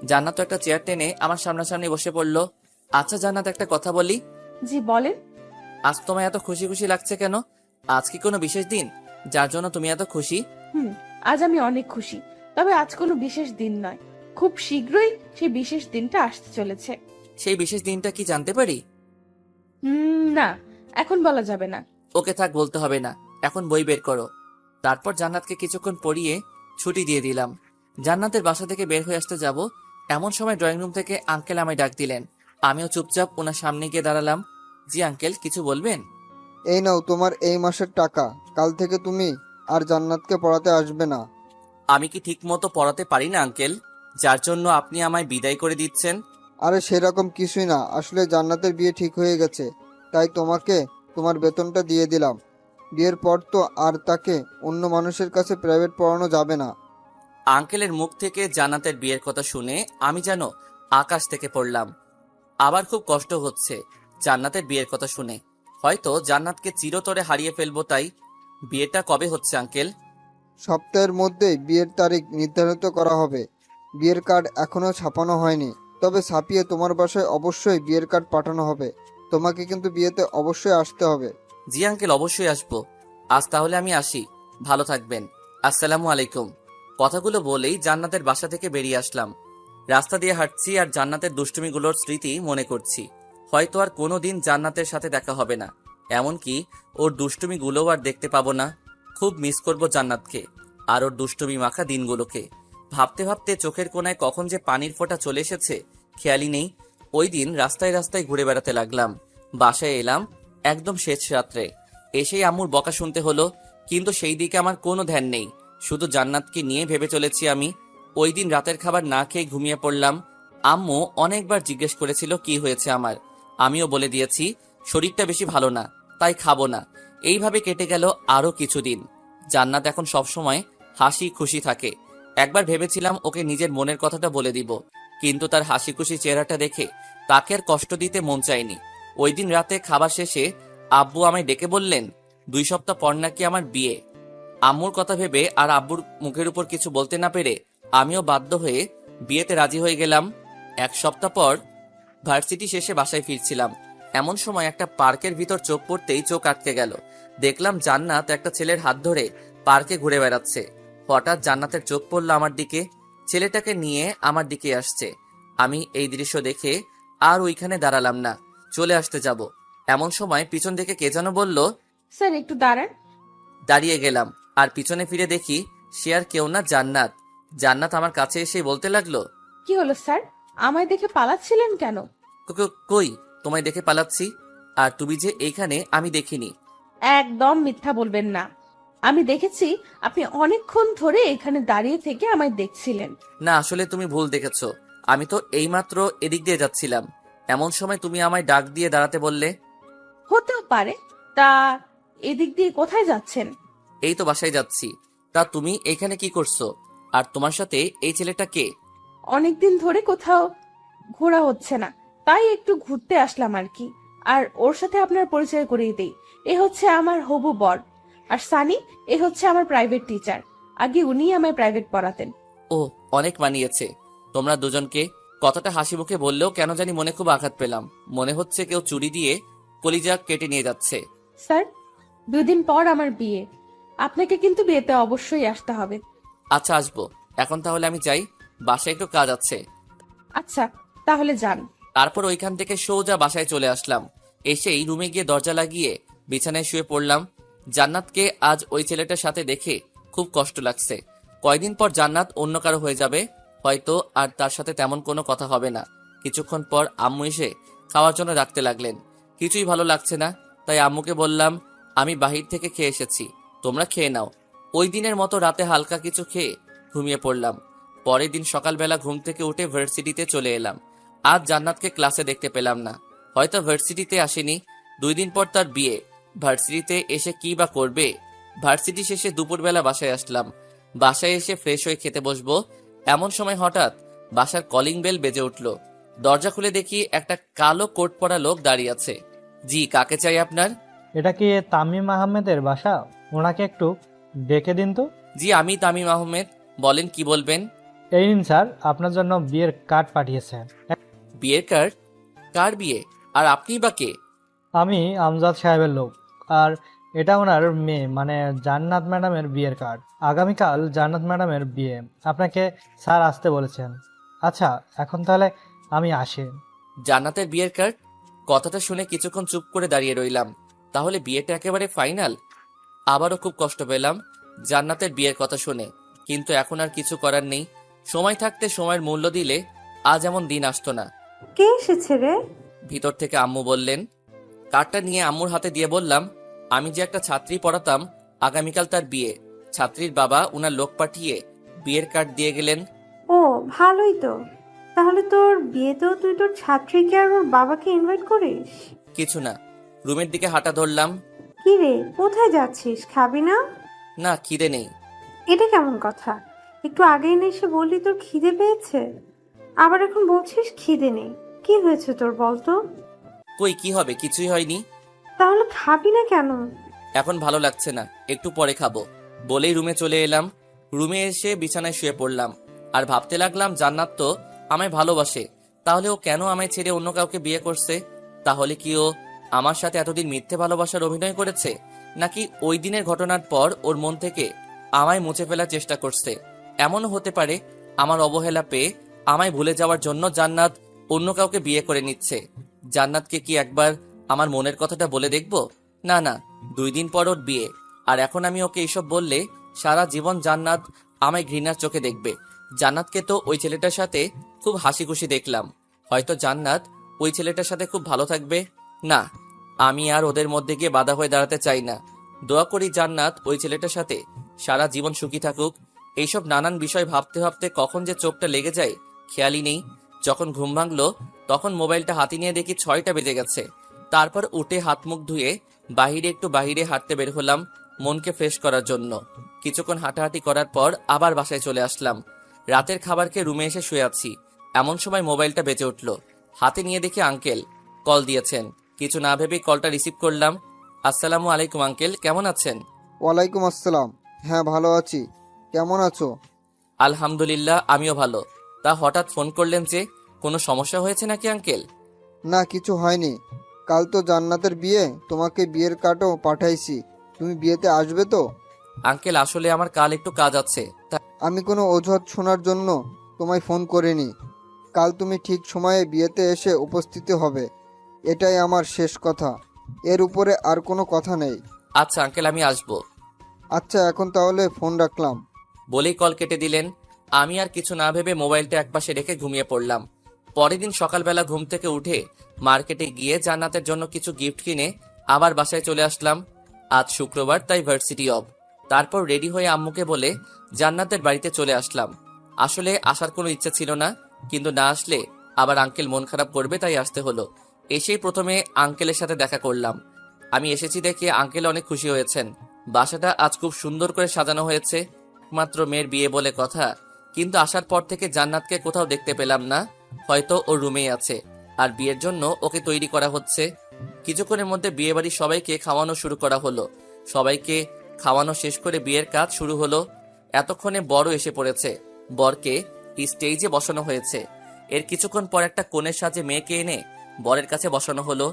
জান্নাত একটা চেয়ার টেনে আমার সামনাসামনি বসে পড়লো। আচ্ছা জান্নাত, একটা কথা বলি। জি বলেন। আজ তোমায় এত খুশি খুশি লাগছে কেন? আজ কি কোনো বিশেষ দিন যার জন্য তুমি এত খুশি? আজ আমি অনেক খুশি, তবে আজ কোনো বিশেষ দিন নয়। খুব শীঘ্রই সেই বিশেষ দিনটা আসতে চলেছে। সেই বিশেষ দিনটা কি জানতে পারি? না, এখন বলা যাবে না। ওকে থাক, বলতে হবে না। এখন বই বের করো। তারপর জান্নাতকে কিছুক্ষণ পড়িয়ে ছুটি দিয়ে দিলাম। জান্নাতের বাসা থেকে বের হয়ে আসতে যাব, এমন সময় ড্রয়িং রুম থেকে আঙ্কেল আমায় ডাক দিলেন। আমিও চুপচাপ ওনার সামনে গিয়ে দাঁড়ালাম। জি আঙ্কেল, কিছু বলবেন? এই নাও তোমার এই মাসের টাকা, কাল থেকে তুমি আর জান্নাতকে পড়াতে আসবে না। আমি কি ঠিক মতো পড়াতে পারি না আঙ্কেল, যার জন্য আপনি আমায় বিদায় করে দিচ্ছেন? আরে সেরকম কিছুই না, আসলে জান্নাতের বিয়ে ঠিক হয়ে গেছে, তাই তোমাকে তোমার বেতনটা দিয়ে দিলাম। বিয়ের পর তো আর তাকে অন্য মানুষের কাছে প্রাইভেট পড়ানো যাবে না। আঙ্কেলের মুখ থেকে জান্নাতের বিয়ের কথা শুনে আমি যেন আকাশ থেকে পড়লাম। আবার খুব কষ্ট হচ্ছে জান্নাতের বিয়ের কথা শুনে। হয়তো জান্নাতকে চিরতরে হারিয়ে ফেলবো। তাই বিয়েটা কবে হচ্ছে আঙ্কেল? সপ্তাহের মধ্যেই বিয়ের তারিখ নির্ধারিত করা হবে। বিয়ের কার্ড এখনো ছাপানো হয়নি, তবে ছাপিয়ে তোমার বাসায় অবশ্যই বিয়ের কার্ড পাঠানো হবে। তোমাকে কিন্তু বিয়েতে অবশ্যই আসতে হবে। জি আঙ্কেল, অবশ্যই আসবো। আজ তাহলে আমি আসি, ভালো থাকবেন। আসসালামু আলাইকুম। কথাগুলো বলেই জান্নাতের বাসা থেকে বেরিয়ে আসলাম। রাস্তা দিয়ে হাঁটছি আর জান্নাতের দুষ্টুমিগুলোর স্মৃতি মনে করছি। হয়তো আর কোনোদিন জান্নাতের সাথে দেখা হবে না, এমনকি ওর দুষ্টুমিগুলোও আর দেখতে পাবো না। খুব মিস করব জান্নাতকে আর ওর দুষ্টুমি মাখা দিনগুলোকে। ভাবতে ভাবতে চোখের কোণায় কখন যে পানির ফোঁটা চলে এসেছে খেয়ালই নেই। ওই দিন রাস্তায় রাস্তায় ঘুরে বেড়াতে লাগলাম। বাসায় এলাম একদম শেষ রাত্রে। এসেই আম্মুর বকা শুনতে হলো, কিন্তু সেই দিকে আমার কোনো ধ্যান নেই। শুধু জান্নাতকে নিয়ে ভেবে চলেছি আমি। ওই দিন রাতের খাবার না খেয়ে ঘুমিয়ে পড়লাম। আম্মু অনেকবার জিজ্ঞেস করেছিল কি হয়েছে আমার। আমিও বলে দিয়েছি শরীরটা বেশি ভালো না, তাই খাবো না। এইভাবে কেটে গেল আরো কিছুদিন। জান্নাত এখন সবসময় হাসি খুশি থাকে। একবার ভেবেছিলাম ওকে নিজের মনের কথাটা বলে দিব, কিন্তু তার হাসি খুশি চেহারাটা দেখে তাকে আর কষ্ট দিতে মন চায়নি। ওই দিন রাতে খাবার শেষে আব্বু আমায় ডেকে বললেন 2 সপ্তাহ পর নাকি আমার বিয়ে। আম্মুর কথা ভেবে আর আব্বুর মুখের উপর কিছু বলতে না পেরে আমিও বাধ্য হয়ে বিয়েতে রাজি হয়ে গেলাম। 1 সপ্তাহ পর ভার্সিটি শেষে বাসায় ফিরছিলাম। এমন সময় একটা পার্কের ভিতর চোখ পড়তেই চোখ আটকে গেল। দেখলাম জান্নাত একটা ছেলের হাত ধরে পার্কে ঘুরে বেড়াচ্ছে। হঠাৎ জান্নাতের চোখ পড়ল আমার দিকে, ছেলেটাকে নিয়ে আমার দিকে আসছে। আমি এই দৃশ্য দেখে আর ওইখানে দাঁড়ালাম না, চলে আসতে যাব। এমন সময় পিছন থেকে কে যেন বলল, স্যার একটু দাঁড়ান। দাঁড়িয়ে গেলাম আর পিছনে ফিরে দেখি সে আর কেউ না, জান্নাত। জান্নাত আমার কাছে এসে বলতে লাগলো, কি হলো স্যার, আমায় দেখে পালাচ্ছিলেন কেন? কই তোমায় দেখে পালাচ্ছি? আর তুমি যে এইখানে আমি দেখিনি। একদম মিথ্যা বলবেন না, আমি দেখেছি আপনি অনেকক্ষণ ধরে এখানে দাঁড়িয়ে থেকে আমায় দেখছিলেন। না, আসলে তুমি ভুল দেখেছো। আমি তো এইমাত্র এদিক দিয়ে যাচ্ছিলাম, এমন সময় তুমি আমায় ডাক দিয়ে দাঁড়াতে বললে। হতেও পারে। তা এদিক দিয়ে কোথায় যাচ্ছেন? এই তো বাসায় যাচ্ছি। তা তুমি এখানে কি করছো? আর তোমার সাথে এই ছেলেটা কে? অনেকদিন ধরে কোথাও ঘোরা হচ্ছে না, তাই একটু ঘুরতে আসলাম আর কি। আর ওর সাথে আপনার পরিচয় করিয়ে দেই। এ হচ্ছে আমার হবু বর। আর সানি, এ হচ্ছে আমার প্রাইভেট টিচার। আগে উনিই আমায় প্রাইভেট পড়াতেন। ও, অনেক মানিয়েছে তোমরা দুজনকে। কথাটা হাসি মুখে বললেও কেন জানি মনে খুব আঘাত পেলাম। মনে হচ্ছে কেউ চুরি দিয়ে কলিজা কেটে নিয়ে যাচ্ছে। স্যার, 2 দিন পর আমার বিয়ে। আপনাকে কিন্তু বিয়েতে অবশ্যই আসতে হবে। আচ্ছা, আসবো। এখন তাহলে আমি যাই, বাসায় একটু কাজ আছে। আচ্ছা, তাহলে যান। তারপর ওইখান থেকে সোজা বাসায় চলে আসলাম। এসেই রুমে গিয়ে দরজা লাগিয়ে বিছানায় শুয়ে পড়লাম। জান্নাতকে আজ ওই ছেলেটার সাথে দেখে খুব কষ্ট লাগছে। কয়দিন পর জান্নাত অন্য কারো হয়ে যাবে হয়তো, আর তার সাথে তেমন কোনো কথা হবে না। কিছুক্ষণ পর আম্মু এসে খাওয়ার জন্য ডাকতে লাগলেন। কিছুই ভালো লাগছে না, তাই আম্মুকে বললাম, আমি বাহির থেকে খেয়ে এসেছি, তোমরা খেয়ে নাও। ওই দিনের মতো রাতে হালকা কিছু খেয়ে ঘুমিয়ে পড়লাম। পরের দিন সকালবেলা ঘুম থেকে উঠে ভার্সিটিতে চলে এলাম। আজ জান্নাতকে ক্লাসে দেখতে পেলাম না, হয়তো ভার্সিটিতে আসেনি। 2 দিন পর তার বিয়ে, ভার্সিটিতে এসে কি বা করবে। ভার্সিটি শেষে দুপুরবেলা বাসায় আসলাম। বাসায় এসে ফ্রেশ হয়ে খেতে বসবো, এমন সময় হঠাৎ বাসার কলিং বেল বেজে উঠল। দরজা খুলে দেখি একটা কালো কোট পরা লোক দাঁড়িয়ে আছে। জি, কাকে চাই আপনার? এটা কি তামিম আহমেদের বাসা? ওনাকে একটু ডেকে দিন তো। জি, আমি তামিম আহমেদ, বলেন কি বলবেন? এই নিন স্যার, আপনার জন্য বিয়ের কার্ড পাঠিয়েছে। বিয়ের কার্ড? কার বিয়ে? আর আপনি বা কে? আমি আমজাদ সাহেবের লোক, আর এটা ওনার মেয়ে মানে জান্নাত ম্যাডামের বিয়ের কার্ড। আগামীকাল জান্নাত ম্যাডামের বিয়ে, আপনাকে স্যার আসতে বলেছেন। আচ্ছা, এখন তাহলে আমি আসি। জান্নাতের বিয়ের কার্ড? কথাটা শুনে কিছুক্ষণ চুপ করে দাঁড়িয়ে রইলাম। তাহলে বিয়েটা একেবারে ফাইনাল? আবারও খুব কষ্ট পেলাম জান্নাতের বিয়ের কথা শুনে, কিন্তু এখন আর কিছু করার নেই। সময় থাকতে সময়ের মূল্য দিলে আজ এমন দিন আসতো না। কে এসেছে রে? ভিতর থেকে আম্মু বললেন। কার্ডটা নিয়ে আম্মুর হাতে দিয়ে বললাম, আমি যে একটা ছাত্রী পড়াতাম, আগামীকাল তার বিয়ে। ছাত্রীর বাবা উনার লোক পাঠিয়ে বিয়ের কার্ড দিয়ে গেলেন। ও, ভালোই তো। তাহলে তোর বিয়েতেও তুই তোর ছাত্রীকে আর ওর বাবাকে ইনভাইট করিস? কিছু না, রুমের দিকে হাঁটা ধরলাম। কি রে, কোথায় যাচ্ছিস? খাবি না? না, খিদে নেই। এটা কেমন কথা? একটু আগেই না এসে বললি তোর খিদে পেয়েছে, আবার এখন বলছিস খিদে নেই। কি হয়েছে তোর বলতো? কই, কি হবে? কিছুই হয়নি। তাহলে খাবি না কেন? এখন ভালো লাগছে না, একটু পরে খাবো বলেই রুমে চলে এলাম। রুমে এসে বিছানায় শুয়ে পড়লাম আর ভাবতে লাগলাম, জান্নাত তো আমায় ভালোবাসে, তাহলে ও কেন আমায় ছেড়ে অন্য কাউকে বিয়ে করছে? তাহলে কি ও আমার সাথে এতদিন মিথ্যে ভালোবাসার অভিনয় করেছে, নাকি ওই দিনের ঘটনার পর ওর মন থেকে আমায় মুছে ফেলার চেষ্টা করছে? এমনও হতে পারে আমার অবহেলা পেয়ে আমায় ভুলে যাওয়ার জন্য জান্নাত অন্য কাউকে বিয়ে করে নিচ্ছে। জান্নাতকে কি একবার আমার মনের কথাটা বলে দেখব? না না, 2 দিন পর ওর বিয়ে, আর এখন আমি ওকে এইসব বললে সারা জীবন জান্নাত আমায় ঘৃণার চোখে দেখবে। জান্নাতকে তো ওই ছেলেটার সাথে খুব হাসি খুশি দেখলাম, হয়তো জান্নাত ওই ছেলেটার সাথে খুব ভালো থাকবে। না, আমি আর ওদের মধ্যে গিয়ে বাধা হয়ে দাঁড়াতে চাই না। দোয়া করি জান্নাত ওই ছেলেটার সাথে সারা জীবন সুখী থাকুক। এইসব নানান বিষয় ভাবতে ভাবতে কখন যে চোখটা লেগে যায় খেয়ালই নেই। যখন ঘুম ভাঙলো তখন মোবাইলটা হাতে নিয়ে দেখি 6টা বেজে গেছে। তারপর উঠে হাত মুখ ধুয়ে বাইরে হাঁটতে বের হলাম মনকে ফ্রেশ করার জন্য। কিছুক্ষণ হাঁটাহাঁটি করার পর আবার বাসায় চলে আসলাম। রাতের খাবার খেয়ে রুমে এসে শুয়ে আছি, এমন সময় মোবাইলটা বেজে উঠল। হাতে নিয়ে দেখি আঙ্কেল কল দিয়েছেন। কিছু না ভেবেই কলটা রিসিভ করলাম। আসসালামু আলাইকুম আঙ্কেল, কেমন আছেন? ওয়ালাইকুম আসসালাম। হ্যাঁ, ভালো আছি। কেমন আছো? আলহামদুলিল্লাহ, আমিও ভালো। তা হঠাৎ ফোন করলেন যে, কোনো সমস্যা হয়েছে নাকি আঙ্কেল? না, কিছু হয়নি। কাল তো জান্নাতের বিয়ে, তোমাকে বিয়ের কার্ডও পাঠাইছি। তুমি বিয়েতে আসবে তো? আঙ্কেল, আসলে আমার কাল একটু কাজ আছে। আমি কোনো অজুহাত শোনার জন্য তোমায় ফোন করিনি। কাল তুমি ঠিক সময়ে বিয়েতে এসে উপস্থিত হবে, এটাই আমার শেষ কথা। এর উপরে আর কোনো কথা নেই। আচ্ছা আঙ্কেল, আমি আসবো। আচ্ছা, এখন তাহলে ফোন রাখলাম। বলেই কল কেটে দিলেন। আমি আর কিছু না ভেবে মোবাইলটা একপাশে রেখে ঘুমিয়ে পড়লাম। পরের দিন সকালবেলা ঘুম থেকে উঠে মার্কেটে গিয়ে জান্নাতের জন্য কিছু গিফট কিনে আবার বাসায় চলে আসলাম। আজ শুক্রবার, তাই ভার্সিটি অফ। তারপর রেডি হয়ে আম্মুকে বলে জান্নাতের বাড়িতে চলে আসলাম। আসলে আসার কোনো ইচ্ছা ছিল না, কিন্তু না আসলে আবার আঙ্কেল মন খারাপ করবে, তাই আসতে হলো। এসেই প্রথমে আঙ্কেলের সাথে দেখা করলাম। আমি এসেছি দেখে আঙ্কেল অনেক খুশি হয়েছেন। বাসাটা আজ খুব সুন্দর করে সাজানো হয়েছে। একমাত্র মেয়ের বিয়ে বলে কথা, কিন্তু আসার পর থেকে জান্নাতকে কোথাও দেখতে পেলাম না। হয়তো ওর রুমেই আছে, আর বিয়ের জন্য ওকে তৈরি করা হচ্ছে। কিছুক্ষণের মধ্যে বিয়ে বাড়ির সবাইকে খাওয়ানো শুরু করা হলো। সবাইকে খাওয়ানো শেষ করে বিয়ের কাজ শুরু হলো। এতক্ষণে বড় এসে পড়েছে। বরকে স্টেজে বসানো হয়েছে। এর কিছুক্ষণ পর একটা কনের সাজে মেয়েকে এনে বরের কাছে বসানো হলো।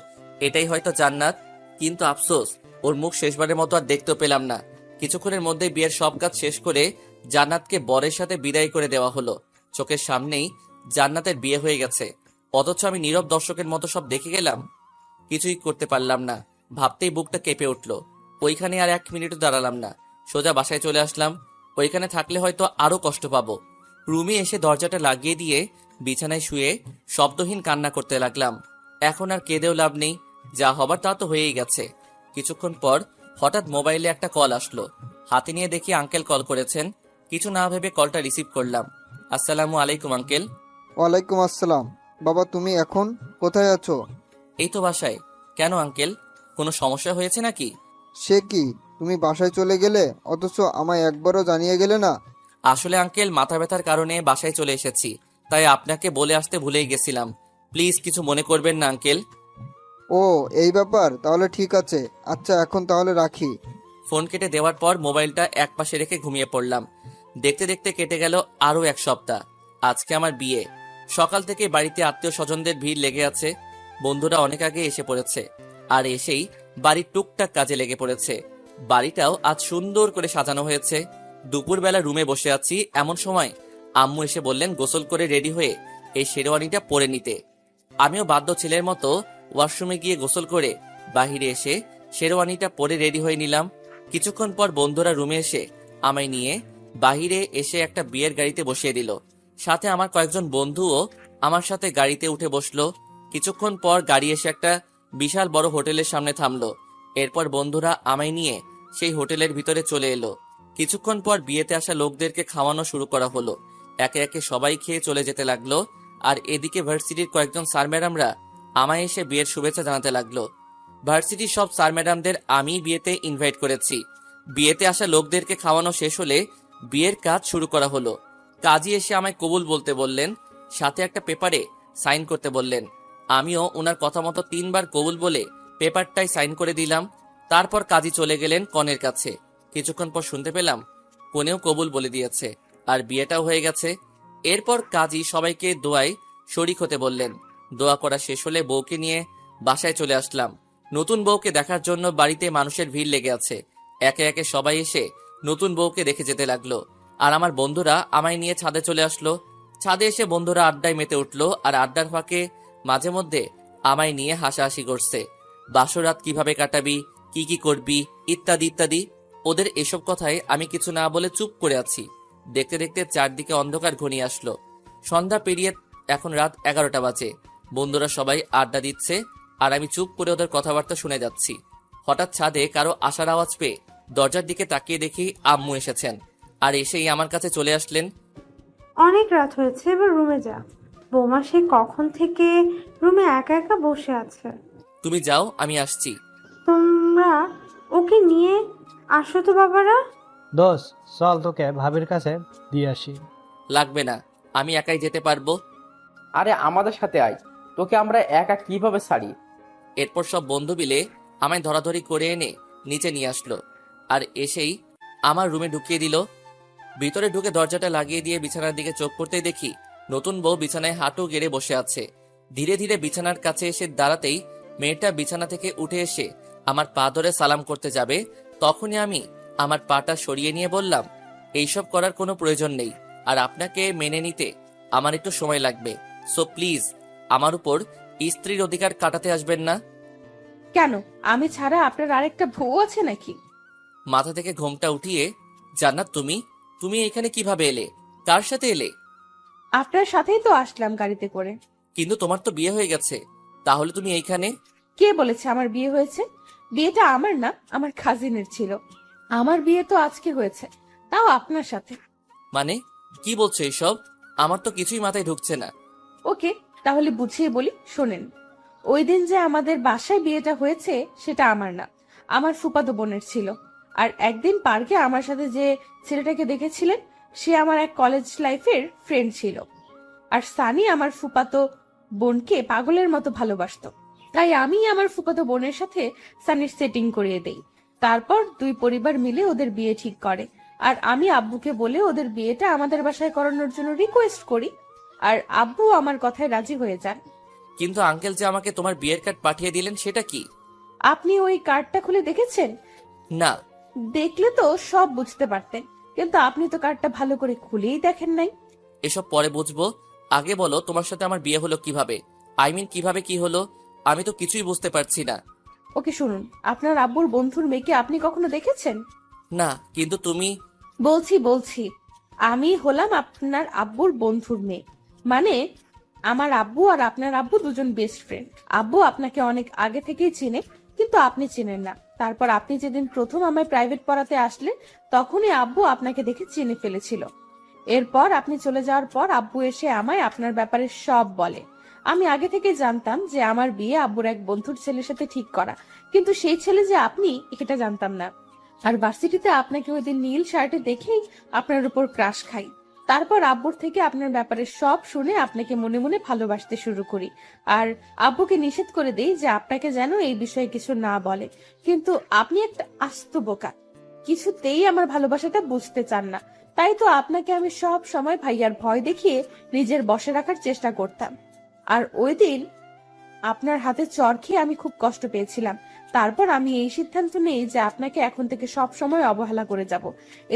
এটাই হয়তো জান্নাত, কিন্তু আফসোস ওর মুখ শেষবারের মতো আর দেখতে পেলাম না। কিছুক্ষণের মধ্যে বিয়ের সব কাজ শেষ করে জান্নাতকে বরের সাথে বিদায় করে দেওয়া হলো। চোখের সামনেই জান্নাতের বিয়ে হয়ে গেছে, অথচ আমি নীরব দর্শকের মতো সব দেখে গেলাম। কিছুই করতে পারলাম না। ভাবতেই বুকটা কেঁপে উঠল। ওইখানে আর 1 মিনিটও দাঁড়ালাম না, সোজা বাসায় চলে আসলাম। ওইখানে থাকলে হয়তো আরো কষ্ট পাবো। রুমে এসে দরজাটা লাগিয়ে দিয়ে বিছানায় শুয়ে শব্দহীন কান্না করতে লাগলাম। এখন আর কেঁদেও লাভ নেই, যা হবার তা তো হয়েই গেছে। কিছুক্ষণ পর হঠাৎ মোবাইলে একটা কল আসলো। হাতে নিয়ে দেখি আঙ্কেল কল করেছেন। কিছু না ভেবে কলটা রিসিভ করলাম। আসসালামু আলাইকুম আঙ্কেল। ওয়ালাইকুম আসসালাম। বাবা, তুমি এখন কোথায় আছো? এই তো বাসায়। কেন আঙ্কেল, কোনো সমস্যা হয়েছে নাকি? সে কি, তুমি বাসায় চলে গেলে অথচ আমায় একবারও জানিয়ে গেলে না? আসলে আঙ্কেল, মাথা ব্যথার কারণে বাসায় চলে এসেছি, তাই আপনাকে বলে আসতে ভুলেই গেছিলাম। প্লিজ কিছু মনে করবেন না আঙ্কেল। ও, এই ব্যাপার, তাহলে ঠিক আছে। আচ্ছা, এখন তাহলে রাখি। ফোন কেটে দেওয়ার পর মোবাইলটা একপাশে রেখে ঘুমিয়ে পড়লাম। দেখতে দেখতে কেটে গেল আরো 1 সপ্তাহ। আজকে আমার বিয়ে। সকাল থেকে বাড়িতে আত্মীয় স্বজনদের ভিড় লেগে আছে। বন্ধুরা অনেক আগে এসে পড়েছে, আর এসেই বাড়ির টুকটাক কাজে লেগে পড়েছে। বাড়িটাও আজ সুন্দর করে সাজানো হয়েছে। দুপুরবেলা রুমে বসে আছি, এমন সময় আম্মু এসে বললেন গোসল করে রেডি হয়ে এই শেরওয়ানিটা পরে নিতে। আমিও বাধ্য ছেলের মতো ওয়াশরুমে গিয়ে গোসল করে বাহিরে এসে শেরওয়ানিটা পরে রেডি হয়ে নিলাম। কিছুক্ষণ পর বন্ধুরা রুমে এসে আমায় নিয়ে বাহিরে এসে একটা বিয়ের গাড়িতে বসিয়ে দিল। সাথে আমার কয়েকজন বন্ধুও আমার সাথে গাড়িতে উঠে বসলো। কিছুক্ষণ পর গাড়ি এসে একটা বিশাল বড় হোটেলের সামনে থামলো। এরপর বন্ধুরা আমায় নিয়ে সেই হোটেলের ভিতরে চলে এলো। কিছুক্ষণ পর বিয়েতে আসা লোকদেরকে খাওয়ানো শুরু করা হলো। একে একে সবাই খেয়ে চলে যেতে লাগলো। আর এদিকে ভার্সিটির কয়েকজন স্যার ম্যাডামরা আমায় এসে বিয়ের শুভেচ্ছা জানাতে লাগলো। ভার্সিটির সব স্যার ম্যাডামদের আমি বিয়েতে ইনভাইট করেছি। বিয়েতে আসা লোকদেরকে খাওয়ানো শেষ হলে বিয়ের কাজ শুরু করা হলো। কাজী এসে আমায় কবুল বলতে বললেন, সাথে একটা পেপারে সাইন করতে বললেন। আমিও ওনার কথা মতো 3 বার কবুল বলে পেপারটাই সাইন করে দিলাম। তারপর কাজী চলে গেলেন কনের কাছে। কিছুক্ষণ পর শুনতে পেলাম কনেও কবুল বলে দিয়েছে, আর বিয়েটাও হয়ে গেছে। এরপর কাজী সবাইকে দোয়ায় শরিক হতে বললেন। দোয়া করা শেষ হলে বউকে নিয়ে বাসায় চলে আসলাম। নতুন বউকে দেখার জন্য বাড়িতে মানুষের ভিড় লেগে আছে। একে একে সবাই এসে নতুন বউকে দেখে যেতে লাগলো। আর আমার বন্ধুরা আমায় নিয়ে ছাদে চলে আসলো। ছাদে এসে বন্ধুরা আড্ডায় মেতে উঠলো, আর আড্ডার ফাঁকে মাঝে মধ্যে আমায় নিয়ে হাসাহাসি করছে। বাসরাত কিভাবে কাটাবি, কি কি করবি, ইত্যাদি ইত্যাদি। ওদের এসব কথায় আমি কিছু না বলে চুপ করে আছি। দেখতে দেখতে চারদিকে অন্ধকার ঘনিয়ে আসলো। সন্ধ্যা পেরিয়ে এখন রাত 11টা বাজে। বন্ধুরা সবাই আড্ডা দিচ্ছে, আর আমি চুপ করে ওদের কথাবার্তা শুনে যাচ্ছি। হঠাৎ ছাদে কারো আসার আওয়াজ পেয়ে দরজার দিকে তাকিয়ে দেখি আম্মু এসেছেন, আর এসেই আমার কাছে চলে আসলেন। অনেক রাত হয়েছে, এবার রুমে যা। বৌমা সে কখন থেকে রুমে একা একা বসে আছে। তুমি যাও, আমি আসছি। তোমরা ওকে নিয়ে আসো তো বাবারা। দোষ, চল তোকে ভাবির কাছে দিয়ে আসি। লাগবে না, আমি একাই যেতে পারবো। আরে আমাদের সাথে আয়, তোকে আমরা একা কিভাবে ছাড়ি? এরপর সব বন্ধু মিলে আমায় ধরাধরি করে এনে নিচে নিয়ে আসলো, আর এসেই আমার রুমে ঢুকিয়ে দিল। ভিতরে ঢুকে দরজাটা লাগিয়ে দিয়ে বিছানার দিকে চোখ পড়তেই দেখি নতুন বউ বিছানায় হাঁটু গেড়ে বসে আছে। ধীরে ধীরে বিছানার কাছে এসে দাঁড়াতেই মেয়েটা বিছানা থেকে উঠে এসে আমার পা ধরে সালাম করতে যাবে, তখনই আমি আমার পাটা সরিয়ে নিয়ে বললাম, এইসব করার কোনো প্রয়োজন নেই, আর আপনাকে মেনে নিতে আমার একটু সময় লাগবে। সো প্লিজ আমার উপর স্ত্রীর অধিকার কাটাতে আসবেন না। কেন, আমি ছাড়া আপনার আরেকটা বউ আছে নাকি? মাথা থেকে ঘোমটা উঠিয়ে, জান্নাত তুমি তুমি এখানে কিভাবে এলে, কার সাথে এলে? আপনার সাথেই তো আসলাম গাড়িতে করে। কিন্তু তোমার তো বিয়ে হয়ে গেছে, তাহলে তুমি এইখানে? কে বলেছে আমার বিয়ে হয়েছে? বিয়েটা আমার না, আমার কাজিনের ছিল। আমার বিয়ে তো আজকে হয়েছে, তাও আপনার সাথে। মানে কি বলছো এইসব? আমার তো কিছুই মাথায় ঢুকছে না। ওকে, তাহলে বুঝিয়ে বলি, শোনেন। ওই দিন যে আমাদের বাসায় বিয়েটা হয়েছে সেটা আমার না, আমার ফুফাতো বোনের ছিল। আর একদিন পার্কে আমার সাথে যে ছেলেটাকে দেখেছিলেন সে আমার এক কলেজ লাইফের ফ্রেন্ড ছিল। আর সানি আমার ফুফাতো বোনকে পাগলের মতো ভালোবাসতো, তাই আমি আমার ফুফাতো বোনের সাথে সানির সেটিং করিয়ে দেই। তারপর দুই পরিবার মিলে ওদের বিয়ে ঠিক করে, আর আমি আব্বুকে বলে ওদের বিয়েটা আমাদের বাসায় করানোর জন্য রিকোয়েস্ট করি, আর আব্বু আমার কথায় রাজি হয়ে যান। কিন্তু আঙ্কেল যে আমাকে তোমার বিয়ের কার্ড পাঠিয়ে দিলেন সেটা কি? আপনি ওই কার্ডটা খুলে দেখেছেন? না। দেখলে তো সব বুঝতে পারতেন, কিন্তু আপনি তো কার্ডটা ভালো করে খুলেই দেখেন নাই। এসব পরে বুঝবো, আগে বলো তোমার সাথে আমার বিয়ে হলো কিভাবে? কিভাবে কি হলো? আমি তো কিছুই বুঝতে পারছি না। ওকে শুনুন, আপনার আব্বুর বন্ধুর মেয়েকে আপনি কখনো দেখেছেন? না, কিন্তু তুমি। বলছি আমি হলাম আপনার আব্বুর বন্ধুর মেয়ে। মানে আমার আব্বু আর আপনার আব্বু দুজন বেস্ট ফ্রেন্ড। আব্বু আপনাকে অনেক আগে থেকেই চিনে, কিন্তু আপনি চেনেন না। তারপর আপনি যেদিন প্রথম আমায় প্রাইভেট পড়াতে আসলেন তখনই আব্বু আপনাকে দেখে চিনে ফেলেছিল। এরপর আপনি চলে যাওয়ার পর আব্বু এসে আমায় আপনার ব্যাপারে সব বলে। আমি আগে থেকে জানতাম যে আমার বিয়ে আব্বুর এক বন্ধুর ছেলের সাথে ঠিক করা, কিন্তু সেই ছেলে যে আপনি এটা জানতাম না। আর ভার্সিটিতে আপনাকে ওই দিন নীল শার্টে দেখেই আপনার উপর ক্রাশ খাই। তারপর আব্বুর থেকে আপনার ব্যাপারে সব শুনে আপনাকে মনে মনে ভালোবাসতে শুরু করি, আর আব্বুকে নিষেধ করে দেই যে আপনাকে যেন এই বিষয়ে কিছু না বলে। কিন্তু আপনি একটা আস্ত বোকা, কিছুতেই আমার ভালোবাসাটা বুঝতে চান না। তাই তো আপনাকে আমি সব সময় ভাইয়ার ভয় দেখিয়ে নিজের বশে রাখার চেষ্টা করতাম। আর ওই দিন আপনার হাতে চর খেয়ে আমি খুব কষ্ট পেয়েছিলাম। তারপর আমি এই সিদ্ধান্ত নেই যে আপনাকে এখন থেকে সব সময় অবহেলা করে যাব।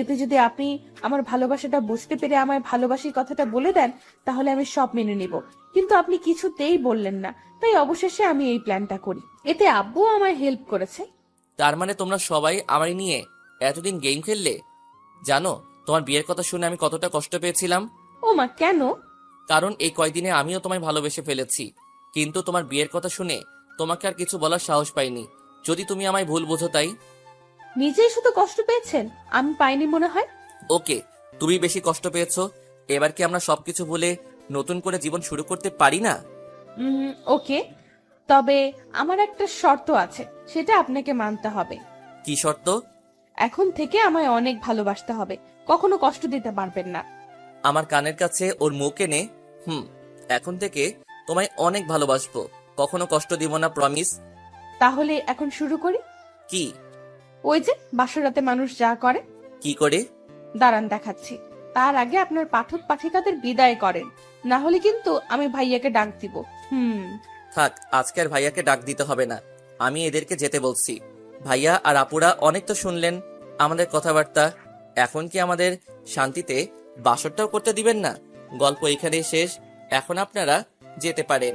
এতে যদি আপনি আমার ভালোবাসাটা বুঝতে পেরে আমায় ভালোবাসি কথাটা বলে দেন তাহলে আমি সব মেনে নিব। কিন্তু আপনি কিছুতেই বললেন না, তাই অবশেষে আমি এই প্ল্যানটা করি। এতে আব্বু আমায় হেল্প করেছে। তার মানে তোমরা সবাই আমার নিয়ে এতদিন গেম খেললে? জানো তোমার বিয়ের কথা শুনে আমি কতটা কষ্ট পেয়েছিলাম? ও মা, কেন? কারণ এই কয়দিনে আমিও তোমায় ভালোবেসে ফেলেছি, কিন্তু তোমার বিয়ের কথা শুনে তোমাকে আর কিছু বলার সাহস পাইনি। যদি তুমি আমায় ভুল বোঝো তাই। নিজেই শুধু কষ্ট পেয়েছেন, আমি পাইনি মনে হয়। ওকে, তুমি বেশি কষ্ট পেয়েছো। এবার কি আমরা সবকিছু ভুলে নতুন করে জীবন শুরু করতে পারি না? ওকে, তবে আমার একটা শর্ত আছে, সেটা আপনাকে মানতে হবে। কি শর্ত? এখন থেকে আমায় অনেক ভালোবাসতে হবে, কখনো কষ্ট দিতে পারবেন না। আমার কানের কাছে ওর মুখ এনে এখন থেকে তোমায় অনেক ভালোবাসবো, কখনো কষ্ট দিব না, প্রমিস। তাহলে এখন শুরু করি। কি? ওই যে বাসরাতে মানুষ যা করে। কি করে? দাঁড়ান দেখাচ্ছি। তার আগে আপনার পাঠক পাঠিকাদের বিদায় করেন, না হলে কিন্তু আমি ভাইয়াকে ডাক দিব। থাক, আজকে আর ভাইয়াকে ডাক দিতে হবে না, আমি এদেরকে যেতে বলছি। ভাইয়া আর আপুরা অনেক তো শুনলেন আমাদের কথাবার্তা, এখন কি আমাদের শান্তিতে বাসরটাও করতে দিবেন না? গল্প এখানেই শেষ, এখন আপনারা যেতে পারেন।